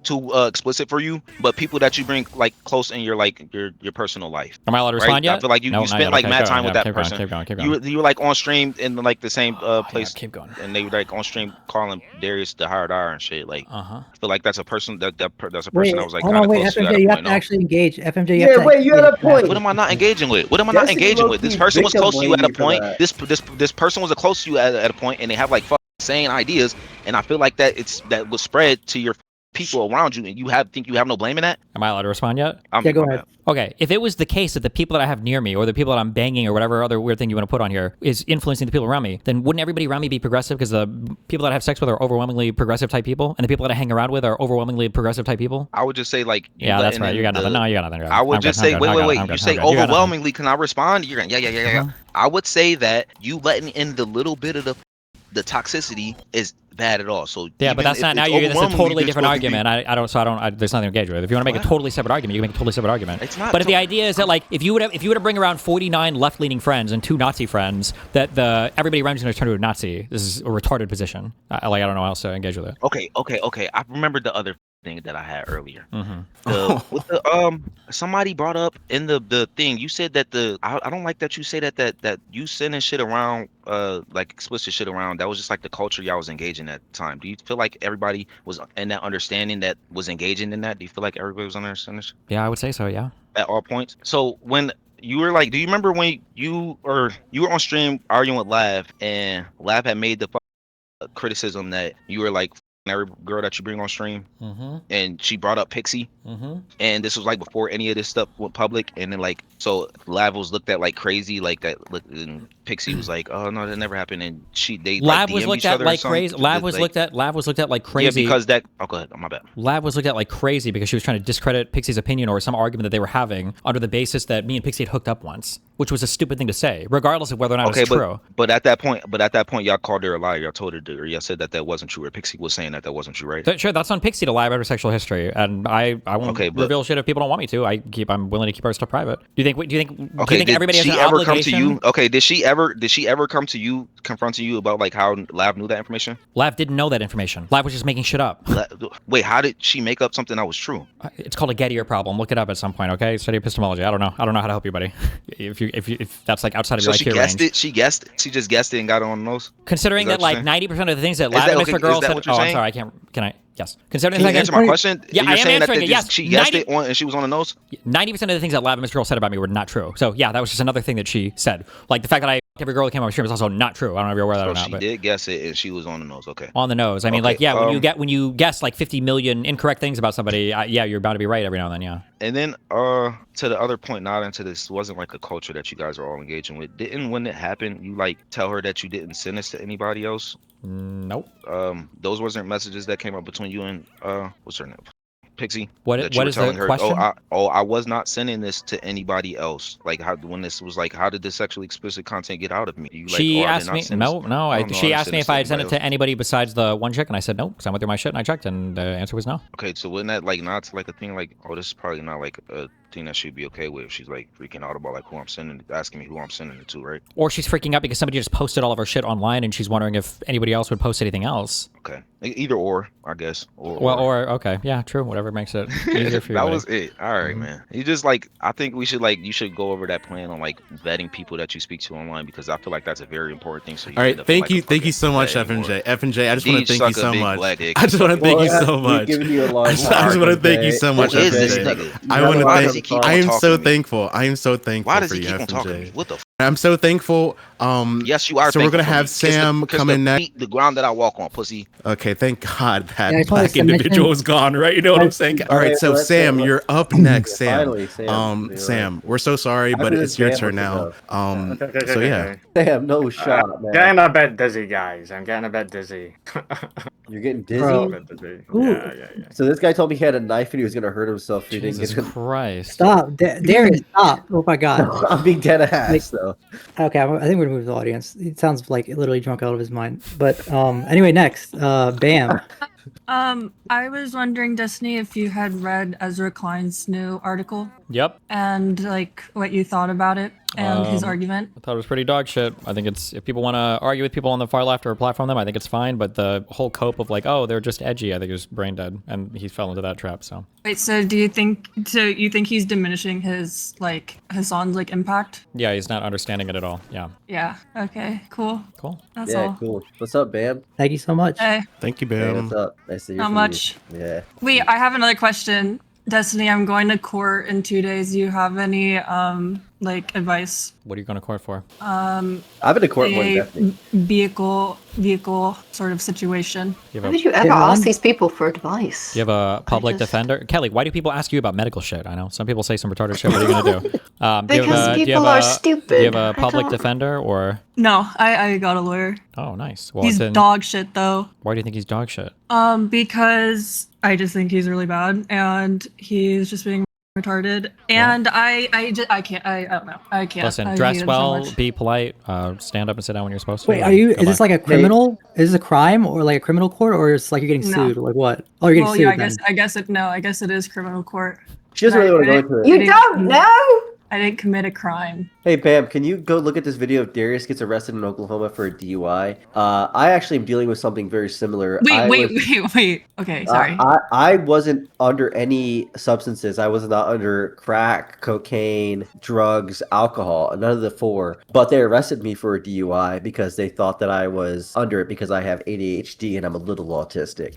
too explicit for you. But people that you bring like close in your like your personal life. Am I allowed to respond yet? I feel like you spent like mad time with that person. Keep going. You were like on stream in like the same place. Keep going. And they were like on stream calling Darius the hard R and shit. Like, I feel like that's a person that's a person that was like kind of close to you. FMJ, you have to actually engage. FMJ, you had a point. What am I not engaging with? What am I not engaging with? This person was close to you at a point. This person was close to you at a point, and they have like fucking insane ideas, and I feel like that was spread to your people around you, and you think you have no blame in that? Am I allowed to respond yet? Yeah, go ahead. Okay, if it was the case that the people that I have near me or the people that I'm banging or whatever other weird thing you want to put on here is influencing the people around me, then wouldn't everybody around me be progressive because the people that I have sex with are overwhelmingly progressive type people and the people that I hang around with are overwhelmingly progressive type people? I would just say like... Yeah, that's right. You got nothing. No, you got nothing. I would just say, wait. You say overwhelmingly, can I respond? You're going, yeah. I would say that you letting in the little bit of the toxicity is bad at all. So yeah, but that's not now. That's a totally different argument. I don't. There's nothing to engage with. If you want to make a totally separate argument, you can make a totally separate argument. It's not. But if the idea is that like if you were to bring around 49 left-leaning friends and 2 Nazi friends, that everybody around you is going to turn to a Nazi. This is a retarded position. I don't know how else to engage with it. Okay. I remember the other thing that I had earlier. Mm-hmm. With the somebody brought up in the thing, you said that I don't like that you say that you sending shit around, like explicit shit around, that was just like the culture y'all was engaging at the time. Do you feel like everybody was in that understanding that was engaging in that? Do you feel like everybody was understanding this Yeah, I would say so. Yeah. at all points? So when you were like, do you remember when you were on stream arguing with Lav, and Lav had made the criticism that you were like every girl that you bring on stream, Mm-hmm. and she brought up Pixie, Mm-hmm. and this was like before any of this stuff went public, and then like so Lav was looked at like crazy, like that, and Pixie was like, oh no, that never happened, and they Lav like was DM'd looked each at other or like something, crazy. Lav was looked at like crazy. Yeah, because that. Oh, go ahead. My bad. Lav was looked at like crazy because she was trying to discredit Pixie's opinion or some argument that they were having under the basis that me and Pixie had hooked up once, which was a stupid thing to say, regardless of whether or not Okay, it's true. but at that point, y'all called her a liar. Y'all told her, or y'all said that wasn't true. Or Pixie was saying that wasn't true, right? Sure, that's on Pixie to lie about her sexual history, and I won't reveal shit if people don't want me to. I'm willing to keep our stuff private. Do you think everybody has an obligation? Come to you? Okay, did she ever come to you, confronting you about like how Lav knew that information? Lav didn't know that information. Lav was just making shit up. Wait, how did she make up something that was true? It's called a Gettier problem. Look it up at some point, okay? Study epistemology. I don't know how to help you, buddy. If that's like outside of your IQ range. She just guessed it and got it on the nose. Considering that like 90% of the things that Lav and Mr. Girl said. Oh, I'm sorry. Can I? Yes. Considering Can you answer my question? Yeah, You're I am saying answering that it. Yes. She guessed it and she was on the nose. 90% of the things that Lav and Mr. Girl said about me were not true. So yeah, that was just another thing that she said. Like the fact that every girl that came on my stream is also not true. I don't know if you're aware of that or not. She did guess it and she was on the nose. Okay. On the nose. I mean, like, yeah, when you guess like 50 million incorrect things about somebody, yeah, you're bound to be right every now and then. Yeah. And then to the other point, not into this wasn't like a culture that you guys are all engaging with. Didn't when it happened, you like tell her that you didn't send this to anybody else? Nope. Those wasn't messages that came up between you and what's her name? Pixie. What is the question? I was not sending this to anybody else. Like when this was like, how did this sexually explicit content get out of me? You, like, she asked me. She asked me if I had sent it to anybody anybody besides the one chick, and I said no, because I went through my shit and I checked, and the answer was no. Okay, so wasn't that like not like a thing? Like, oh, this is probably not like a thing that she'd be okay with. She's like freaking out about like asking me who I'm sending it to, right? Or she's freaking out because somebody just posted all of her shit online, and she's wondering if anybody else would post anything else. Okay, either or, I guess. Or okay, yeah, true. Whatever makes it easier for you. That was it. All right, man. You just like, I think you should go over that plan on like vetting people that you speak to online, because I feel like that's a very important thing. So all right, thank you so much, FNJ. FNJ, I just want to thank you so much. I just want to thank you so much. I just want to thank you so much, FNJ. I am so thankful. I am so thankful. Why does for he you, keep on talking to me? FNJ. What the? I'm so thankful. Yes, you are. So we're gonna have Sam come in next. The ground that I walk on, pussy. Okay, thank God that Yeah, I told black Sam individual mention- is gone, right? You know what I'm saying? All right, so Sam, you're up next, Sam. Finally, Sam. Sam, we're so sorry, but it's your turn now. So yeah. Sam, no shot, man. Getting a bit dizzy, guys. I'm getting a bit dizzy. You're getting dizzy? A bit dizzy. Yeah. So this guy told me he had a knife and he was gonna hurt himself if he didn't Jesus get it. Christ. Stop, Darius, stop! Oh my God. I'm being dead ass though. Okay, I think we're gonna move to the audience. It sounds like literally drunk out of his mind. But anyway, next, Bam. I was wondering, Destiny, if you had read Ezra Klein's new article. Yep. And like what you thought about it and his argument. I thought it was pretty dog shit. I think it's, if people want to argue with people on the far left or platform them, I think it's fine. But the whole cope of like, oh, they're just edgy, I think is brain dead, and he fell into that trap. So. Wait, so you think he's diminishing his like Hasan's like impact? Yeah, he's not understanding it at all. Yeah. Yeah. Okay. Cool. Cool. That's all. Cool. What's up, Bam? Thank you so much. Hey. Thank you, Hey, Bam. what's up? Nice to hear Not from much. you. Yeah. Wait, I have another question. Destiny, I'm going to court in 2 days. Do you have any like advice? What are you going to court for? I've been to court more than A Bethany. vehicle sort of situation. Why would you ever ask these people for advice? You have a public defender? Kelly, why do people ask you about medical shit? I know some people say some retarded shit. What are you going to do? Because people are stupid. Do you have a I public don't- defender or? No, I got a lawyer. Oh, nice. Well, He's then, dog shit though. why do you think he's dog shit? Because I just think he's really bad and he's just being retarded. And I don't know. I can't. Listen, I hate dress him so well, much. be polite, stand up and sit down when you're supposed to. Wait, and is this like a criminal? Is this a crime or like a criminal court, or it's like you're getting No. sued? Like what? Oh, you're getting Well, sued. yeah, then. I guess it is criminal court. She doesn't really want to go into it. You don't know? I didn't commit a crime. Hey Bam, can you go look at this video of Darius gets arrested in Oklahoma for a DUI? I actually am dealing with something very similar. Wait. Okay, sorry. I wasn't under any substances. I was not under crack, cocaine, drugs, alcohol, none of the four. But they arrested me for a DUI because they thought that I was under it because I have ADHD and I'm a little autistic.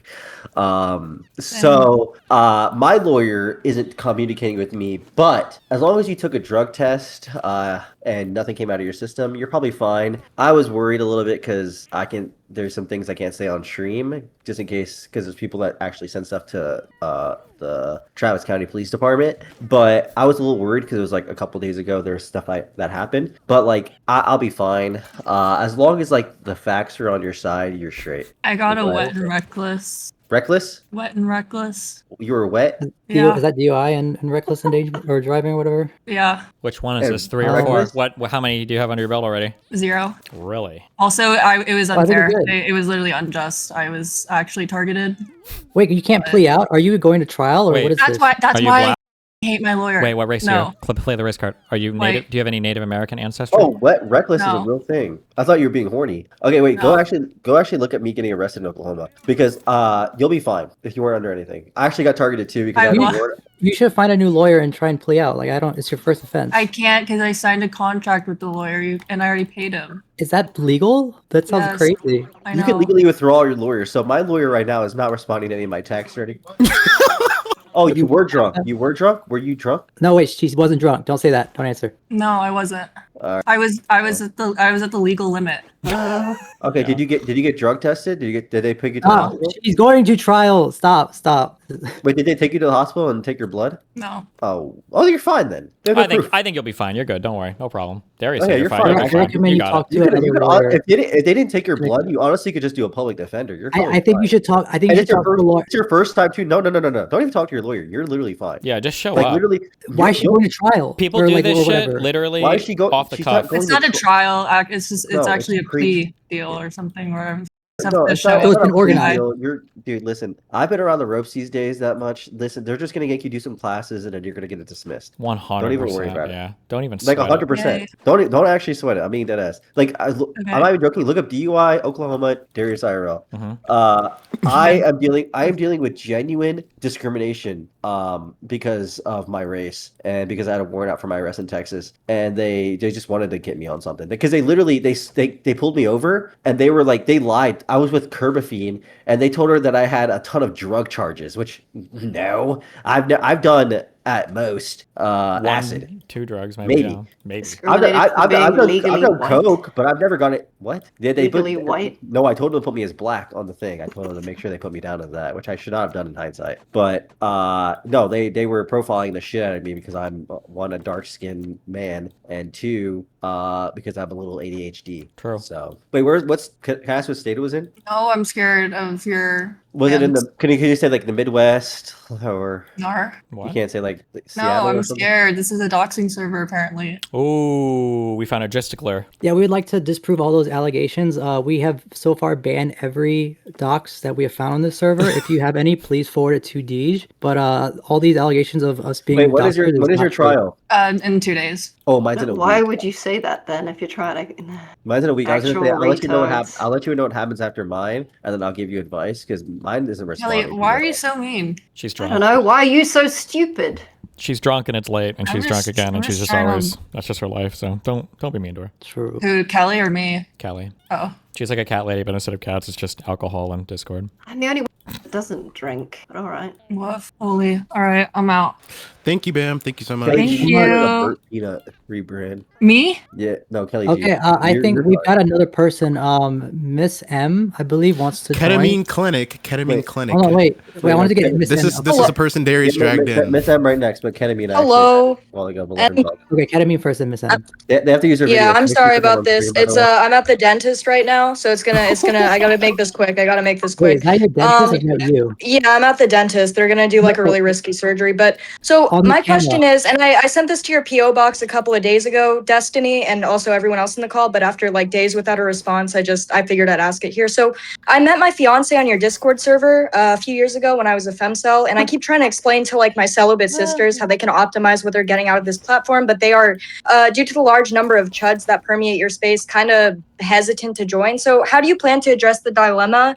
My lawyer isn't communicating with me, but as long as you took a drug test, and nothing came out of your system, you're probably fine. I was worried a little bit because there's some things I can't say on stream just in case, because there's people that actually send stuff to the Travis County Police Department. But I was a little worried because it was like a couple days ago. There's stuff that happened, but like I'll be fine as long as like the facts are on your side. You're straight. I got a wet and reckless. Reckless? Wet and reckless. You were wet? Yeah. Is that DUI and reckless endangerment or driving or whatever? Yeah. Which one is this? 3 or 4? What? How many do you have under your belt already? 0. Really? Also, it was I think unfair. you're good. It was literally unjust. I was actually targeted. Wait, you can't plea out? Are you going to trial or Wait. what is That's this? why. That's Are you why black? I hate my lawyer. Wait, what race no. are you? Play the race card. Are you Wait. native? Do you have any Native American ancestry? Oh, reckless is a No. real thing. I thought you were being horny. Okay, wait. Go actually look at me getting arrested in Oklahoma because you'll be fine if you weren't under anything. I actually got targeted too because You should find a new lawyer and try and plea out. Like it's your first offense. I can't because I signed a contract with the lawyer and I already paid him. Is that legal? That sounds Yes. crazy. I You know. can legally withdraw your lawyer. So my lawyer right now is not responding to any of my texts or anything. Oh, you were drunk. You were drunk? Were you drunk? No, wait, she wasn't drunk. Don't say that. Don't answer. No, I wasn't. I was at the legal limit. Okay, did you get drug tested? Did they pick you to the Oh, hospital? she's going to trial. Stop. Wait, did they take you to the hospital and take your blood? No. Oh, you're fine then. I think you'll be fine. You're good. Don't worry. No problem. Darius, Okay, you're you're fine. fine. You're I fine. recommend you got talk it. to another lawyer. If they didn't take your blood, you honestly could just do a public defender. You're I think you should talk. I think you should talk to a lawyer. It's your first time too. No. Don't even talk to your lawyer. You're literally fine. Yeah, just show Like up. literally. Why is she going to trial? People Or, do like, this or shit whatever? literally Why is she off the cuff. It's not a trial. It's No, it's actually a pre- plea deal or something where No, to it's show not, up. it's not a organized. deal. Dude, listen. I've been around the ropes these days that much. Listen, they're just gonna make you do some classes and then you're gonna get it dismissed. 100%. Don't even worry about it. Yeah. Don't even Like sweat it. 100%. Don't actually sweat it. I mean that ass. Like I'm not even joking. Look up DUI Oklahoma Darius IRL. I am dealing with genuine discrimination because of my race and because I had a warrant out for my arrest in Texas, and they just wanted to get me on something because they literally they pulled me over and they were like, they lied. I was with Curbafine and they told her that I had a ton of drug charges, which no, I've done at most acid. 2 drugs, maybe. Maybe. Yeah. Maybe. I've done legally white. coke, but I've never got it. What? Did they Legally white? No, I told them to put me as black on the thing. I told them to make sure they put me down as that, which I should not have done in hindsight. But no, they were profiling the shit out of me because I'm one, a dark skinned man, and 2, because I have a little ADHD. True. So wait, can I ask what state it was in? No, I'm scared of your. Was it in the? Can you say like the Midwest or? No. You can't say like No, Seattle or I'm something? scared. This is a doxing server, apparently. Ooh, we found a JSTLKER. Yeah, we would like to disprove all those allegations. We have so far banned every docs that we have found on this server. If you have any, please forward it to Deej. But all these allegations of us being Wait, what is your not trial? In 2 days. Oh, mine's in a Why week. would you say that then if you're trying to? Mine's in a week. I was gonna say, Actual I'll let you know what retards. happens. I'll let you know what happens after mine, and then I'll give you advice because mine isn't responding. Kelly, why are you so mean? She's I drunk. don't know. Why are you so stupid? She's drunk and it's late, and I'm she's drunk just- again, and I'm she's just just trying to- always. That's just her life. So don't be mean to her. True. Who, Kelly or me? Kelly. Oh. She's like a cat lady, but instead of cats, it's just alcohol and Discord. I'm the only one that doesn't drink. But all right. Woof. Holy. All right, I'm out. Thank you, Bam. Thank you so much. Thank Kelly, wanted a you. Burt Peanut rebrand. Me? Yeah, no, Kelly. Okay, I think we've got another person. Miss M, I believe, wants to Ketamine join. Clinic. Ketamine Clinic. Hold on, wait. I wanted to get Miss This M. is a person Darius dragged in. Miss M right next, but Ketamine. Hello. While ago, Okay, Ketamine first, then Miss M. they have to use their. Yeah, video. I'm Make sure sorry you put them about on this. screen, by the It's way. I'm at the dentist right now, so it's gonna I gotta make this quick. Wait, is that your dentist or not you? Yeah, I'm at the dentist. They're gonna do like a really risky surgery. But so On the my camera. question is, and I sent this to your PO box a couple of of days ago, Destiny, and also everyone else in the call, but after like days without a response, I figured I'd ask it here. So I met my fiance on your Discord server a few years ago when I was a Femcel, and I keep trying to explain to like my celibate sisters how they can optimize what they're getting out of this platform, but they are, due to the large number of chuds that permeate your space, kind of hesitant to join. So how do you plan to address the dilemma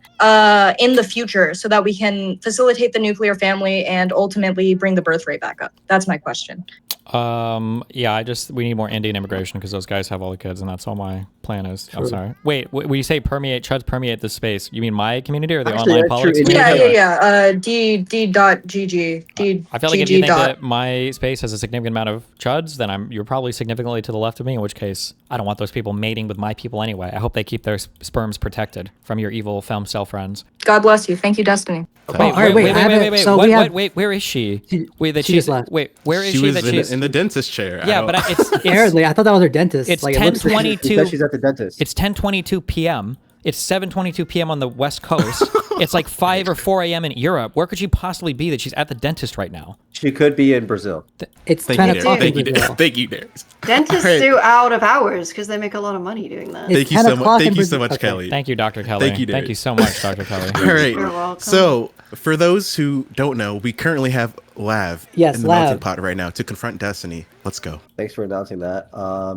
in the future so that we can facilitate the nuclear family and ultimately bring the birth rate back up? That's my question. Yeah, we need more Indian immigration because those guys have all the kids, and that's all my plan is. I'm sorry. Wait, when you say chuds permeate the space, you mean my community or the online politics community? Yeah. D.gg. I feel like if you think that my space has a significant amount of chuds, then you're probably significantly to the left of me, in which case I don't want those people mating with my people anyway. I hope they keep their sperms protected from your evil Femcel friends. God bless you. Thank you, Destiny. Wait, where is she? Wait, where is she? That she's in the dentist chair. Yeah, but it's apparently I thought that was her dentist. It's like, 10:22. She's at the dentist. It's 10:22 p.m. It's 7:22 p.m. on the West Coast. It's like 5 or 4 a.m. in Europe. Where could she possibly be that she's at the dentist right now? She could be in Brazil. It's 10 o'clock. Thank you, Darius. Dentists do out of hours because they make a lot of money doing that. Thank you so much. Thank you so much, Kelly. Thank you, Dr. Kelly. Thank you, Darius. Thank you so much, Dr. Kelly. All right. You're welcome. So, for those who don't know, we currently have Lav in the melting pot right now to confront Destiny. Let's go. Thanks for announcing that.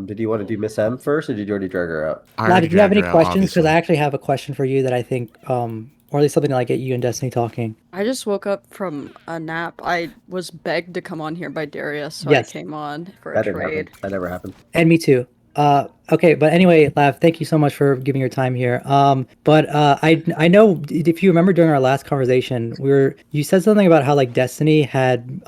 Did you want to do Miss M first, or did you already drag her out? Lav, did you have any questions? Because I actually have a question for you that I think, or at least something to like get you and Destiny talking. I just woke up from a nap. I was begged to come on here by Darius, so Yes. I came on for That a didn't trade. happen. That never happened. And me too. Okay, but anyway, Lav, thank you so much for giving your time here. But I know if you remember during our last conversation, you said something about how like Destiny had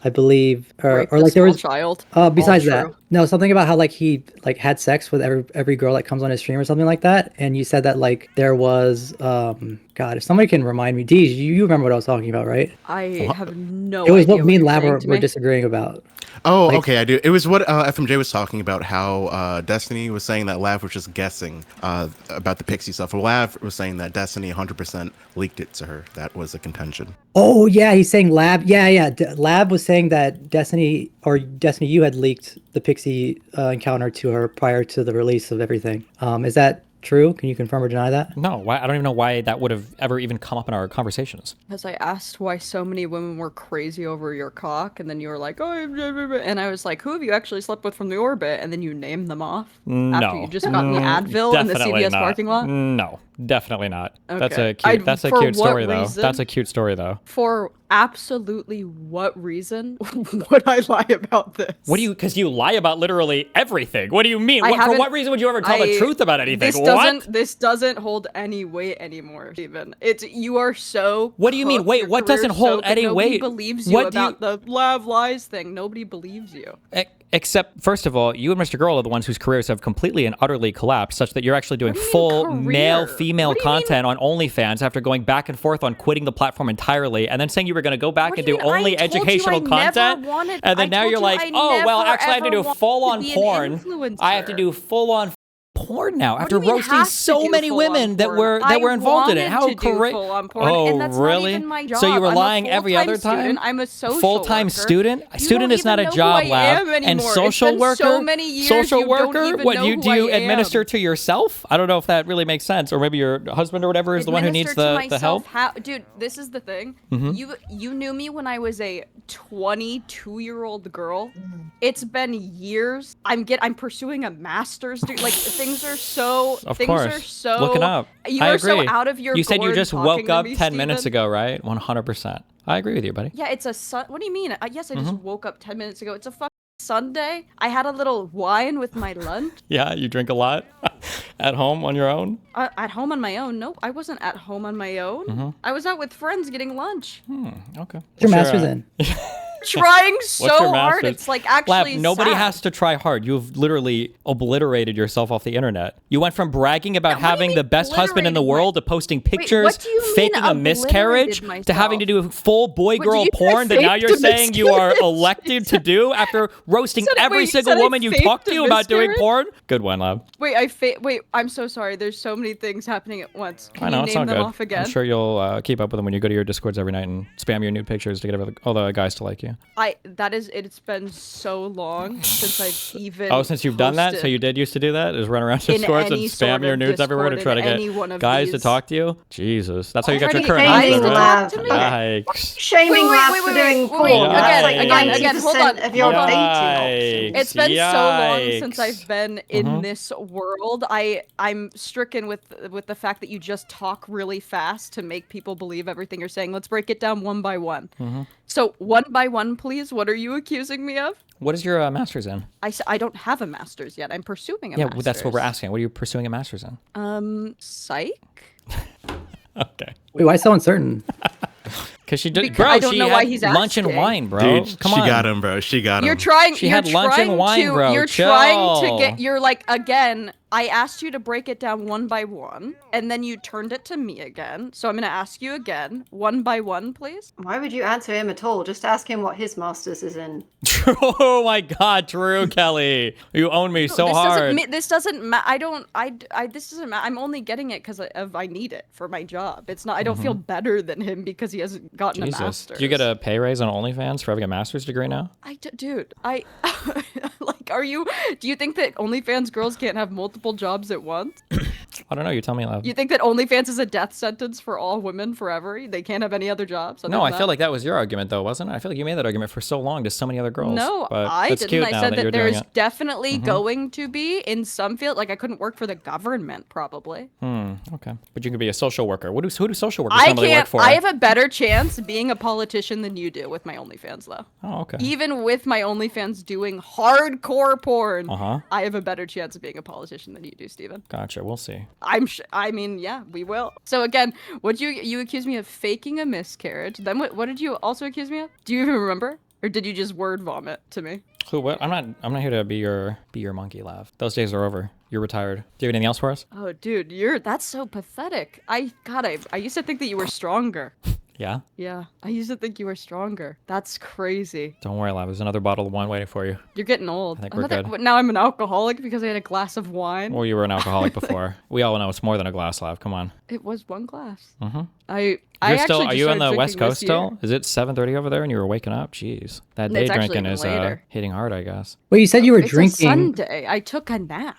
I believe or like there was child. Besides All that, true. no, something about how like he like had sex with every girl that comes on his stream or something like that. And you said that like there was God, if somebody can remind me, Deej, you remember what I was talking about, right? I have no It was idea what me and you're Lav saying were to me. disagreeing about. Oh, Like- okay, I do. It was what FMJ was talking about, how Destiny was saying that Lav was just guessing about the Pixie stuff. Well, Lav was saying that Destiny 100% leaked it to her. That was a contention. Oh yeah, he's saying Lab. Yeah. Lab was saying that Destiny, you had leaked the Pixie encounter to her prior to the release of everything. Is that true? Can you confirm or deny that? No, I don't even know why that would have ever even come up in our conversations. Because I asked why so many women were crazy over your cock, and then you were like, oh, and I was like, who have you actually slept with from the orbit? And then you named them off after you just got in the Advil in the Definitely CVS not. parking lot. No, definitely not. That's Okay. a For cute story what though. reason? That's a cute story though. For absolutely what reason would I lie about this? What do you? Because you lie about literally everything. What do you mean? For haven't- what reason would you ever tell the truth about anything? This doesn't hold any weight anymore, Steven. You are so. What do you mean? cooked, Wait, your what doesn't career's hold so any good, nobody weight? believes you What do you- about the Lav lies thing. Nobody believes you. Except, first of all, you and Mr. Girl are the ones whose careers have completely and utterly collapsed, such that you're actually doing full male-female content on OnlyFans after going back and forth on quitting the platform entirely, and then saying you were going to go back and do only educational content, and then now you're like, oh, well, actually I have to do full-on porn. I have to do full-on porn now after roasting so many women that were involved in it. How great! Oh, really? So you were lying every other time? I'm a social full-time worker. student. You Student don't is not a even know job, who I am Lav. And anymore. social It's been worker. so many years, social you don't worker. even What know do who you I am. administer to yourself? I don't know if that really makes sense. Or maybe your husband or whatever is the one who needs the help. Dude, this is the thing. Mhm. You knew me when I was a 22-year-old girl. It's been years. I'm pursuing a master's, dude. Like things are so. Of things course. are so. Looking up. You I are agree. so out of your. You said you gourd just talking woke to up me, 10 minutes Steven. ago, right? 100%. I agree with you, buddy. Yeah, it's a what do you mean? Yes, I just Mhm. woke up 10 minutes ago. It's a fucking Sunday. I had a little wine with my lunch. Yeah, you drink a lot at home on your own. At home on my own? Nope, I wasn't at home on my own. Mhm. I was out with friends getting lunch. Okay. What's your master's in? Trying What's so your hard. master's? It's like actually Lav, nobody sad. has to try hard. You've literally obliterated yourself off the internet. You went from bragging about having the best husband in the world to posting pictures, what do you mean faking a miscarriage, obliterated to having to do full boy-girl did you say porn that now you're faked a saying you are miscarriage? elected to do after roasting said- every wait, you single said I woman you faked talked a to about doing miscarriage? porn? Good one, Lav. Wait, I'm so sorry. There's so many things happening at once. Can I know, you it's name all them good. off again? I'm sure you'll keep up with them when you go to your Discords every night and spam your nude pictures to get all the guys to like you. you? It's been so long since I've even. Oh, since you've done that, so posted you did used to do that? Is run around in Discords and any spam sort your of nudes everywhere to Discord try to in any one get of guys to these. talk to you? Jesus, that's how you got your current Shaming husband, Lav. right? Yikes. Shaming Lav for doing porn. That's like Again, hold on. 90% of your dating Yikes. options. It's been so long since Yikes. I've been in this world. I'm stricken with the fact that you just talk really fast to make people believe everything you're saying. Let's break it down one by one. So one by one, please. What are you accusing me of? What is your master's in? I don't have a master's yet. I'm pursuing a Yeah, master's. well, that's what we're asking. What are you pursuing a master's in? Psych. Okay. Wait, why so uncertain? Because she did, Because bro. I don't She know had why he's lunch and asking. wine, bro. Dude, Come she on. got him, bro. She got him. You're trying. She you're had lunch and trying wine, to, bro. You're Chill. trying to get. You're like again. I asked you to break it down one by one, and then you turned it to me again. So I'm gonna ask you again, one by one, please. Why would you answer him at all? Just ask him what his master's is in. Oh my God, Drew Kelly, you own me so this hard. This doesn't matter. I don't. This doesn't matter. I'm only getting it because I need it for my job. It's not. I don't feel better than him because he hasn't gotten a Jesus, master's. do you get a pay raise on OnlyFans for having a master's degree now? Dude, like, are you? Do you think that OnlyFans girls can't have multiple jobs at once? I don't know. You tell me, Lav. You think that OnlyFans is a death sentence for all women forever? They can't have any other jobs? No, I feel like that was your argument, though, wasn't it? I feel like you made that argument for so long to so many other girls. No, but I it's didn't. Cute I now said that you're that doing there's it. definitely going to be in some field. Like I couldn't work for the government, probably. Okay, but you could be a social worker. Who do social workers I normally work can't. for? I have a better chance being a politician than you do with my OnlyFans, though. Oh, okay. Even with my OnlyFans doing hardcore porn, Uh-huh. I have a better chance of being a politician than you do, Steven. Gotcha. We'll see. I mean, yeah, we will. So again, what you accused me of faking a miscarriage. Then what did you also accuse me of? Do you even remember? Or did you just word vomit to me? Who? What? I'm not here to be your monkey, Lav. Those days are over. You're retired. Do you have anything else for us? Oh, dude, that's so pathetic. I used to think that you were stronger. Yeah. Yeah, I used to think you were stronger. That's crazy. Don't worry, Lav. There's another bottle of wine waiting for you. You're getting old. I think we're good. Now I'm an alcoholic because I had a glass of wine. Well, you were an alcoholic before. We all know it's more than a glass, Lav. Come on. It was one glass. Mm-hmm. I Are actually you just on the started West drinking Coast this year. still? Is it 7:30 over there and you were waking up? Jeez. That It's day actually drinking even is later. hitting hard, I guess. Well, you said you were It's drinking. a Sunday. I took a nap.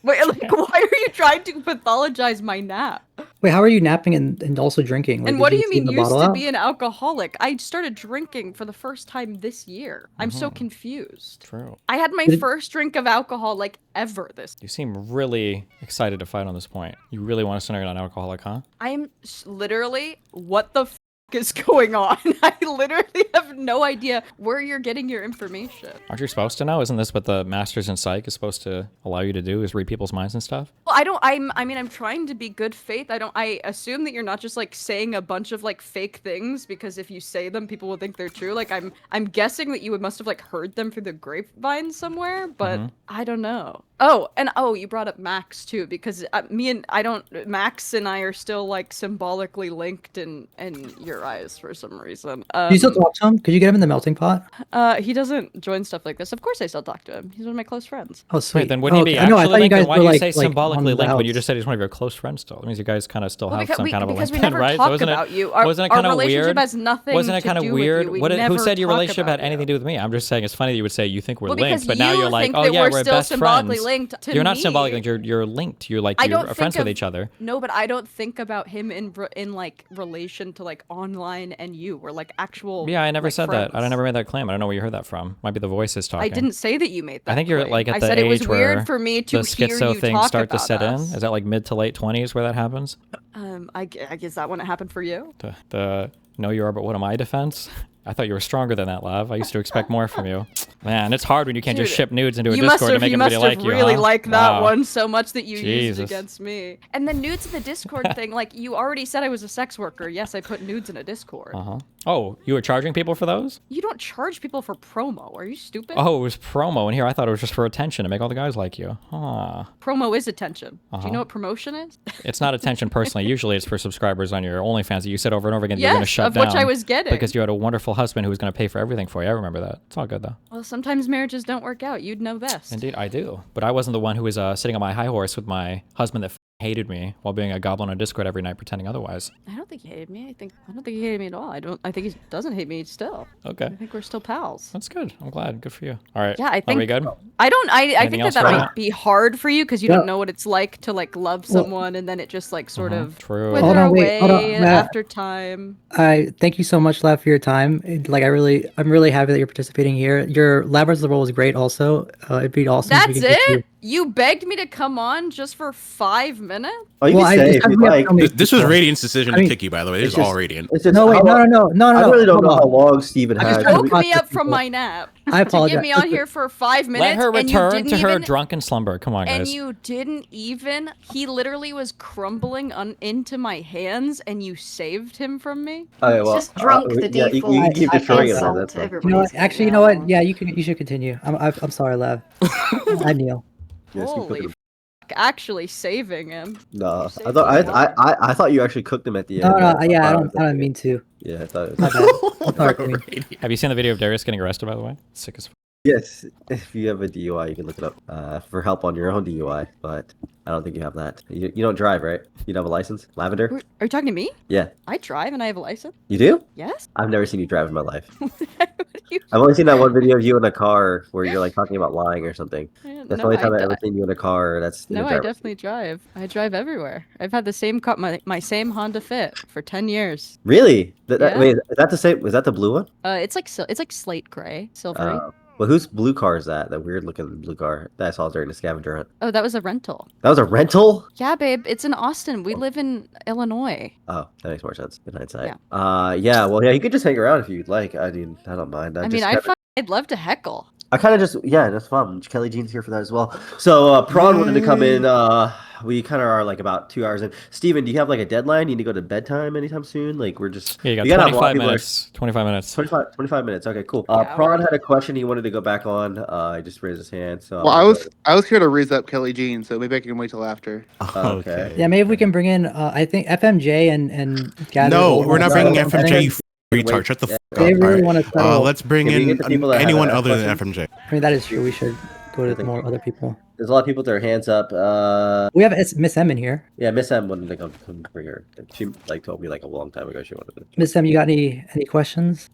Wait, like, why are you trying to pathologize my nap? Wait, how are you napping and also drinking? Like, And did what do just you leave mean the used bottle to out? be an alcoholic? I started drinking for the first time this year. I'm so confused. True. I had my first drink of alcohol like ever this. You seem really excited to fight on this point. You really want to center it on alcoholic, huh? I am literally, what the f is going on? I literally have no idea where you're getting your information. Aren't you supposed to know? Isn't this what the Masters in Psych is supposed to allow you to do, is read people's minds and stuff? Well, I'm trying to be good faith. I assume that you're not just like saying a bunch of like fake things because if you say them, people will think they're true. Like I'm guessing that you must have like heard them through the grapevine somewhere, but I don't know. Oh, and you brought up Max too, because Max and I are still like symbolically linked in your eyes for some reason. Do you still talk to him? Could you get him in the melting pot? He doesn't join stuff like this. Of course I still talk to him. He's one of my close friends. Oh, sweet. Wait, then wouldn't he be I know, I actually thought you linked? guys Then why were do you like- say like symbolically on the linked when you house. just said he's one of your close friends still? That means you guys kind of still Well, have because some kind of a because link, we never right? talk wasn't about it, you. Wasn't it Our kind of relationship weird? has nothing Wasn't it to kind of do with weird? you. We Who never said your talk relationship had about anything to do with me? I'm just saying it's funny that you would say you think we're Well, linked, because but now you you're like, think oh that yeah, we're we're still best symbolically friends. linked to You're not me. symbolically linked. You're linked. You're like I you're don't friends think with of- each other. No, but I don't think about him in like relation to like online and you. We're like actual. Yeah, I never like, said friends. that. I never made that claim. I don't know where you heard that from. Might be the voices talking. I didn't say that you made that. I think you're claim. like at I the said it was age weird where for me to the hear schizo you things talk start to about set us. in. Is that like mid to late 20s where that happens? I guess that when it happened for you. The no, you are, but what am I defense? I thought you were stronger than that, Lav. I used to expect more from you. Man, it's hard when you can't just Dude, ship nudes into a you must Discord to have, make you everybody must have like you. really huh? liked that Wow. one so much that you used Jesus. it against me. And the nudes in the Discord thing, like you already said I was a sex worker. Yes, I put nudes in a Discord. Uh-huh. Oh, you were charging people for those? You don't charge people for promo. Are you stupid? Oh, it was promo in here. I thought it was just for attention to make all the guys like you. Huh. Promo is attention. Do Uh-huh. you know what promotion is? It's not attention personally. Usually it's for subscribers on your OnlyFans that you said over and over again that you're going to Yes, shut of down. which I was getting. Because you had a wonderful husband who was going to pay for everything for you. I remember that. It's all good though. Well, sometimes marriages don't work out. You'd know best. Indeed, I do. But I wasn't the one who was sitting on my high horse with my husband that hated me while being a goblin on Discord every night pretending otherwise. I don't think he hated me. I don't think he hated me at all. I think he doesn't hate me still. Okay. I think we're still pals. That's good. I'm glad. Good for you. All right. Yeah, I Are think we good? I think Anything else that right might now? be hard for you because you Yeah. don't know what it's like to like love someone and then it just like sort of True. wither Hold on, away wait, hold on, Matt. after time. I thank you so much, Lav, for your time. Like, I'm really happy that you're participating here. Your Labyrinth role was great. Also, it'd be awesome. if we That's could get you- it? You begged me to come on just for 5 minutes? Oh, you Well, can I stay just if have you we have like. so many This was people. Radiant's decision I mean, to kick you, by the way. This It's is all just- Radiant. It's just No, wait, how- no. I really don't know hold how on. long Steven I'm has. just trying to Woke talk me to up from people. my nap I to apologize. get me on here for 5 minutes. Let her and you return didn't to her even, drunken slumber. Come on, And guys. you didn't even. He literally was crumbling into my hands, and you saved him from me. Okay, It's well, just drunk, the yeah, you default keep destroying it. insult That's fine. everybody. You know what? Actually, you know what? Yeah, you should continue. I'm sorry, Lav. I kneel. Yes, keep Holy cooking f***, actually saving him. No, saved I thought his life. I thought you actually cooked them at the No, end. no, yeah, I thought it was don't mean to. Yeah, I thought it My was. bad. I'm sorry, Queen. Have you seen the video of Darius getting arrested, by the way? Sick as f. Yes, if you have a DUI, you can look it up for help on your own DUI, but I don't think you have that. You don't drive, right? You don't have a license? Lavender? Are you talking to me? Yeah. I drive and I have a license. You do? Yes. I've never seen you drive in my life. I've only seen that one video of you in a car where you're like talking about lying or something. That's the no, only time I I've ever d- seen you in a car. That's in No, a I driver's definitely drive. I drive everywhere. I've had the same car, my same Honda Fit for 10 years. Really? Yeah. Wait, is that the same? Was that the blue one? It's like slate gray, silvery. Well, whose blue car is that? That weird looking blue car that I saw during the scavenger hunt. Oh, that was a rental. That was a rental? Yeah, babe. It's in Austin. We live in Illinois. Oh, that makes more sense in hindsight. Yeah. Well, yeah, you could just hang around if you'd like. I mean, I don't mind. I'd love to heckle. I kind of just, yeah, that's fun. Kelly Jean's here for that as well. So, Prawn wanted to come in. We kind of are like about 2 hours in. Steven, do you have like a deadline? You need to go to bedtime anytime soon? Like, we're just. Yeah, you got we gotta have a lot of 25 people minutes. 25 minutes. 25 minutes. Okay, cool. Prawn had a question he wanted to go back on. He just raised his hand. So. Well, I was here to raise up Kelly Jean, so maybe I can wait till after. Okay. Yeah, maybe we can bring in. I think FMJ and Gather. No, we're not bringing No, FMJ, you retard. Shut the fuck up. They really Alright. want to settle. Let's bring Can we in get the people that have anyone that other than question? FMJ. I mean, that is true. We should go to more other people. There's a lot of people with their hands up. We have Miss M in here. Yeah, Miss M wanted to come bring her. She like told me like a long time ago she wanted to. Miss M, you got any questions?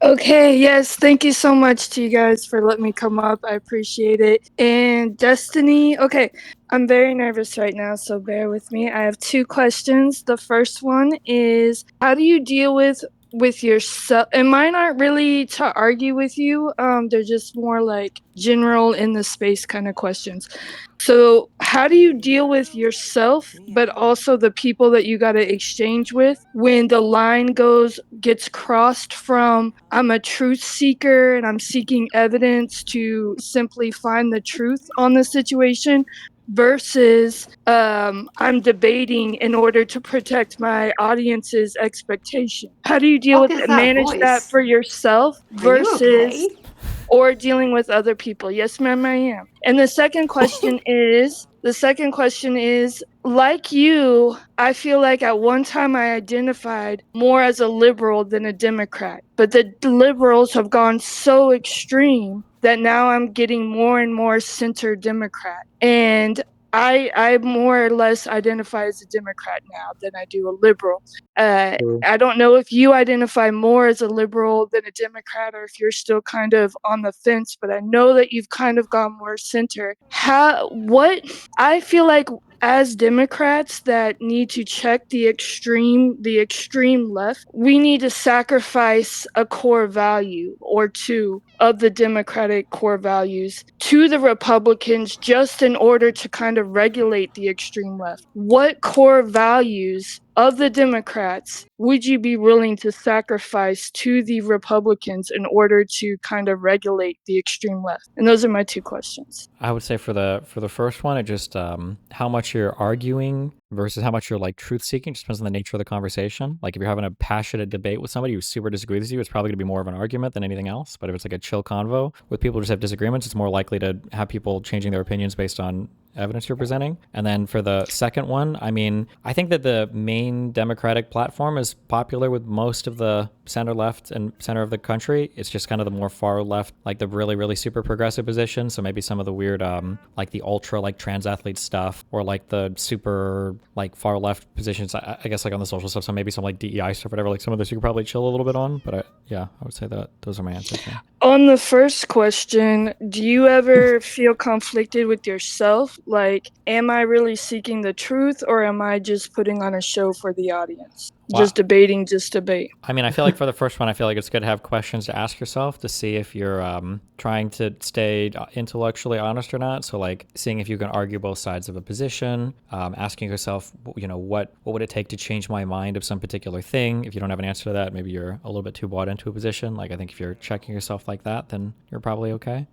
Okay, yes, thank you so much to you guys for letting me come up. I appreciate it. And Destiny, okay, I'm very nervous right now, so bear with me. I have 2 questions. The first one is, how do you deal with yourself? And mine aren't really to argue with you. They're just more like general in the space kind of questions. So how do you deal with yourself, but also the people that you got to exchange with when the line gets crossed from I'm a truth seeker and I'm seeking evidence to simply find the truth on the situation versus I'm debating in order to protect my audience's expectation? How do you deal What with is it, that manage that voice? for yourself Are you versus okay? or dealing with other people? Yes, ma'am, I am. And the second question is, like you, I feel like at one time I identified more as a liberal than a Democrat, but the liberals have gone so extreme that now I'm getting more and more center Democrat. And I more or less identify as a Democrat now than I do a liberal. I don't know if you identify more as a liberal than a Democrat or if you're still kind of on the fence, but I know that you've kind of gone more center. I feel like as Democrats that need to check the extreme left, we need to sacrifice a core value or 2 of the Democratic core values to the Republicans just in order to kind of regulate the extreme left. What core values of the Democrats would you be willing to sacrifice to the Republicans in order to kind of regulate the extreme left? And those are my 2 questions. I would say for the first one, it just how much you're arguing versus how much you're like truth seeking just depends on the nature of the conversation. Like if you're having a passionate debate with somebody who super disagrees with you, it's probably going to be more of an argument than anything else. But if it's like a chill convo with people who just have disagreements, it's more likely to have people changing their opinions based on evidence you're presenting. And then for the second one, I mean, I think that the main Democratic platform is popular with most of the center left and center of the country. It's just kind of the more far left, like the really, really super progressive position. So maybe some of the weird, like the ultra like trans athlete stuff, or like the super like far left positions, I guess, like on the social stuff. So maybe some like DEI stuff, whatever. Like some of those you could probably chill a little bit on. But I would say that those are my answers. Yeah. On the first question, do you ever feel conflicted with yourself? Like, am I really seeking the truth, or am I just putting on a show for the audience? Wow. Just debating, just debate. I mean, I feel like for the first one, I feel like it's good to have questions to ask yourself to see if you're trying to stay intellectually honest or not. So like seeing if you can argue both sides of a position, asking yourself, you know, what would it take to change my mind of some particular thing? If you don't have an answer to that, maybe you're a little bit too bought into a position. Like I think if you're checking yourself like that, then you're probably okay.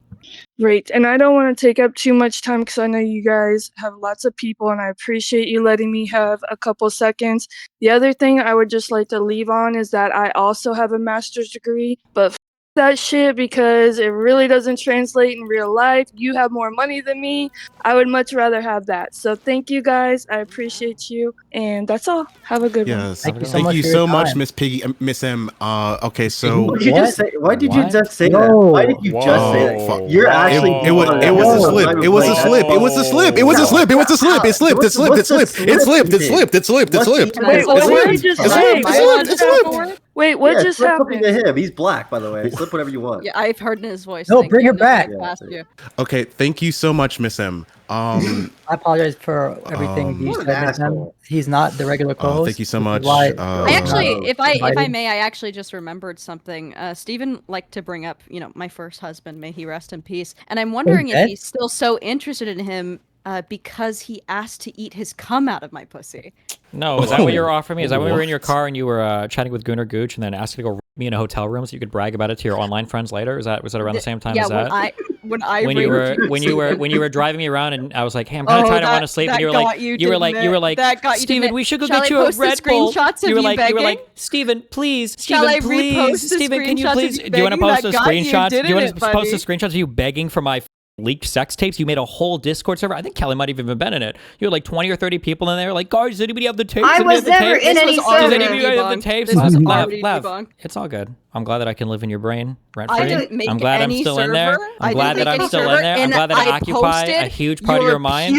Great. And I don't want to take up too much time because I know you guys have lots of people, and I appreciate you letting me have a couple seconds. The other thing I would just like to leave on is that I also have a master's degree, but that shit, because it really doesn't translate in real life. You have more money than me. I would much rather have that. So thank you guys. I appreciate you. And that's all. Have a good one. Yes. Thank you so much, Miss Piggy, Miss M. Okay, so Why did you just say that? Why did you just say that? You're actually. It was a slip. It was a slip. It was a slip. It was a slip. It was a slip. It slipped. It slipped. It slipped. It slipped. It slipped. It slipped. It slipped. Wait, what did you just say? It slipped. Wait, what just slip happened? something to him. He's black, by the way. Slip whatever you want. Yeah, I've heard in his voice. No, Thank bring you. her back. Past you. Okay, thank you so much, Miss M. I apologize for everything you said with him. He's not the regular co-host. Thank you so much. I actually, if I may, I actually just remembered something. Stephen liked to bring up, my first husband, may he rest in peace. And I'm wondering if he's still so interested in him because he asked to eat his cum out of my pussy. No, is that what you were offering me? Is that when we were in your car and you were chatting with Gunnar Gooch and then asked to go me in a hotel room so you could brag about it to your online friends later? Was that around the same time as that? When you were driving me around and I was like, hey, I'm kind of trying to want to sleep, and you were like, Steven, we should go get you a Red Bull. You were like, Steven, please, Steven, please, Steven, can you please? Do you want to post the screenshots? Do you want to post the screenshots of you begging for my leaked sex tapes? You made a whole Discord server. I think Kelly might have even been in it. You had like 20 or 30 people in there. Like, guys, does anybody have the tapes? I was never in any server. Does anybody have the tapes? Lav, it's all good. I'm glad that I can live in your brain rent free. I'm glad I'm still in there. I'm glad that I'm still in there. I'm glad that I occupy a huge part of your mind.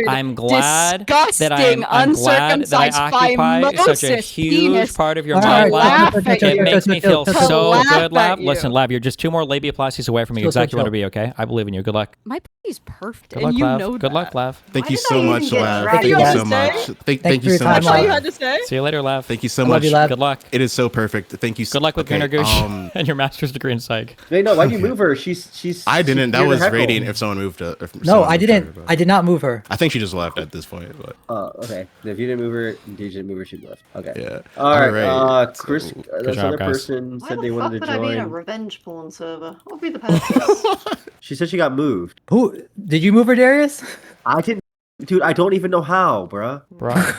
I'm glad that I occupy such a huge part of your mind, Lav. It makes me feel so good, Lav. Listen, Lav, you're just 2 more labiaplasties away from being exactly what to be, okay? I believe in you. Good luck. My pussy's perfect, Good luck, and you Lav. know that. Good luck, Lav. Thank you so much, Lav. Thank you so much. Thank you so much. That's all you had to say? See you later, Lav. Thank you so much. Good luck. It is so perfect. Thank you. Good luck with Gunnar Gooch and your master's degree in psych. Wait, no, why'd you move her? She's. I didn't. That was Radiant. If someone moved her. No, I didn't. I did not move her. I think she just left at this point. But. Okay. If you didn't move her, you didn't move her. She left. Okay. Yeah. All right. Chris, Good this job, other guys. person said they wanted to Why would I be in a join. revenge porn server? What would be the purpose? She said she got moved. Who did you move her, Darius? I didn't. Dude, I don't even know how, bruh.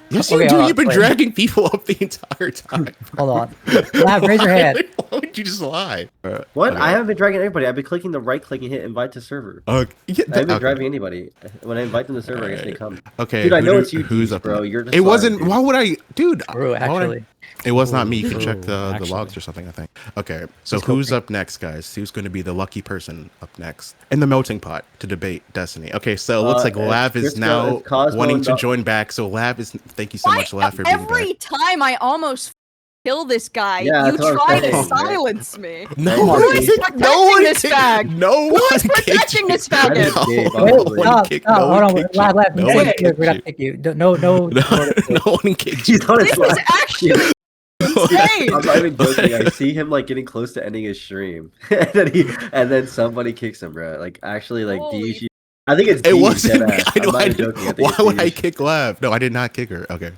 Yes, Okay, you do. hold on, You've been wait. dragging people up the entire time. Hold on. Lav, raise your hand. Why would you just lie? What? Okay. I haven't been dragging anybody. I've been clicking the right click and hit invite to server. Yeah, I haven't been okay. driving anybody. When I invite them to server, I guess they come. Okay. Dude, I know who- it's you, who's up, bro. You're just It wasn't. lying, dude. Why would I, dude? Bro, why would I- actually. It was not me. You can Ooh, check the actually. logs or something, I think. Okay, so Let's go who's for it. up next, guys? Who's going to be the lucky person up next in the melting pot to debate Destiny? Okay, so it looks like Lav is Crisco, now it's Cosmo wanting and to Doc- join back. So Lav is. Thank you so much, Lav, for being Every back. time I almost kill this guy, Yeah, you that's what I'm try to saying, man. silence me. No Come on, one, dude. protecting no one, this bag? no Who's one kicked protecting you. this faggot? I did, No probably. one kicked. No hold one on. kicked you. Lav, No you one said kicked we're gonna you. kick you. No. No one kicked you. He's on his This is live. actually insane. I'm not even joking. I see him like getting close to ending his stream, and then somebody kicks him, bro. Like actually, like Holy DG. I think it's It DG wasn't. dead ass. I I'm know. not I even didn't- joking. I think Why it's would I DG. kick Lav? No, I did not kick her. Okay.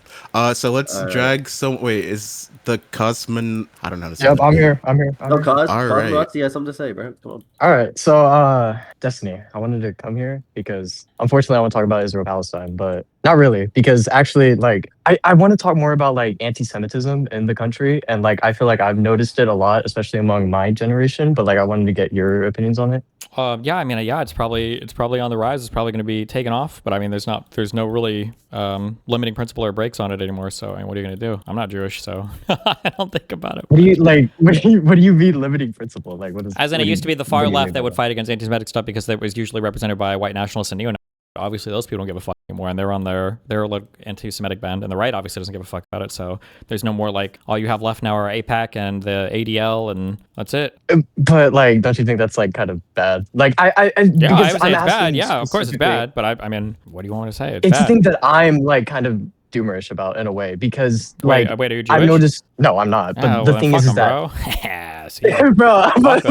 So let's All right. drag some. Wait, is the Cosman? I don't know how to say Yep, that. I'm here. I'm here. No, Cos. All right. Cosmonaut, has something to say, bro. Come on. All right. So, Destiny, I wanted to come here because unfortunately I want to talk about Israel Palestine, but not really because actually, like, I want to talk more about like anti-Semitism in the country, and like I feel like I've noticed it a lot, especially among my generation. But like, I wanted to get your opinions on it. Yeah, I mean, yeah, it's probably on the rise. It's probably going to be taken off. But I mean, there's no really limiting principle or brakes on it anymore. So I mean, what are you going to do? I'm not Jewish, so I don't think about it. What do you like? What do you mean limiting principle? Like, what is? As in, it used to be the what far do you left mean that by would fight against anti-Semitic stuff because it was usually represented by white nationalists and neo. Obviously, those people don't give a fuck anymore, and they're on their like anti-Semitic bend, and the right obviously doesn't give a fuck about it. So there's no more like all you have left now are APAC and the ADL, and that's it. But like, don't you think that's like kind of bad? Like, I Yeah, I because would say I'm it's bad. asking Yeah, of course it's specifically- bad. But I mean, what do you want me to say? It's It's the bad. thing that I'm like kind of doomerish about in a way because Wait, like wait, are you I've Jewish? noticed. No, I'm not. But Oh, the well, thing then is fuck 'em, that. bro. See, Bro, but, fuck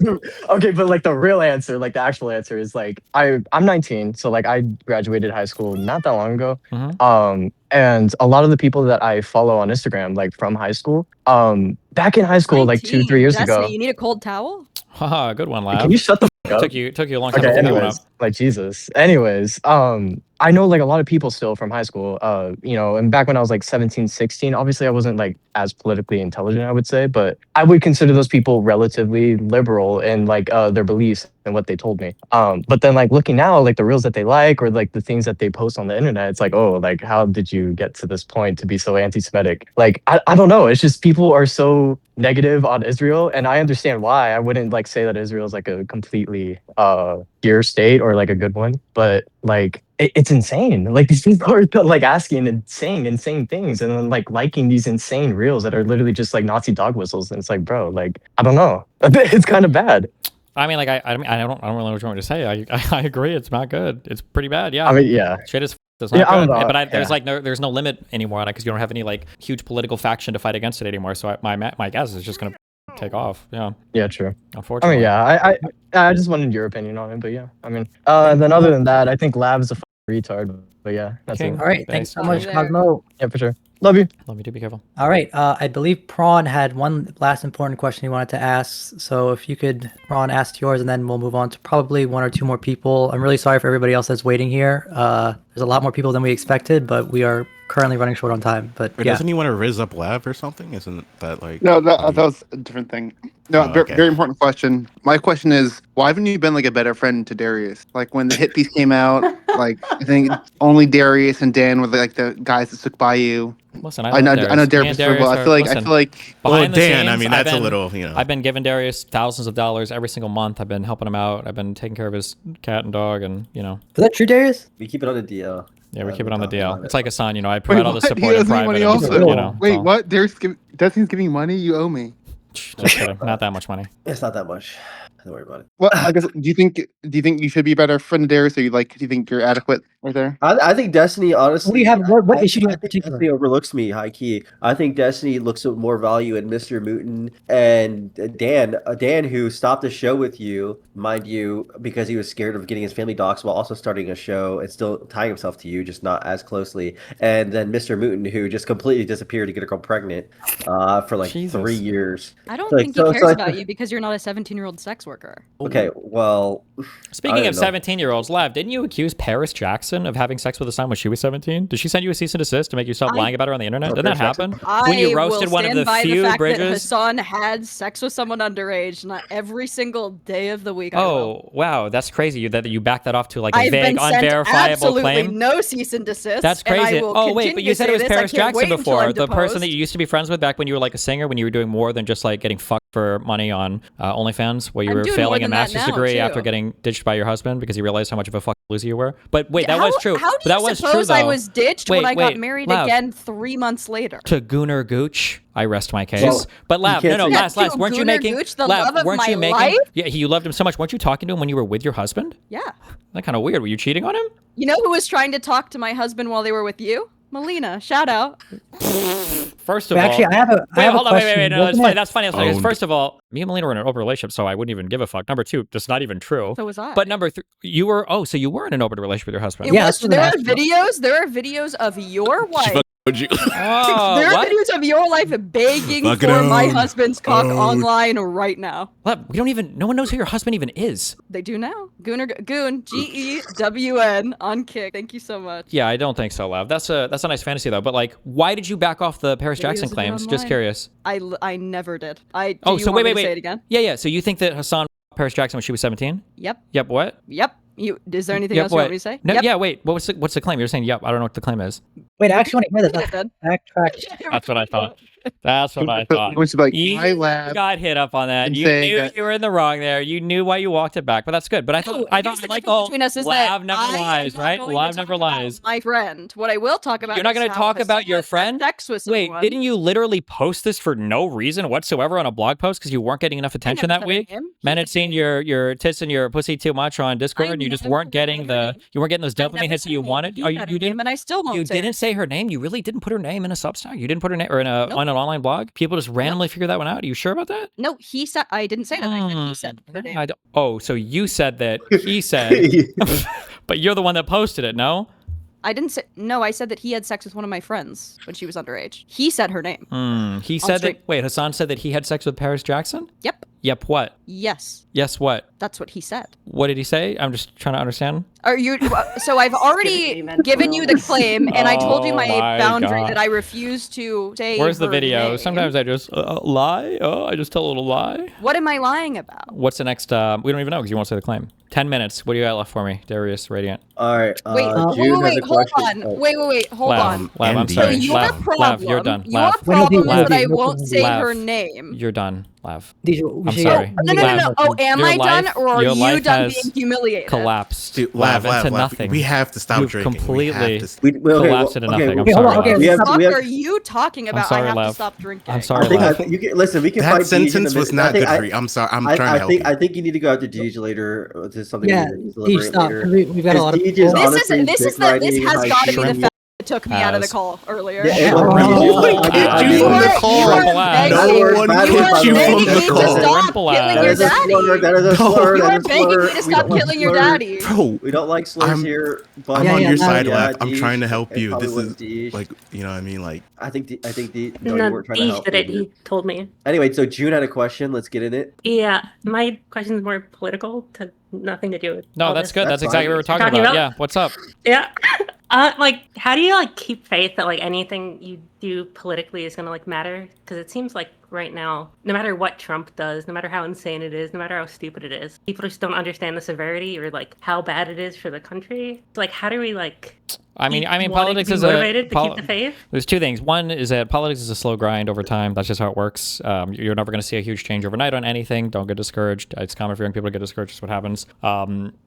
'em. okay, but like the real answer, like the actual answer is like I'm 19, so like I graduated high school not that long ago. And a lot of the people that I follow on Instagram, like from high school, back in high school, like 2-3 years Destiny, ago. you need a cold towel? Haha, good one, Lav. Can you shut the fuck up? Took you a long time Okay, to pick that one up. anyways, like Jesus. Anyways, I know like a lot of people still from high school, you know, and back when I was like 17, 16, obviously I wasn't like as politically intelligent, I would say, but I would consider those people relatively liberal in like their beliefs and what they told me. But then like looking now, like the reels that they like or like the things that they post on the internet, it's like, oh, like how did you get to this point to be so anti-Semitic? Like, I don't know. It's just people are so negative on Israel, and I understand why. I wouldn't like say that Israel is like a completely pure state or like a good one, but like it's insane. Like these people are like asking and saying insane things and then like liking these insane reels that are literally just like Nazi dog whistles, and it's like, bro, like I don't know. It's kind of bad. I mean, like I mean, I don't really know what you want me to say. I agree. It's not good. It's pretty bad. Yeah. I mean, yeah. Shit is. It's not Yeah, I good. don't know. But there's Yeah. like there's no limit anymore on it because you don't have any like huge political faction to fight against it anymore. So my guess is just gonna take off. Yeah. Yeah, true. I Unfortunately. mean, yeah, I just wanted your opinion on it, but yeah, I mean, and then other than that, I think Lav's a retard, but yeah, that's King. it. All right, thanks so much, Cosmo. Yeah, for sure. Love you. Love you too. Be careful. All right, I believe Prawn had one last important question he wanted to ask. So if you could, Prawn, ask yours, and then we'll move on to probably one or two more people. I'm really sorry for everybody else that's waiting here. There's a lot more people than we expected, but we are currently running short on time. But Wait, yeah. doesn't he want to riz up Lav or something? Isn't that like... No, that was a different thing. No, Oh, very, okay. very important question. My question is, why haven't you been like a better friend to Darius? Like when the hit piece came out, like I think only Darius and Dan were like the guys that stuck by you. Listen, I know Darius very well. I feel like behind the Dan, I scenes, mean, that's a little, you know. I've been giving Darius thousands of dollars every single month. I've been helping him out. I've been taking care of his cat and dog, and you know. Is that true, Darius? We keep it on the DL. Yeah, we keep it on the DL. It's like Hasan, you know. I Wait, provide all the what? He support in owes me private. money and also. you know, Wait, so- what? Destiny's giving money? You owe me. Just kidding. Not that much money. It's not that much. Don't worry about it. Well, I guess. Do you think you should be a better friend to Darius, or do you think you're adequate right there? I think Destiny, honestly. What do you have? What issue do you have in I think particular? Destiny overlooks me, high key. I think Destiny looks at more value in Mr. Mooten and Dan. Dan, who stopped the show with you, mind you, because he was scared of getting his family doxxed while also starting a show and still tying himself to you, just not as closely. And then Mr. Mooten, who just completely disappeared to get a girl pregnant for like 3 years. I don't Like, think he so- cares so I about think- you because you're not a 17-year-old sex worker. Okay, well. Speaking of 17-year-olds, Lav, didn't you accuse Paris Jackson of having sex with Hasan when she was 17? Did she send you a cease and desist to make you stop lying about her on the internet? Didn't that happen? When you roasted one of the few fact that bridges? Hasan had sex with someone underage, not every single day of the week. Oh, wow, that's crazy that you back that off to like a I've vague, been sent unverifiable absolutely claim. no cease and desist. That's and I crazy. will Oh, wait, but continue you to said say it was this. I Paris can't Jackson wait until before. I'm The person deposed. that you used to be friends with back when you were like a singer, when you were doing more than just like getting fucked for money on OnlyFans, where you I'm were doing failing more a than that master's now, degree too. after getting ditched by your husband because he realized how much of a fucking loser you were. But wait, that How- was true. How do But that you was true, suppose I though. was ditched Wait, when I got wait, married Lav. again 3 months later? To Gooner Gooch, I rest my case. Well, but Lav, you no, can't no, say- last, To weren't you Gooner making Gooch, the Lav, love of weren't my you making? life? Yeah, you loved him so much. Weren't you talking to him when you were with your husband? Yeah. That kind of weird. Were you cheating on him? You know who was trying to talk to my husband while they were with you? Melina. Shout out. First of Wait, all, actually, I have a hold on, wait, question. no, that's Wasn't funny. it- That's funny. That's funny. 'Cause Owned. First of all, me and Melina were in an open relationship, so I wouldn't even give a fuck. Number two, that's not even true. So was I. But number three, you were. Oh, so you were in an open relationship with your husband? There are videos. There are videos of your wife. You. Oh, there are what? videos of your life begging Fuck it for my out. husband's cock Oh. online right now. Lav, we don't even. No one knows who your husband even is. They do now. Goon GEWN on Kick. Thank you so much. Yeah, I don't think so, Lav. That's a nice fantasy though. But like, why did you back off the Paris Videos Jackson of it claims? Just online. curious. I never did. Oh, do you so want wait. me to say it again? Yeah. So you think that Hasan Paris Jackson when she was 17? Yep. Yep, what? Yep. Is there anything Yep, else you want me to say? No, Yep. yeah, wait. What's the claim? You're saying yep. I don't know what the claim is. Wait, I actually want to hear this. Backtrack. That's what I thought. That's what I thought. It was like, You I laugh. got hit up on that. and You saying knew that- you were in the wrong there. You knew why you walked it back, but that's good. But I thought like between us is that Lav never I am lies, not right? going to Lav talk never about lies. My friend. What I will talk about. You're not going going to talk about your friend? Sex with Wait, someone. didn't you literally post this for no reason whatsoever on a blog post because you weren't getting enough attention that week? Men had seen your tits and your pussy too much on Discord, and you just weren't getting those dopamine hits that you wanted. Oh, you didn't. And I still won't. You didn't say her name. You really didn't put her name in a Substack. You didn't put her name or in on an online blog. People just randomly figure that one out. Are you sure about that? No, he said. I didn't say that. I said he said her name. Oh, so you said that he said, but you're the one that posted it, no? I didn't say. No, I said that he had sex with one of my friends when she was underage. He said her name. He said that. Wait, Hasan said that he had sex with Paris Jackson? Yep. Yep. What? Yes. Yes. What? That's what he said. What did he say? I'm just trying to understand. Are you? So I've already given you the claim, and I told you my boundary God. that I refuse to say. Where's the her video? name. Sometimes I just lie. Oh, I just tell a little lie. What am I lying about? What's the next? We don't even know because you won't say the claim. 10 minutes. What do you got left for me, Darius Radiant? All right. Wait, June has a hold question. on. Wait, hold on. Lav, I'm So sorry. your Lav, problem, Lav, you're done. your Lav, problem is Lav, that I won't say Lav, her name. You're done, Lav. I'm I'm sorry. No. Oh, am Your I done, life- or are your you life done has being humiliated? Collapsed. Dude, Lav, Lav, into Lav, nothing. we have to stop You've drinking. We completely have to- collapsed into nothing. I'm okay, hold on, sorry. okay, Lav. What the fuck we have- are you talking about? sorry, I have Lav. to stop drinking. I'm sorry, I think Lav. you can listen. We can That fight Deej in a sentence was minute. not I think good for you. I'm sorry. I'm trying to help think you. I think you need to go after Deej later to something. Yeah, we can Deej, deliberate stop. later. We've got a lot of Deej people. This has got to be the fact that took me out of the Has. call earlier. Yeah, No one kicked you from the call. No one kicked you from the call. Killing your daddy. That is a slur. You That are is a begging slur. me to We stop don't like killing your slurs. daddy. Bro, We don't like slurs here. But I'm on your yeah, side, yeah, Lav. I'm Deej, trying to help it you. probably This was is Deej. like, you know what I mean? Like, I think you No, weren't trying to Deej help. did it. me. He told me. Anyway, so June had a question. Let's get in it. Yeah, my question is more political, to nothing to do with. No, all that's this. good. That's exactly what we were talking Talking about. about? Yeah. What's up? Yeah. Like, how do you like keep faith that like anything you do politically is gonna like matter? Because it seems like right now, no matter what Trump does, no matter how insane it is, no matter how stupid it is, people just don't understand the severity or like how bad it is for the country. So, like, how do we like? I mean, wanting politics to be is motivated to keep the faith. There's two things. One is that politics is a slow grind over time. That's just how it works. You're never going to see a huge change overnight on anything. Don't get discouraged. It's common for young people to get discouraged. That's what happens.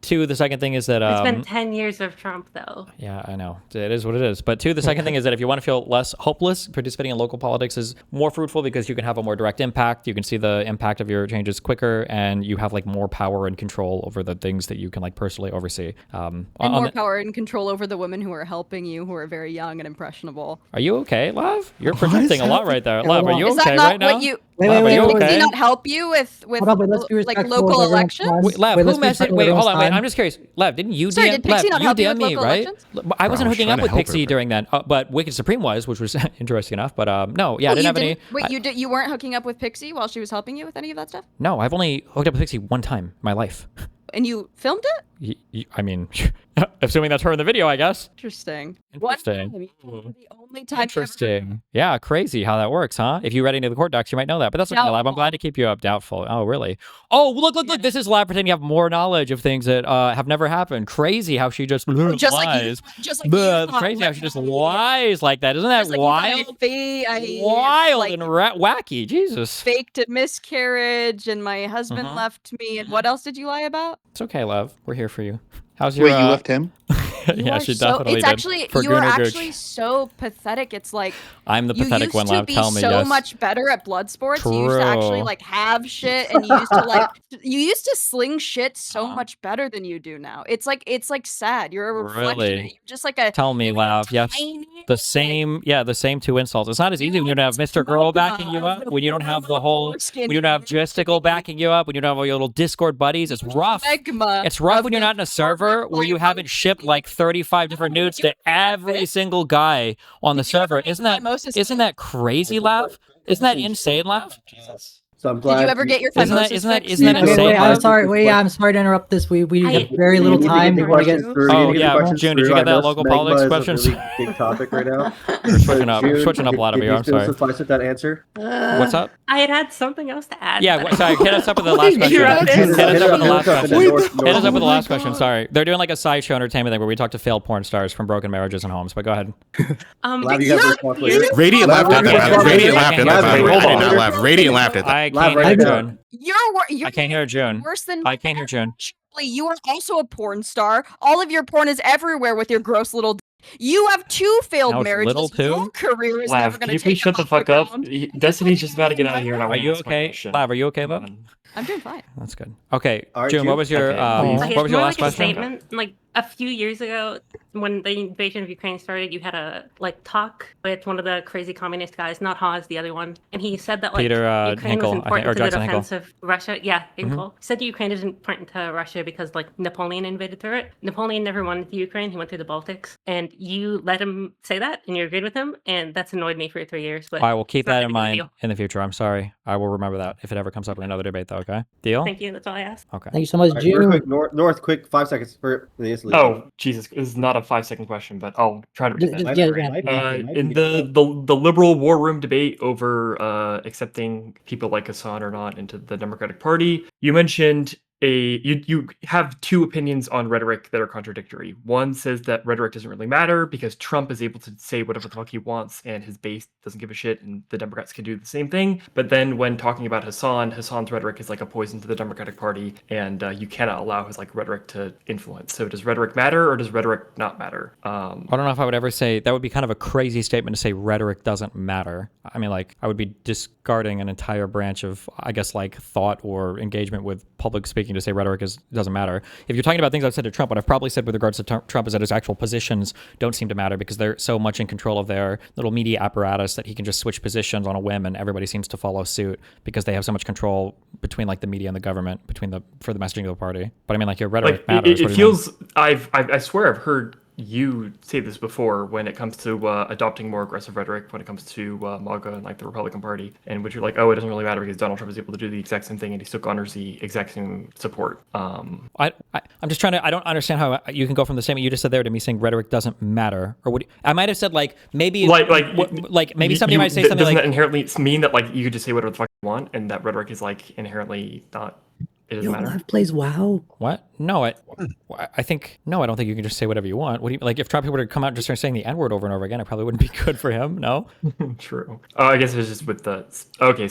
Two, the second thing is that It's been 10 years of Trump, though. yeah, I know. It is what it is. But two, the second thing is that if you want to feel less hopeless, participating in local politics is more fruitful because you can have a more direct impact. You can see the impact of your changes quicker, and you have like more power and control over the things that you can like personally oversee. And more power and control over the women who are helping you, who are very young and impressionable. Are you okay, Lav? You're projecting a lot right there. Lav, are you Is okay that not right now? what you? Lav, are you Did okay? he not help you with Hold on, wait, let's be like respectful local of everyone's elections? time. Wait, Lav, Wait, who let's be messaged? respectful of Wait, hold on, everyone's wait. time. I'm just curious. Lav, didn't you Sorry, DM? did Pixie Lav, not you help you DM with me, local right? elections? I wasn't was hooking trying up to with help Pixie her. during that, but Wicked Supreme was, which was interesting enough. But no, yeah, I Oh, didn't you have any. didn't- Wait, you weren't hooking up with Pixie while she was helping you with any of that stuff? No, I've only hooked up with Pixie one time in my life. And you filmed it? I mean, assuming that's her in the video, I guess. Interesting. Interesting. The only time Interesting. Yeah, crazy how that works, huh? If you read into the court docs, you might know that. But that's okay, Lab. I'm glad to keep you up. Doubtful. Oh, really? Oh, look. This is Lab pretending you have more knowledge of things that have never happened. Crazy how she just lies. Just like you thought, Crazy how she just lies like that. Isn't that Just like wild? I Wild and wacky. Jesus. faked a miscarriage and my husband Mhm. left me. And what else did you lie about? It's okay, Love. We're here for you. How's your? Wait, you left him? Yeah, are she so, definitely it's did. actually For you are Gooner Gooch. actually so pathetic. It's like I'm the you pathetic used one, to Lav. be Tell me, so yes. much better at blood sports. You used to actually True. like have shit, and you used to like you used to sling shit so much better than you do now. It's like sad. You're a reflection. Really? You're just like a Tell me, Lav. Yes. The same two insults. It's not as easy when you don't have Mr. Girl backing you up, when you don't have the whole, when you don't have Joystickle backing you up, when you don't have all your little Discord buddies. It's rough. It's rough when you're not in a server where you haven't shipped like 35 different nudes to every single guy on the server. Isn't that crazy, Lav? Isn't that insane, Lav? So I'm glad. Did you ever get your Isn't that- phimosis isn't that- fixed? isn't that Wait, insane? wait, I'm Lav? sorry. Wait, I'm sorry to interrupt this. We have very We little need to time. get the We want to questions get. through. We Oh need to get the yeah, questions June, did you through. get I know that local Smegma politics is questions? a really big topic right now. Switching up, June, switching up a lot of if you. you I'm still sorry. suffice with that answer. What's up? I had something else to add. Yeah, but sorry. Hit us up with the last Wait, question. you're Hit up us next. up with the last question. Hit us up with the Oh last my question. God. Sorry, they're doing like a sideshow entertainment thing where we talk to failed porn stars from broken marriages and homes. But go ahead. Lav, you have a response later. Radiant laughed at that. Radiant laughed at that. Hold I did on. not laugh. Radiant laughed at that. I Lav, can't write hear it down. June. You're I can't hear June. worse than I can't hear June. You are also a porn star. All of your porn is everywhere with your gross little. You have 2 failed Now it's marriages. little too? Your career is Lav, never can going you to please take shut the off the fuck up? ground. Destiny's just about to get out of here, and I Are want you to ask my okay, question. Lav? Are you okay, Bob? I'm doing fine. That's good. Okay, Aren't June, you? what was your Okay, Okay, what was your more last like a question? statement. Like a few years ago, when the invasion of Ukraine started, you had a talk with one of the crazy communist guys, not Haas, the other one, and he said that Peter, Ukraine Hinkle, was I think, important or to the Jackson Hinkle. defense of Russia. Yeah, Hinkle. He said Ukraine is important to Russia because Napoleon invaded through it. Napoleon never went to Ukraine; he went through the Baltics, and you let him say that, and you agreed with him, and that's annoyed me for 3 years. But I will keep it's not that that in big of a mind deal. in the future. I'm sorry. I will remember that if it ever comes up in another debate, though. Okay, deal. Thank you. That's all I asked. Okay. Thank you so much, All right, real June. quick, North, quick, 5 seconds for the leave. Oh, Jesus. This is not a 5-second question, but I'll try to Just- repeat yeah, that. yeah. In the liberal war room debate over accepting people like Hasan or not into the Democratic Party, you mentioned you have 2 opinions on rhetoric that are contradictory. One says that rhetoric doesn't really matter because Trump is able to say whatever the fuck he wants and his base doesn't give a shit, and the Democrats can do the same thing. But then when talking about Hasan's rhetoric is like a poison to the Democratic Party, and you cannot allow his rhetoric to influence. So does rhetoric matter or does rhetoric not matter? I don't know if I would ever say that would be kind of a crazy statement to say rhetoric doesn't matter. I mean, I would be discarding an entire branch of, I guess, thought or engagement with public speaking to say rhetoric doesn't matter. If you're talking about things I've said to Trump, what I've probably said with regards to Trump is that his actual positions don't seem to matter because they're so much in control of their little media apparatus that he can just switch positions on a whim and everybody seems to follow suit because they have so much control between the media and the government for the messaging of the party. But I mean, your rhetoric matters. It feels I swear I've heard you say this before when it comes to adopting more aggressive rhetoric when it comes to MAGA and the Republican Party, and which you're oh, it doesn't really matter because Donald Trump is able to do the exact same thing and he still garners the exact same support. I'm just trying to. I don't understand how you can go from the statement you just said there to me saying rhetoric doesn't matter, or what I might have said maybe maybe somebody might say something doesn't like that inherently mean that you could just say whatever the fuck you want and that rhetoric is inherently not. It doesn't matter. Lav plays WoW. What? No, I think no. I don't think you can just say whatever you want. What do you if Trump were to come out and just start saying the N-word over and over again? It probably wouldn't be good for him. No. True. I guess it was just with the. Okay,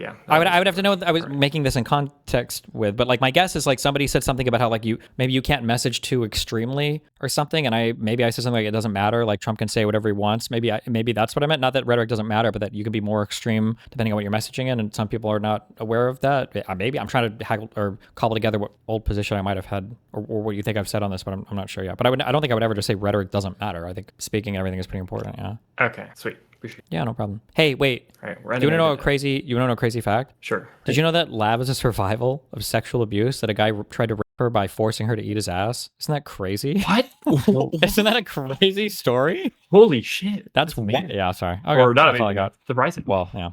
yeah. I would have to know. I was making this in context with, but my guess is somebody said something about how maybe you can't message too extremely or something, and I said something it doesn't matter. Trump can say whatever he wants. Maybe that's what I meant. Not that rhetoric doesn't matter, but that you can be more extreme depending on what you're messaging in, and some people are not aware of that. Maybe I'm trying to haggle or cobble together what old position I might have had or what you think I've said on this, but I'm not sure yet. But I don't think I would ever just say rhetoric doesn't matter. I think speaking and everything is pretty important. Yeah. Okay. Sweet. Appreciate it. Yeah, no problem. Hey, wait. All right, do you want to know a crazy? You want to know a crazy fact? Sure. Did you know that Lav is a survival of sexual abuse? That a guy tried to rape her by forcing her to eat his ass. Isn't that crazy? What? Isn't that a crazy story? Holy shit. That's amazing. Yeah, sorry. Okay, Or not that's all I got. Surprising. Well, yeah.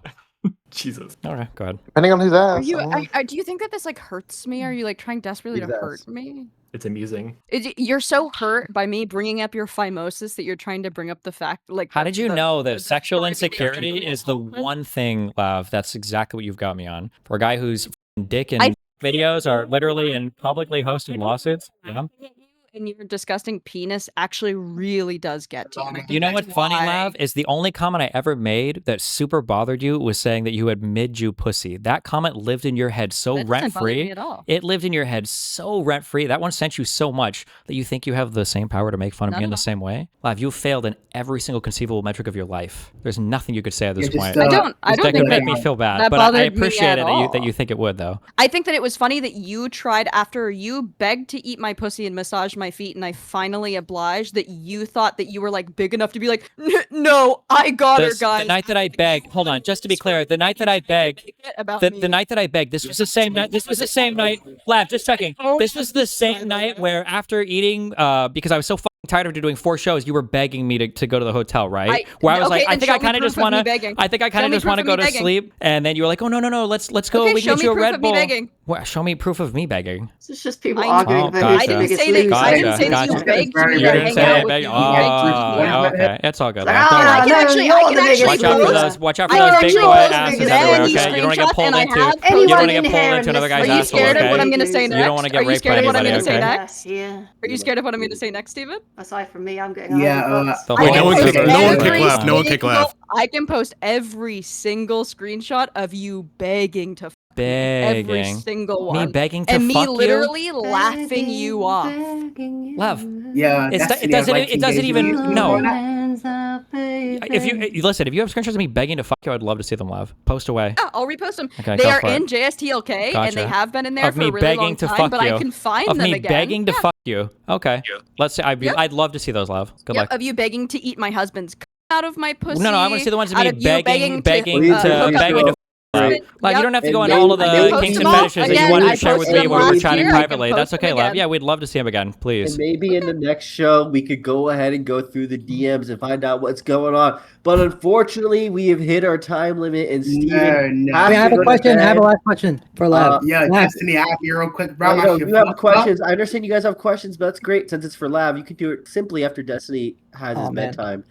Jesus. Okay, go ahead. Depending on whose ass. Do you think that this hurts me? Are you trying desperately to hurt me? It's amusing. You're so hurt by me bringing up your phimosis that you're trying to bring up the fact How did you know that sexual insecurity is the one thing, Lav? That's exactly what you've got me on. For a guy whose dick and videos are literally and publicly hosting lawsuits. Yeah. And your disgusting penis actually really does get to me. You know what's funny, Lav? Is the only comment I ever made that super bothered you was saying that you had mid-Jew pussy. That comment lived in your head so That doesn't bother me rent-free. at all. It lived in your head so rent-free. That one sent you so much that you think you have the same power to make fun of Not me at in the all. same way. Lav, you failed in every single conceivable metric of your life. There's nothing you could say at this point. I don't That think could make that- me feel bad, that but I bothered me appreciate at it all. that you think it would, though. I think that it was funny that you tried after you begged to eat my pussy and massage my feet, and I finally obliged, that you thought that you were big enough to be no, I got her, guys. The night that I begged, hold on, just to be clear, the night that I begged, about the night that I begged, this was the same night. This was the same night. Lav, just checking. This was the same night where after eating, because I was so fucking tired of doing 4 shows, you were begging me to go to the hotel, right? Where I was like, I think I kind of just want to. I think I kind of just want to go to sleep, and then you were like, oh no, let's go. Okay, We can get you a Red Bull. What? Show me proof of me begging. It's just people arguing about who's the biggest loser. I didn't say that you begged me to hang out with you. Oh, okay. It's all good. Like, Don't worry. I can actually Watch out for those. Watch out for those big boy asses everywhere. Okay, you don't want to get pulled into. You don't want to get pulled into another guy's asshole. Are you scared of what I'm Okay. going to say next? You don't want to get raped by anybody. Okay. Yeah. Are you scared of what I'm going to say next, Steven? Aside from me, I'm getting Yeah, $100. No one kick left. No one kick left. I can post every single screenshot of you begging to every Begging. single one. Me begging to and me fuck you? literally laughing you off. Love. Yeah, It doesn't even. No. If you listen, if you have screenshots of me begging to fuck you, I'd love to see them, Love. Post away. Yeah, I'll repost them. Okay, they go are for it. in JSTLK, and Gotcha. they have been in there Of for me a really begging long to time, fuck but you. I can find Of them me again. begging to fuck you. Okay. Let's see. I'd love to see those, Love. Good luck. Of you begging to eat my husband's out of my pussy. No, I want to see the ones of out me you begging hook begging up- to. Like, you don't have to go on Yep. all of the Post kinks them and all. fetishes that Again, you wanted I to share with posted me them when we were last chatting year. I can privately. post That's them okay, Love. again. Yeah, we'd love to see him again, please. And maybe in the next show we could go ahead and go through the DMs and find out what's going on. But unfortunately, we have hit our time limit, and Steven no. has Wait, I have to a go to question. I have a bed. last question for Lav. Yeah, Lav. Destiny, I have you real quick, bro. No, you have questions. I understand you guys have questions, but that's great. Since it's for Lav, you can do it simply after Destiny has his man. bedtime.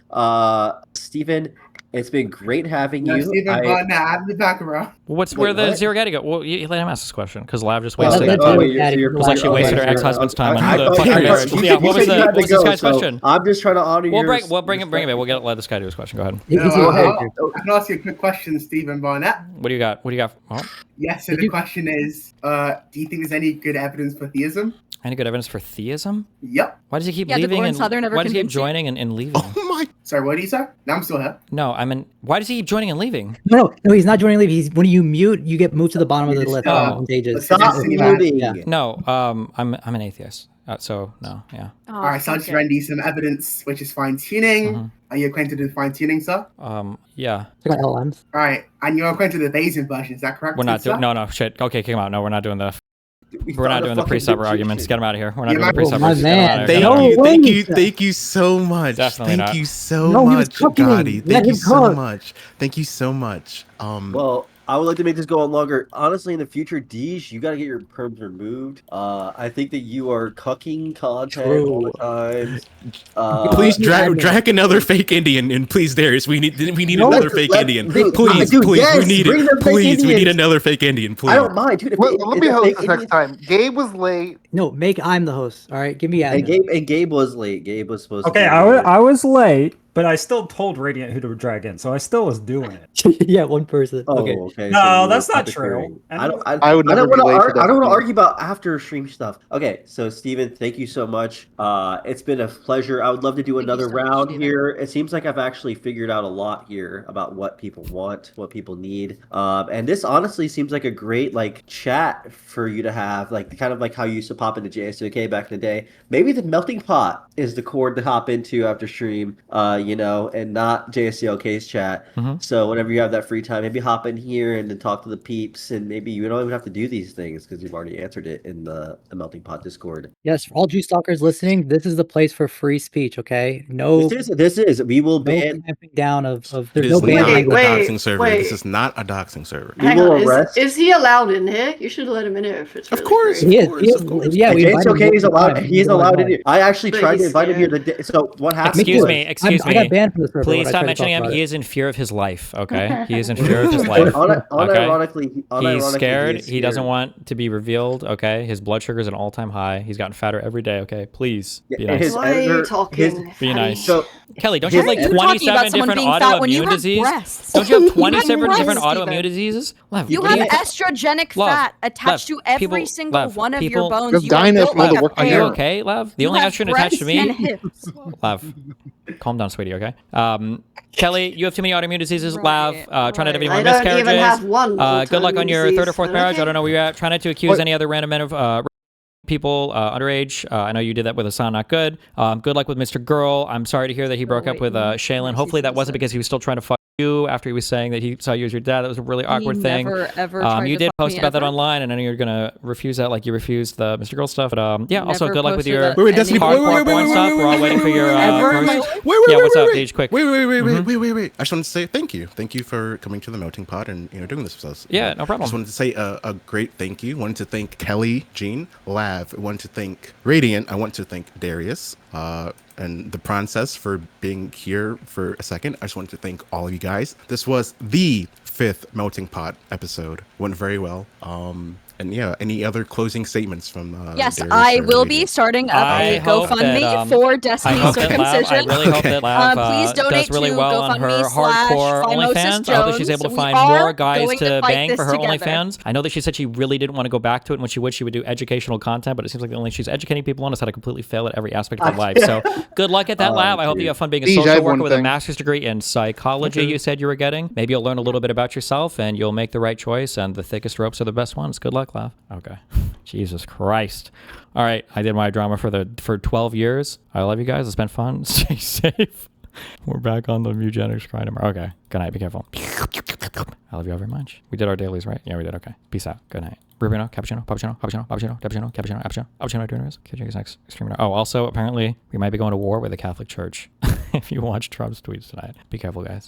Steven, it's been great having No, you. Steven, but now I'm the back, bro. Where the what? Zero Gaddy go? Well, you let him ask this question because Lav just Oh, wasted. wait, It you're was like she wasted her ex-husband's time on the thought fucking you- marriage. you Yeah, said what was you had to this go, guy's so question? I'm just trying to honor We'll yours. bring him in. We'll let this guy do his question. Go ahead. No, I can ask you a quick question, Stephen Barnett. What do you got? Oh. Yes, so the question is, do you think there's any good evidence for theism? Any good evidence for theism? Yep. Why does he keep Yeah, did leaving Lawrence and Southern ever why does he keep convince you? joining and leaving? Sorry, what did you say? No, I'm still here. No, why does he keep joining and leaving? No, he's not joining leave. He's when you mute, you get moved to the bottom of the list on pages. Yeah. No, I'm an atheist. So no, yeah. All right, so I'll just render you some evidence, which is fine tuning. Are you acquainted with fine tuning, sir? Yeah. Check out LLMs. All right, and you're acquainted with the Bayesian version, is that correct? We're not sir? doing. No, shit. Okay, kick him out. No, we're not doing the. We're not found a doing the fucking pre-supper magician. arguments. Get him out of here. We're not Yeah, doing the my pre-suppers. man. Get him out of here. Thank you so much. Definitely Thank not. you so No, he was much, cooking. Gotti. Let Thank you him so cook. much. Thank you so much. Well, I would like to make this go on longer. Honestly, in the future, Deej, you gotta get your perms removed. I think that you are cucking content all the time. Please drag another fake Indian, and please, Darius, we need No, another fake Indian. dude, Please, dude, please, yes, we need bring it. them fake Please, we need Indians. another fake Indian. Please. I don't mind, dude. Let me host this next time. Gabe was late. No, I'm the host. All right, give me And admin. Gabe was late. Gabe was supposed Okay, to. I was late, but I still told Radiant who to drag in, so I still was doing it. Yeah, one person. Oh, Okay. okay. No, so that's you're not arbitrary. true. I don't. I would never be late for I don't want to Destiny. argue about after stream stuff. Okay, so Steven, thank you so much. It's been a pleasure. I would love to do another round here. It seems like I've actually figured out a lot here about what people want, what people need. And this honestly seems like a great like chat for you to have, like kind of like how you used to pop into JSTLK back in the day. Maybe the melting pot is the chord to hop into after stream, and not JSTLK's chat. So whenever you have that free time, maybe hop in here and then talk to the peeps, and maybe you don't even have to do these things because you've already answered it in the melting pot Discord. Yes, for all Jew stalkers listening, this is the place for free speech. Okay, no. This is. We will ban. Clamping down of. It There's is no ban. not a Wait, doxing server. wait. This is not a doxing server. We Hang will on, arrest. is he allowed in here? You should let him in here if it's really Of course, free. He is. Yeah, we invited him JSTLK is multiple allowed. times. He's allowed in here. I actually But tried to he's invite him here. scared. So what happened? Excuse was- me. Excuse me. I got banned from the server. Please when I stop tried to mentioning talk him. about He it. is in fear of his life. Okay, he is in fear of his life. Unironically, He's scared. is He doesn't scared. want to be revealed. Okay, his blood sugar is at an all-time high. He's gotten fatter every day. Okay, please be and nice. his Why are you editor- talking? Be nice. So Kelly, don't you have like You're talking 27 about someone different being fat when you autoimmune have diseases? breasts. Don't you have You have 27 different breasts, autoimmune Steven. diseases? Lev, You what have do estrogenic Lev, fat attached Lev, to every people- single Lev, one of people- your bones. Just You are dying built from all like the a work Are you pear. okay, Lev? The You only have estrogen attached to breasts me. and hips. Lev, calm down, sweetie. Okay. Kelly, you have too many autoimmune diseases. Lav, try not to have any more I don't miscarriages. even have one Good luck on your autoimmune third or fourth disease, marriage. but I don't know where you're at. Try not to accuse any other random men of people underage. I know you did that with Hasan. Not good. Good luck with Mr. Girl. I'm sorry to hear that he broke up with Shaylin. Hopefully that wasn't because he was still trying to fuck you after he was saying that he saw you as your dad. That was a really awkward He thing. never, ever tried You to did fuck post me about that ever. online, and I know you're gonna refuse that, like you refused the Mr. Girl stuff. But yeah, also Never good luck with posted your that Wait, Destiny, hardcore porn stuff. We're all waiting for your first. Yeah, what's up, Deej? Quick. Wait. I just wanted to say thank you. Thank you for coming to the melting pot and doing this with us. Yeah, no problem. I just wanted to say a great thank you. Wanted to thank Kelly, Jean, Lav. I wanted to thank Radiant. I want to thank Darius. And the Princess for being here for a second. I just wanted to thank all of you guys. This was the 5th Melting Pot episode. Went very well. And yeah, any other closing statements from Yes, Darius I or will Radiant? be starting up I a hope GoFundMe that, for I Destiny's hope that Lav, circumcision. I really hope that Lav Please donate does really to well on her GoFundMe hardcore / OnlyFans. Phimosis I hope that she's able to Jones. find We are more guys going to fight bang for this her together. OnlyFans. I know that she said she really didn't want to go back to it, and when she would do educational content, but it seems like the only she's educating people on is how to completely fail at every aspect of their life. So good luck at that, Lav. I hope that you have fun being a Deej, I social have worker one with a thing. master's degree in psychology you said you were getting. Maybe you'll learn a little bit about yourself, and you'll make the right choice, and the thickest ropes are the best ones. Good luck, Lav. Okay. Jesus Christ. All right, I did my drama for 12 years. I love you guys. It's been fun. Stay safe. We're back on the eugenics grind tomorrow. Okay. Good night. Be careful. I love you all very much. We did our dailies, right? Yeah, we did. Okay. Peace out. Good night. Rubino, cappuccino, cappuccino, cappuccino, cappuccino, cappuccino, cappuccino, cappuccino, cappuccino, doing catch you guys next stream. Oh, also, apparently, we might be going to war with the Catholic Church if you watch Trump's tweets tonight. Be careful, guys.